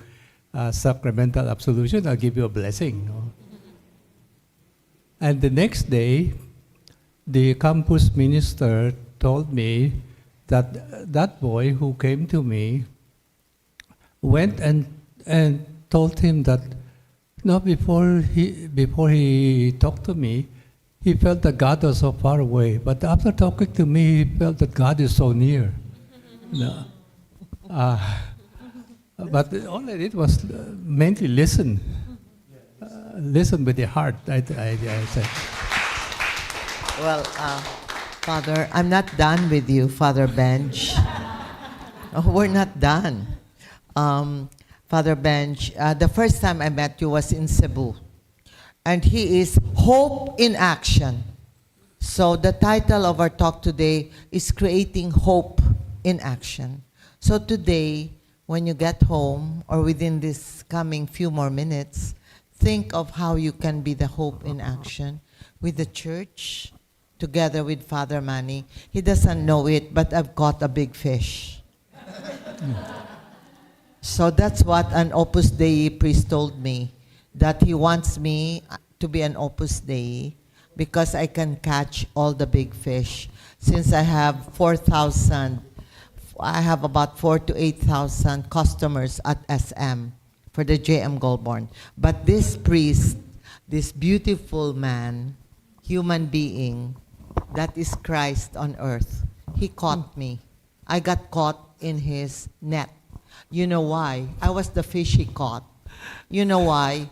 sacramental absolution. I'll give you a blessing. And the next day, the campus minister told me that that boy who came to me went and told him that before he talked to me, he felt that God was so far away. But after talking to me, he felt that God is so near. But all I did was mainly listen. Listen with the heart, I said. Well, Father, I'm not done with you, Father Benj. We're not done. Father Benj, the first time I met you was in Cebu. And he is Hope in Action. So the title of our talk today is Creating Hope in Action. So today, when you get home, or within this coming few more minutes, think of how you can be the hope in action with the church, together with Father Manny. He doesn't know it, but I've caught a big fish. So that's what an Opus Dei priest told me, that he wants me to be an Opus Dei because I can catch all the big fish. Since I have 4,000, I have about 4,000 to 8,000 customers at SM for the JM Goldborn. But this priest, this beautiful man, human being, that is Christ on earth, he caught me. I got caught in his net. You know why? I was the fish he caught. You know why?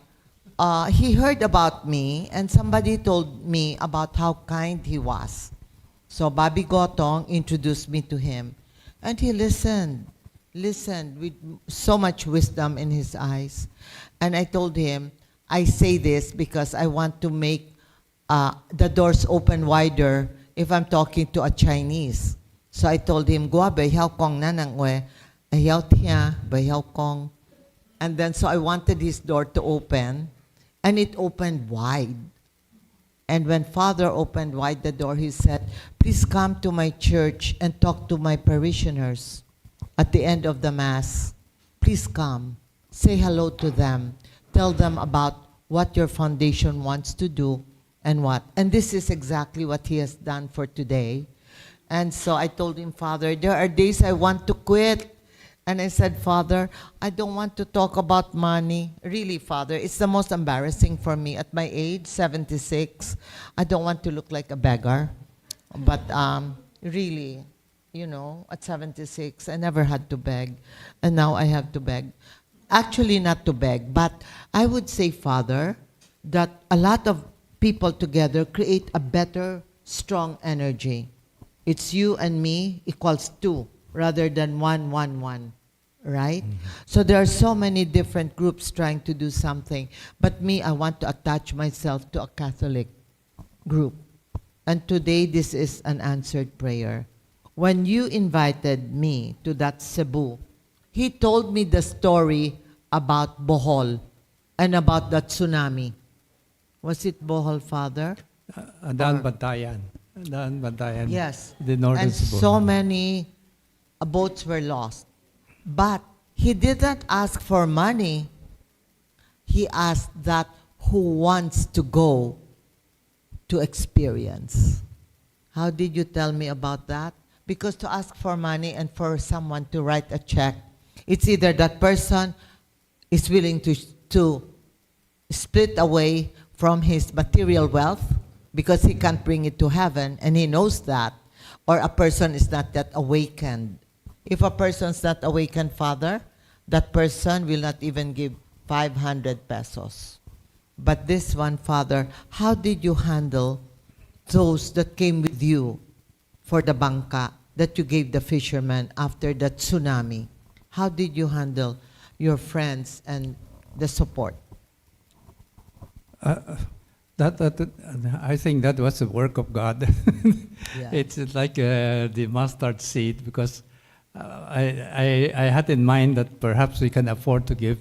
He heard about me, and somebody told me about how kind he was. So Bobby Gotong introduced me to him, and he listened with so much wisdom in his eyes. And I told him, I say this because I want to make the doors open wider if I'm talking to a Chinese. So I told him, "Gua behiao kong nanang we, ayaw tia behiao kong." And then so I wanted his door to open, and it opened wide. And when Father opened wide the door, he said, "Please come to my church and talk to my parishioners at the end of the Mass. Please come, say hello to them, tell them about what your foundation wants to do and what." And this is exactly what he has done for today. And so I told him, "Father, there are days I want to quit." And I said, "Father, I don't want to talk about money." Really, Father, it's the most embarrassing for me at my age, 76. I don't want to look like a beggar. But really, at 76, I never had to beg. And now I have to beg. Actually, not to beg, but I would say, Father, that a lot of people together create a better, strong energy. It's you and me equals 2 rather than 1, 1, 1. Right? So there are so many different groups trying to do something. But me, I want to attach myself to a Catholic group. And today, this is an answered prayer. When you invited me to that Cebu, he told me the story about Bohol and about the tsunami. Was it Bohol, Father? Daan Bantayan. Daan Bantayan. Yes. The northern And Cebu. so many boats were lost. But he didn't ask for money. He asked that who wants to go to experience. How did you tell me about that? Because to ask for money and for someone to write a check, it's either that person is willing to split away from his material wealth because he can't bring it to heaven, and he knows that, or a person is not that awakened. If a person's not awakened, Father, that person will not even give 500 pesos. But this one, Father, how did you handle those that came with you for the bangka that you gave the fishermen after the tsunami? How did you handle your friends and the support? I think that was the work of God. Yeah. It's like the mustard seed, because I had in mind that perhaps we can afford to give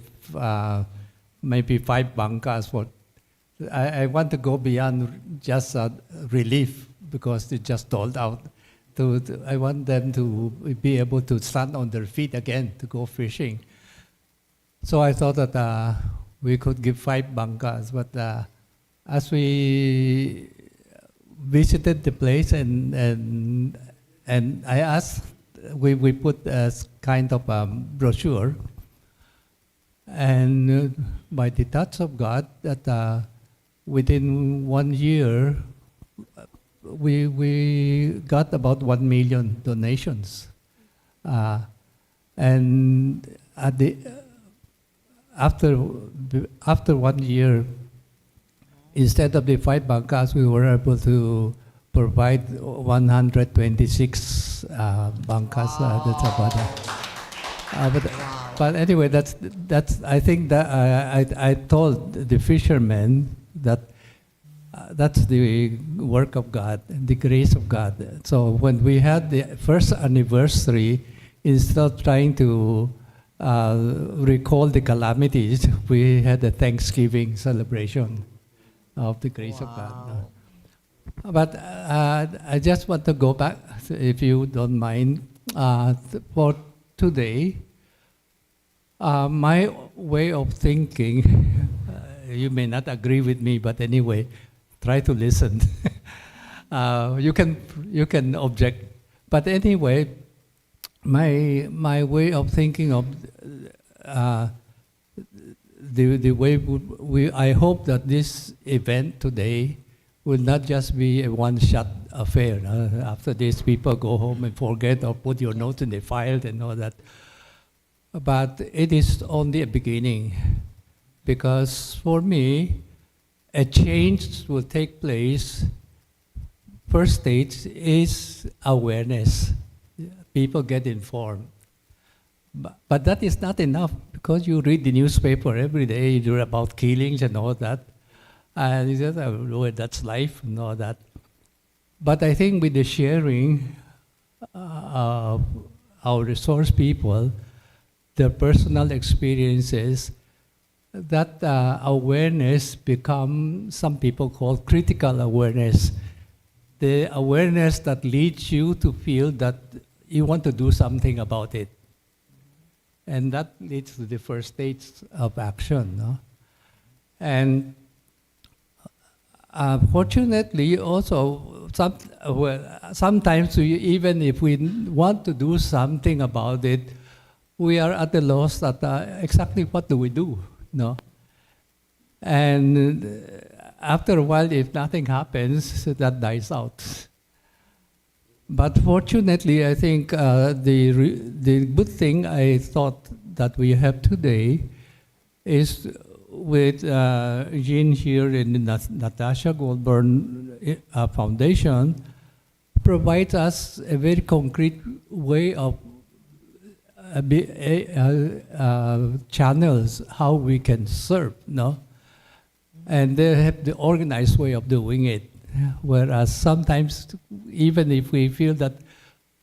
maybe 5 bangkas. I want to go beyond just relief, because they just told out. I want them to be able to stand on their feet again to go fishing. So I thought that we could give 5 bangkas, but as we visited the place and I asked, we put a kind of brochure, and by the touch of God, that within 1 year, we got about 1 million donations, and after 1 year, instead of the 5 bangkas, we were able to provide 126 bangkas. That's about it. But anyway, that's. I think that I told the fishermen that that's the work of God, the grace of God. So when we had the first anniversary, instead of trying to recall the calamities, we had a Thanksgiving celebration of the grace of God. But I just want to go back, if you don't mind, for today. My way of thinking, you may not agree with me, but anyway, try to listen. You can object, but anyway, my way of thinking of the way I hope that this event today will not just be a one-shot affair. After this, people go home and forget or put your notes in the file and all that. But it is only a beginning, because for me, a change will take place. First stage is awareness. People get informed. But that is not enough, because you read the newspaper every day, you read about killings and all that. And you say, oh, Lord, that's life and all that. But I think with the sharing of our resource people, their personal experiences, that awareness become, some people call critical awareness. The awareness that leads you to feel that you want to do something about it. And that leads to the first stage of action. No? And fortunately, also, sometimes even if we want to do something about it, we are at a loss at exactly what do we do, no? And after a while, if nothing happens, that dies out. But fortunately, I think the good thing I thought that we have today is with Jean here in the Natasha Goldburn Foundation, provides us a very concrete way of channels how we can serve, no? And they have the organized way of doing it. Whereas sometimes, even if we feel that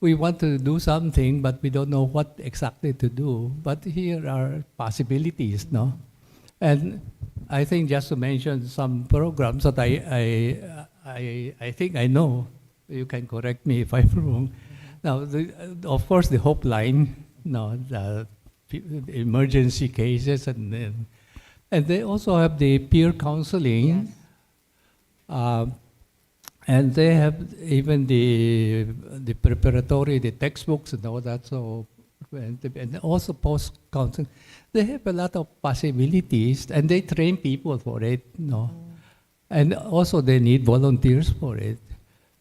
we want to do something, but we don't know what exactly to do, but here are possibilities, no? And I think just to mention some programs that I think I know, you can correct me if I'm wrong. Now, of course, the Hope Line, no, the emergency cases, and they also have the peer counseling, yes. And they have even the preparatory, the textbooks and all that. So, and also post counseling, they have a lot of possibilities, and they train people for it. No, And also they need volunteers for it.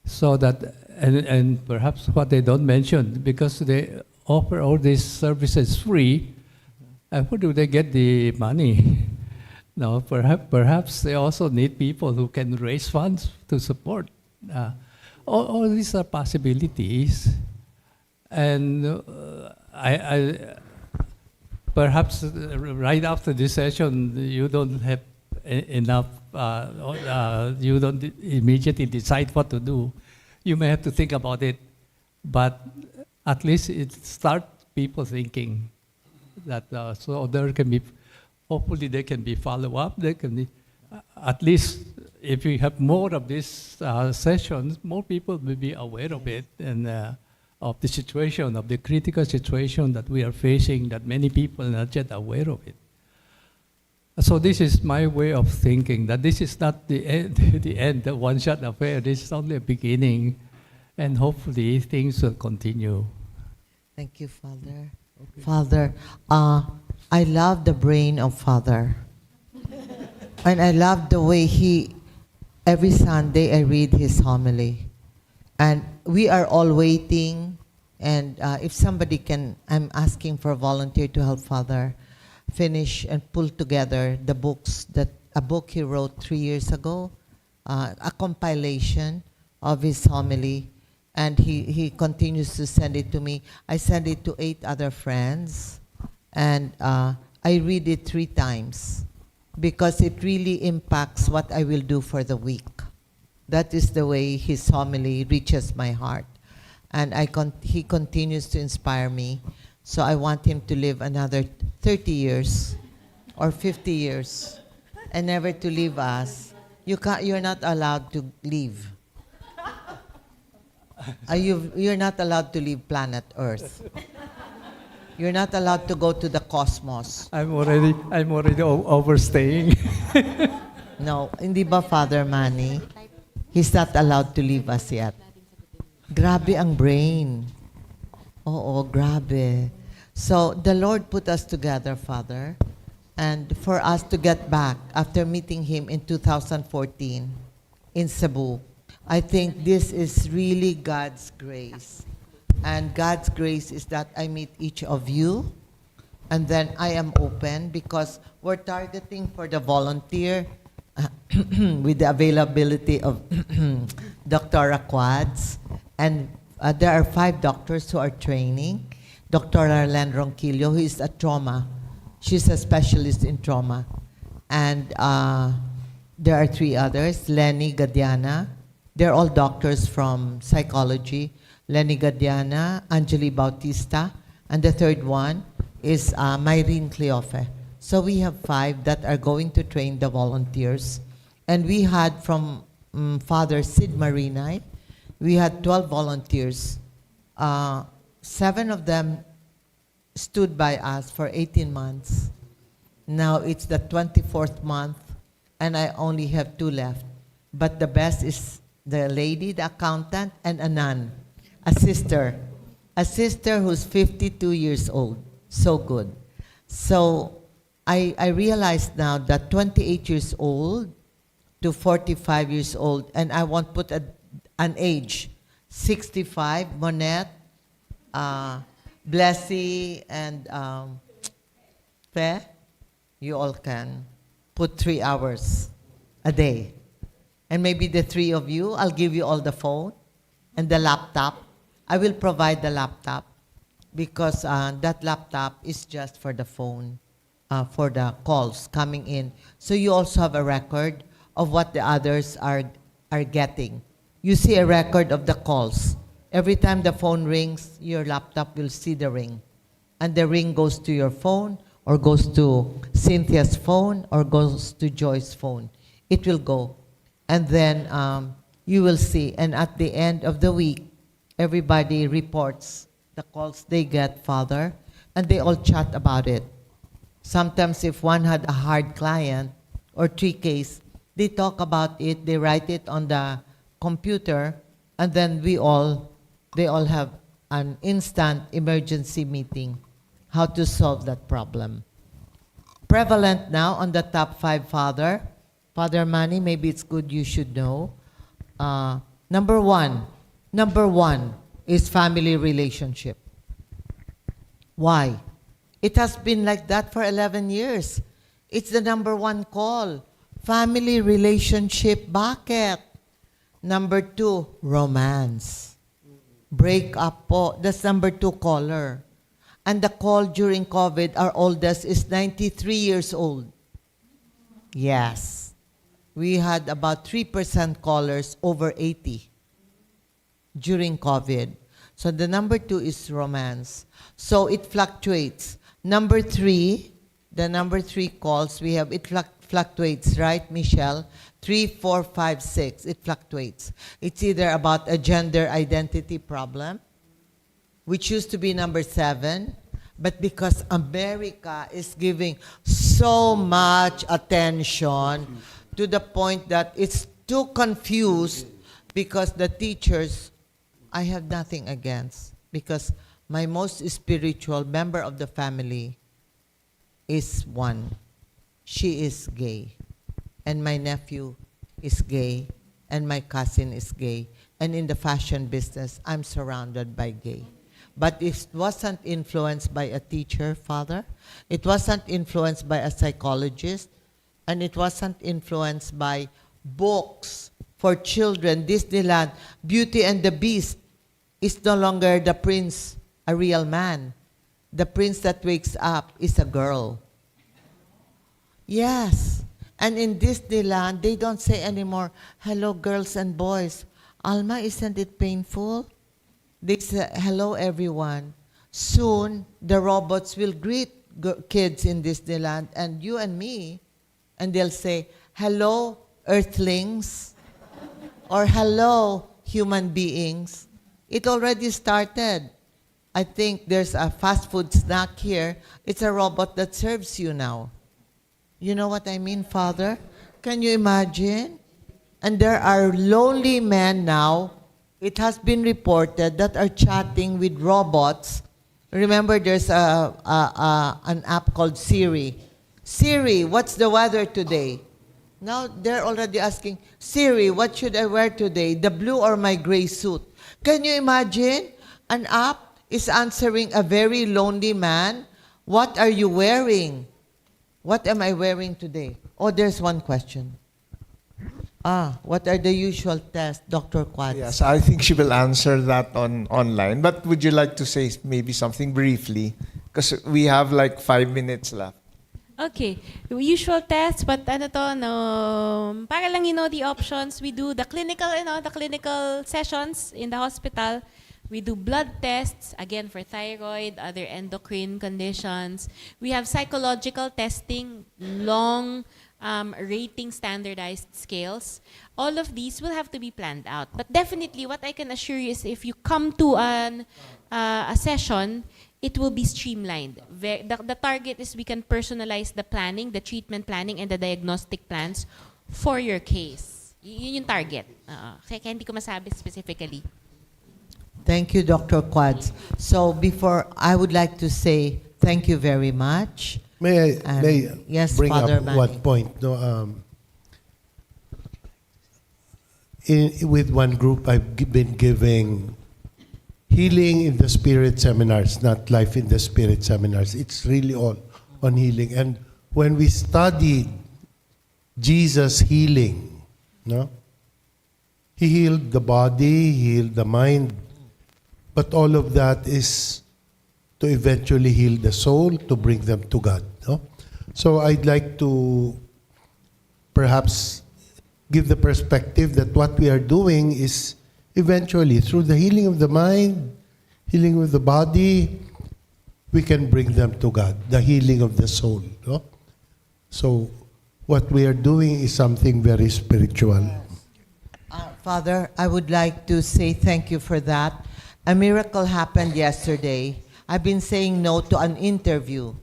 So that, and perhaps what they don't mention, because they offer all these services free, where do they get the money? No, perhaps they also need people who can raise funds to support. All these are possibilities. And perhaps right after this session, you don't have enough, you don't immediately decide what to do. You may have to think about it, but at least it starts people thinking that, so there can be, hopefully there can be follow-up, there can be, at least if we have more of these sessions, more people will be aware of it and of the situation, of the critical situation that we are facing, that many people are not yet aware of it. So this is my way of thinking, that this is not the end, the one-shot affair. This is only a beginning, and hopefully things will continue. Thank you, Father. Okay. Father, I love the brain of Father. And I love the way every Sunday I read his homily. And we are all waiting, and if somebody can, I'm asking for a volunteer to help Father finish and pull together the books, a book he wrote 3 years ago, a compilation of his homily, and he continues to send it to me. I send it to 8 other friends, and I read it 3 times because it really impacts what I will do for the week. That is the way his homily reaches my heart. And he continues to inspire me. So I want him to live another 30 years or 50 years and never to leave us. You're not allowed to leave. You're not allowed to leave planet Earth. You're not allowed to go to the cosmos. I'm already overstaying. No, hindi ba, Father Manny? He's not allowed to leave us yet. Grabe ang brain. Oo, grabe. So, the Lord put us together, Father, and for us to get back after meeting Him in 2014 in Cebu. I think this is really God's grace. And God's grace is that I meet each of you, and then I am open because we're targeting for the volunteer with the availability of Dr. Quads. And there are 5 doctors who are training. Dr. Arlen Ronquillo, who is a trauma. She's a specialist in trauma. And there are 3 others, Lenny Gadiana. They're all doctors from psychology. Lenny Gadiana, Angeli Bautista, and the 3rd one is Myrene Cleofe. So we have 5 that are going to train the volunteers. And we had from Father Sid Marinay, we had 12 volunteers. 7 of them stood by us for 18 months. Now it's the 24th month, and I only have 2 left. But the best is the lady, the accountant, and a nun, a sister who's 52 years old. So good. So I realized now that 28 years old to 45 years old, and I won't put an age, 65, Monette, Blessy, and Pe, you all can put 3 hours a day. And maybe the 3 of you, I'll give you all the phone and the laptop. I will provide the laptop because that laptop is just for the phone, for the calls coming in. So you also have a record of what the others are getting. You see a record of the calls. Every time the phone rings, your laptop will see the ring. And the ring goes to your phone, or goes to Cynthia's phone, or goes to Joy's phone. It will go. And then you will see. And at the end of the week, everybody reports the calls they get, Father, and they all chat about it. Sometimes if one had a hard client or 3 case, they talk about it, they write it on the computer, and then they all have an instant emergency meeting, how to solve that problem. Prevalent now on the top 5, Father, Father Manny, maybe it's good you should know. Number one is family relationship. Why? It has been like that for 11 years. It's the number one call. Family relationship, bakit? Number 2, romance. Break up po. That's number 2 caller. And the call during COVID, our oldest is 93 years old. Yes. We had about 3% callers over 80 during COVID. So the number 2 is romance. So it fluctuates. Number 3, the number 3 calls we have, it fluctuates, right, Michelle? 3, 4, 5, 6, it fluctuates. It's either about a gender identity problem, which used to be number 7, but because America is giving so much attention to the point that it's too confused because the teachers, I have nothing against, because my most spiritual member of the family is one. She is gay. And my nephew is gay. And my cousin is gay. And in the fashion business, I'm surrounded by gay. But it wasn't influenced by a teacher, Father. It wasn't influenced by a psychologist. And it wasn't influenced by books for children. Disneyland, Beauty and the Beast is no longer the prince, a real man. The prince that wakes up is a girl. Yes. And in Disneyland, they don't say anymore, hello, girls and boys. Alma, isn't it painful? They say, hello, everyone. Soon, the robots will greet kids in Disneyland and you and me, and they'll say, hello, earthlings, or hello, human beings. It already started. I think there's a fast food snack here. It's a robot that serves you now. You know what I mean, Father? Can you imagine? And there are lonely men now, it has been reported, that are chatting with robots. Remember, there's an app called Siri. Siri, what's the weather today? Now they're already asking, Siri, what should I wear today? The blue or my gray suit? Can you imagine? An app is answering a very lonely man. What are you wearing? What am I wearing today? Oh, there's one question. What are the usual tests, Dr. Quad? Yes, I think she will answer that online. But would you like to say maybe something briefly? Because we have like 5 minutes left. Okay, usual tests, but ano to, no, para lang the options. We do the clinical sessions in the hospital. We do blood tests, again for thyroid, other endocrine conditions. We have psychological testing, long rating standardized scales. All of these will have to be planned out. But definitely, what I can assure you is if you come to a session, it will be streamlined. The target is we can personalize the planning, the treatment planning, and the diagnostic plans for your case. Yun yung target. Kaya hindi ko masabi specifically. Thank you, Dr. Quads. So before, I would like to say thank you very much. May I yes, bring Father up Manny. one point? No, with one group, I've been giving healing in the spirit seminars, not life in the spirit seminars. It's really all on healing. And when we studied Jesus healing, no, he healed the body, he healed the mind, but all of that is to eventually heal the soul, to bring them to God. No? So I'd like to perhaps give the perspective that what we are doing is eventually, through the healing of the mind, healing of the body, we can bring them to God, the healing of the soul. No? So what we are doing is something very spiritual. Father, I would like to say thank you for that. A miracle happened yesterday. I've been saying no to an interview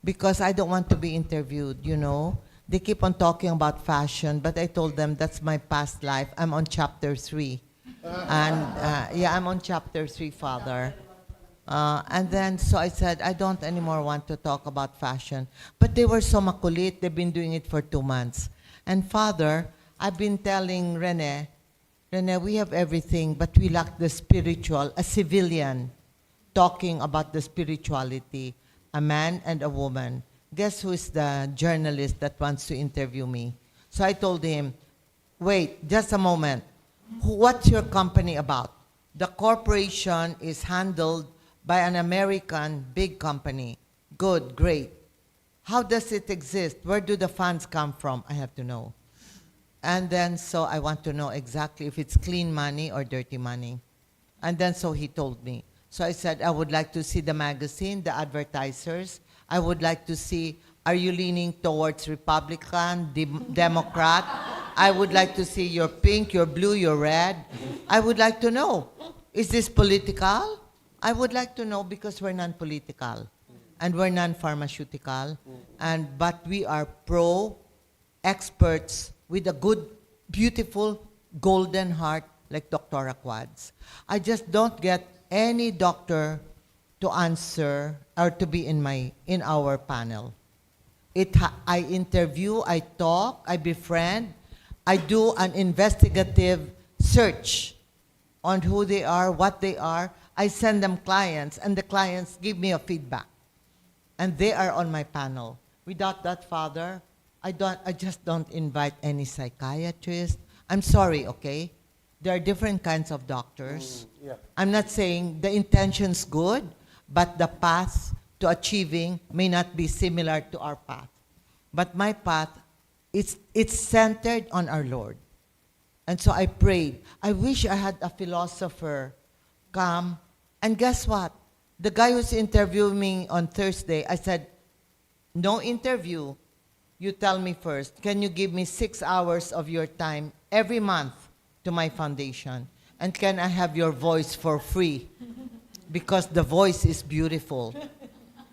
because I don't want to be interviewed, you know. They keep on talking about fashion, but I told them that's my past life. I'm on chapter 3. And yeah, I'm on chapter 3, Father. And then, so I said, I don't anymore want to talk about fashion. But they were so makulit. They've been doing it for 2 months. And Father, I've been telling Rene, we have everything, but we lack the spiritual, a civilian talking about the spirituality, a man and a woman. Guess who is the journalist that wants to interview me? So I told him, wait, just a moment. What's your company about? The corporation is handled by an American big company. Good, great. How does it exist? Where do the funds come from? I have to know. And then, so I want to know exactly if it's clean money or dirty money. And then, so he told me. So I said, I would like to see the magazine, the advertisers. I would like to see, are you leaning towards Republican, Democrat? I would like to see your pink, your blue, your red. I would like to know, is this political? I would like to know because we're non-political and we're non-pharmaceutical, but we are pro-experts with a good, beautiful, golden heart like Dr. Quads. I just don't get any doctor to answer or to be in our panel. I interview, I talk, I befriend, I do an investigative search on who they are, what they are. I send them clients, and the clients give me a feedback. And they are on my panel. Without that, Father, I just don't invite any psychiatrist. I'm sorry, okay? There are different kinds of doctors. I'm not saying the intention's good, but the path to achieving may not be similar to our path. But my path, it's centered on our Lord. And so I prayed. I wish I had a philosopher come. And guess what? The guy who's interviewing me on Thursday, I said, no interview. You tell me first, can you give me 6 hours of your time every month to my foundation? And can I have your voice for free? Because the voice is beautiful.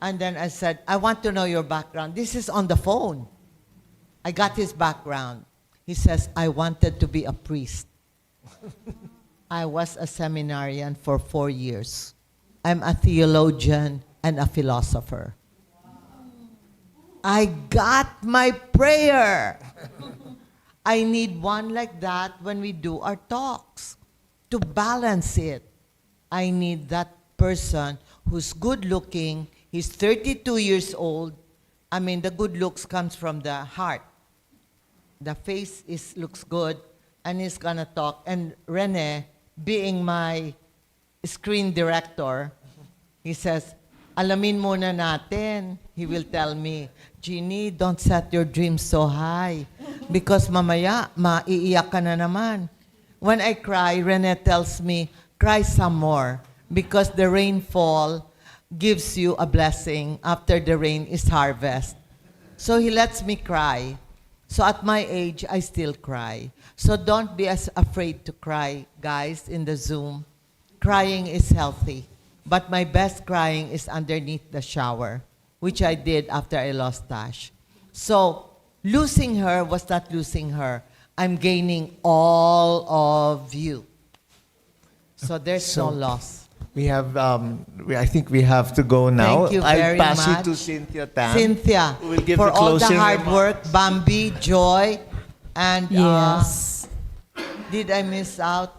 And then I said, I want to know your background. This is on the phone. I got his background. He says, I wanted to be a priest. I was a seminarian for 4 years. I'm a theologian and a philosopher. I got my prayer. I need one like that when we do our talks. To balance it, I need that person who's good looking. He's 32 years old. I mean, the good looks comes from the heart. The face looks good, and he's gonna talk. And Rene, being my screen director, he says, alamin muna natin. He will tell me, Jeannie, don't set your dreams so high because mamaya, maiiyak ka na naman. When I cry, Rene tells me, cry some more because the rainfall gives you a blessing. After the rain is harvest. So he lets me cry. So at my age, I still cry. So don't be as afraid to cry, guys, in the Zoom. Crying is healthy. But my best crying is underneath the shower, which I did after I lost Tash. So losing her was not losing her. I'm gaining all of you. So there's no loss. We have, I think we have to go now. Thank you very I'll pass much. you to Cynthia Tam. Cynthia, who will give for the all the closing hard remarks. work, Bambi, Joy, and Yes. did I miss out?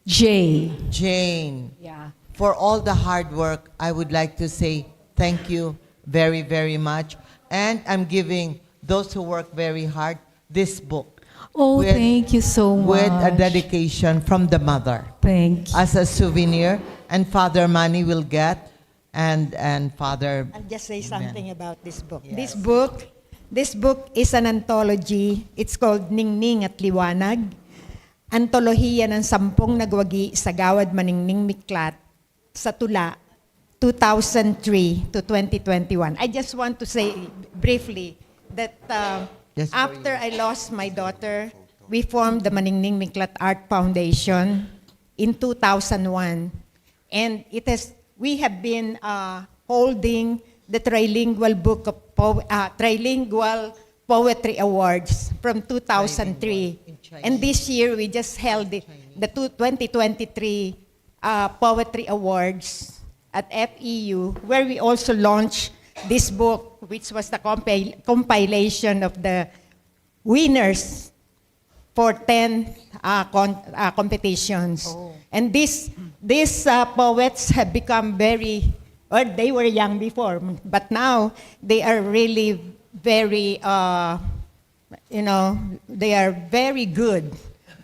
Jay. Jane. Yeah. For all the hard work, I would like to say thank you very, very much. And I'm giving those who work very hard this book. Oh, With- thank you so much. With a dedication from the mother Thank you. as a souvenir. And Father Manny will get, and Father... I'll just say something about this book. Yes. This book is an anthology. It's called Ningning at Liwanag. Antolohiya ng 10 nagwagi sa Gawad Maningning Miklat sa Tula, 2003 to 2021. I just want to say briefly that Yes, for after I lost my daughter, we formed the Maningning Miklat Art Foundation in 2001. And we have been holding the trilingual trilingual poetry awards from 2003. And this year we just held the 2023 poetry awards at FEU, where we also launched this book, which was the compilation of the winners for 10 competitions. And these poets have become very, or they were young before, but now they are really very, they are very good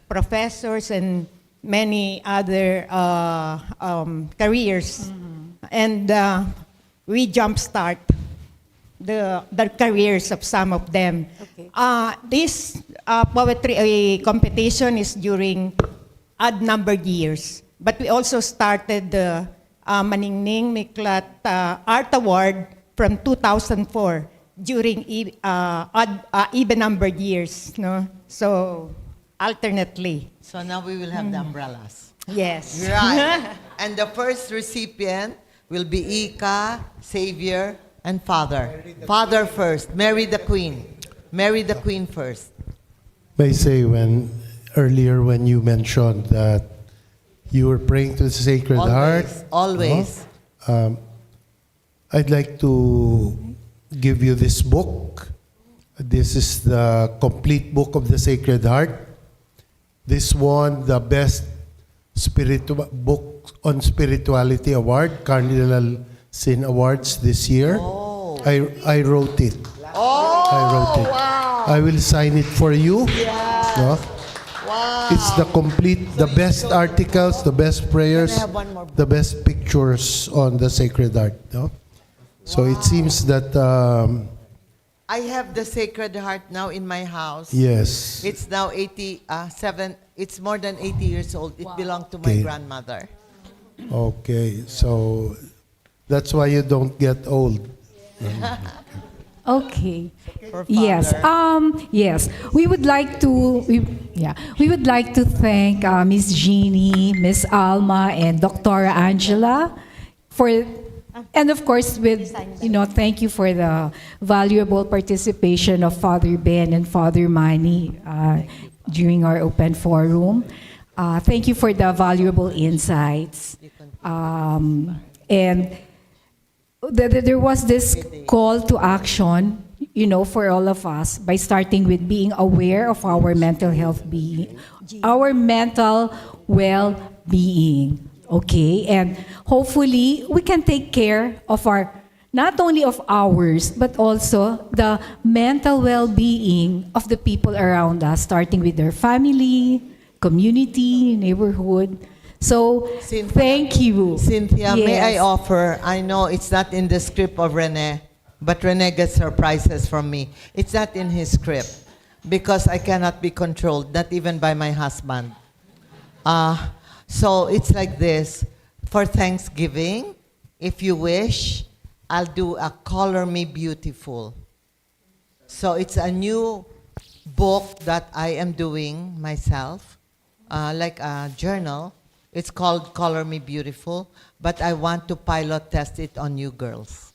professors and many other careers. And we jumpstart the careers of some of them. Okay. This poetry competition is during odd-numbered years. But we also started the Maningning Miklat Art Award from 2004 during even-numbered years. No? So, alternately. So now we will have the umbrellas. Yes. Right. And the first recipient will be Ika, Savior, and Father. Father first. Marry the Queen. Marry the Queen first. May say earlier when you mentioned that you were praying to the Sacred Heart. Always. I'd like to give you this book. This is the complete book of the Sacred Heart. This won the best book on spirituality award, Cardinal Sin Awards this year. Oh. I wrote it. Oh, I wrote it. wow. I will sign it for you. Yes. No? Wow. It's the best articles, the best prayers, Can I have one more? the best pictures on the Sacred Heart. No? So it seems that, I have the Sacred Heart now in my house. yes. It's now 87. It's more than 80 years old. It belonged to my Okay. grandmother. Okay, so that's why you don't get old. Okay. For Yes. Father. Yes. We would like to. We would like to thank Miss Jeannie, Miss Alma, and Dr. Angela for, and of course, thank you for the valuable participation of Father Ben and Father Manny during our open forum. Thank you for the valuable insights. And there was this call to action, for all of us by starting with being aware of our mental health our mental well-being, okay? And hopefully, we can take care of not only of ours, but also the mental well-being of the people around us, starting with their family, community, neighborhood. So, Cynthia, thank you. Cynthia, may I Yes. offer? I know it's not in the script of Rene, but Rene gets surprises from me. It's not in his script because I cannot be controlled, not even by my husband. So it's like this. For Thanksgiving, if you wish, I'll do a Color Me Beautiful. So it's a new book that I am doing myself, like a journal. It's called Color Me Beautiful, but I want to pilot test it on you girls.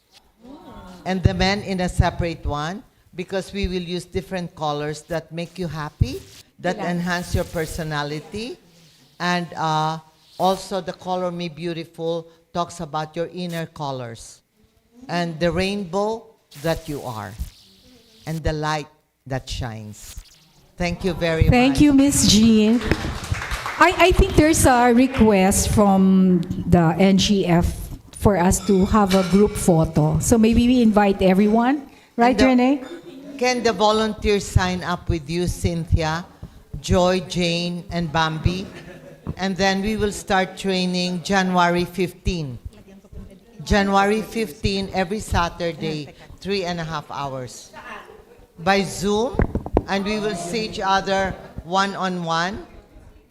And the men in a separate one, because we will use different colors that make you happy, that enhance your personality. And also the Color Me Beautiful talks about your inner colors and the rainbow that you are and the light that shines. Thank you very much. Thank you, Miss Jean. I think there's a request from the NGF for us to have a group photo. So maybe we invite everyone, right, Renee? Can the volunteers sign up with you, Cynthia, Joy, Jane, and Bambi? And then we will start training January 15. January 15, every Saturday, 3.5 hours. By Zoom, and we will see each other one-on-one,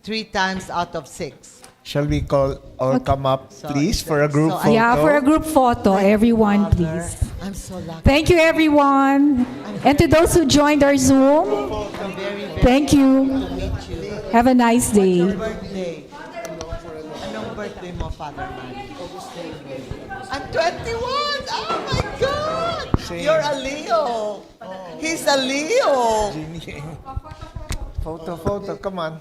3 times out of 6. Shall we all come up, please, for a group photo? Yeah, for a group photo, everyone, Father, please. I'm so lucky. Thank you, everyone. And to those who joined our Zoom, I'm very, very thank you. to meet you. Have a nice day. Your birthday. Anong birthday mo, Father Man? I'm 21! Oh my God! Same. You're a Leo. He's a Leo. Photo, come on.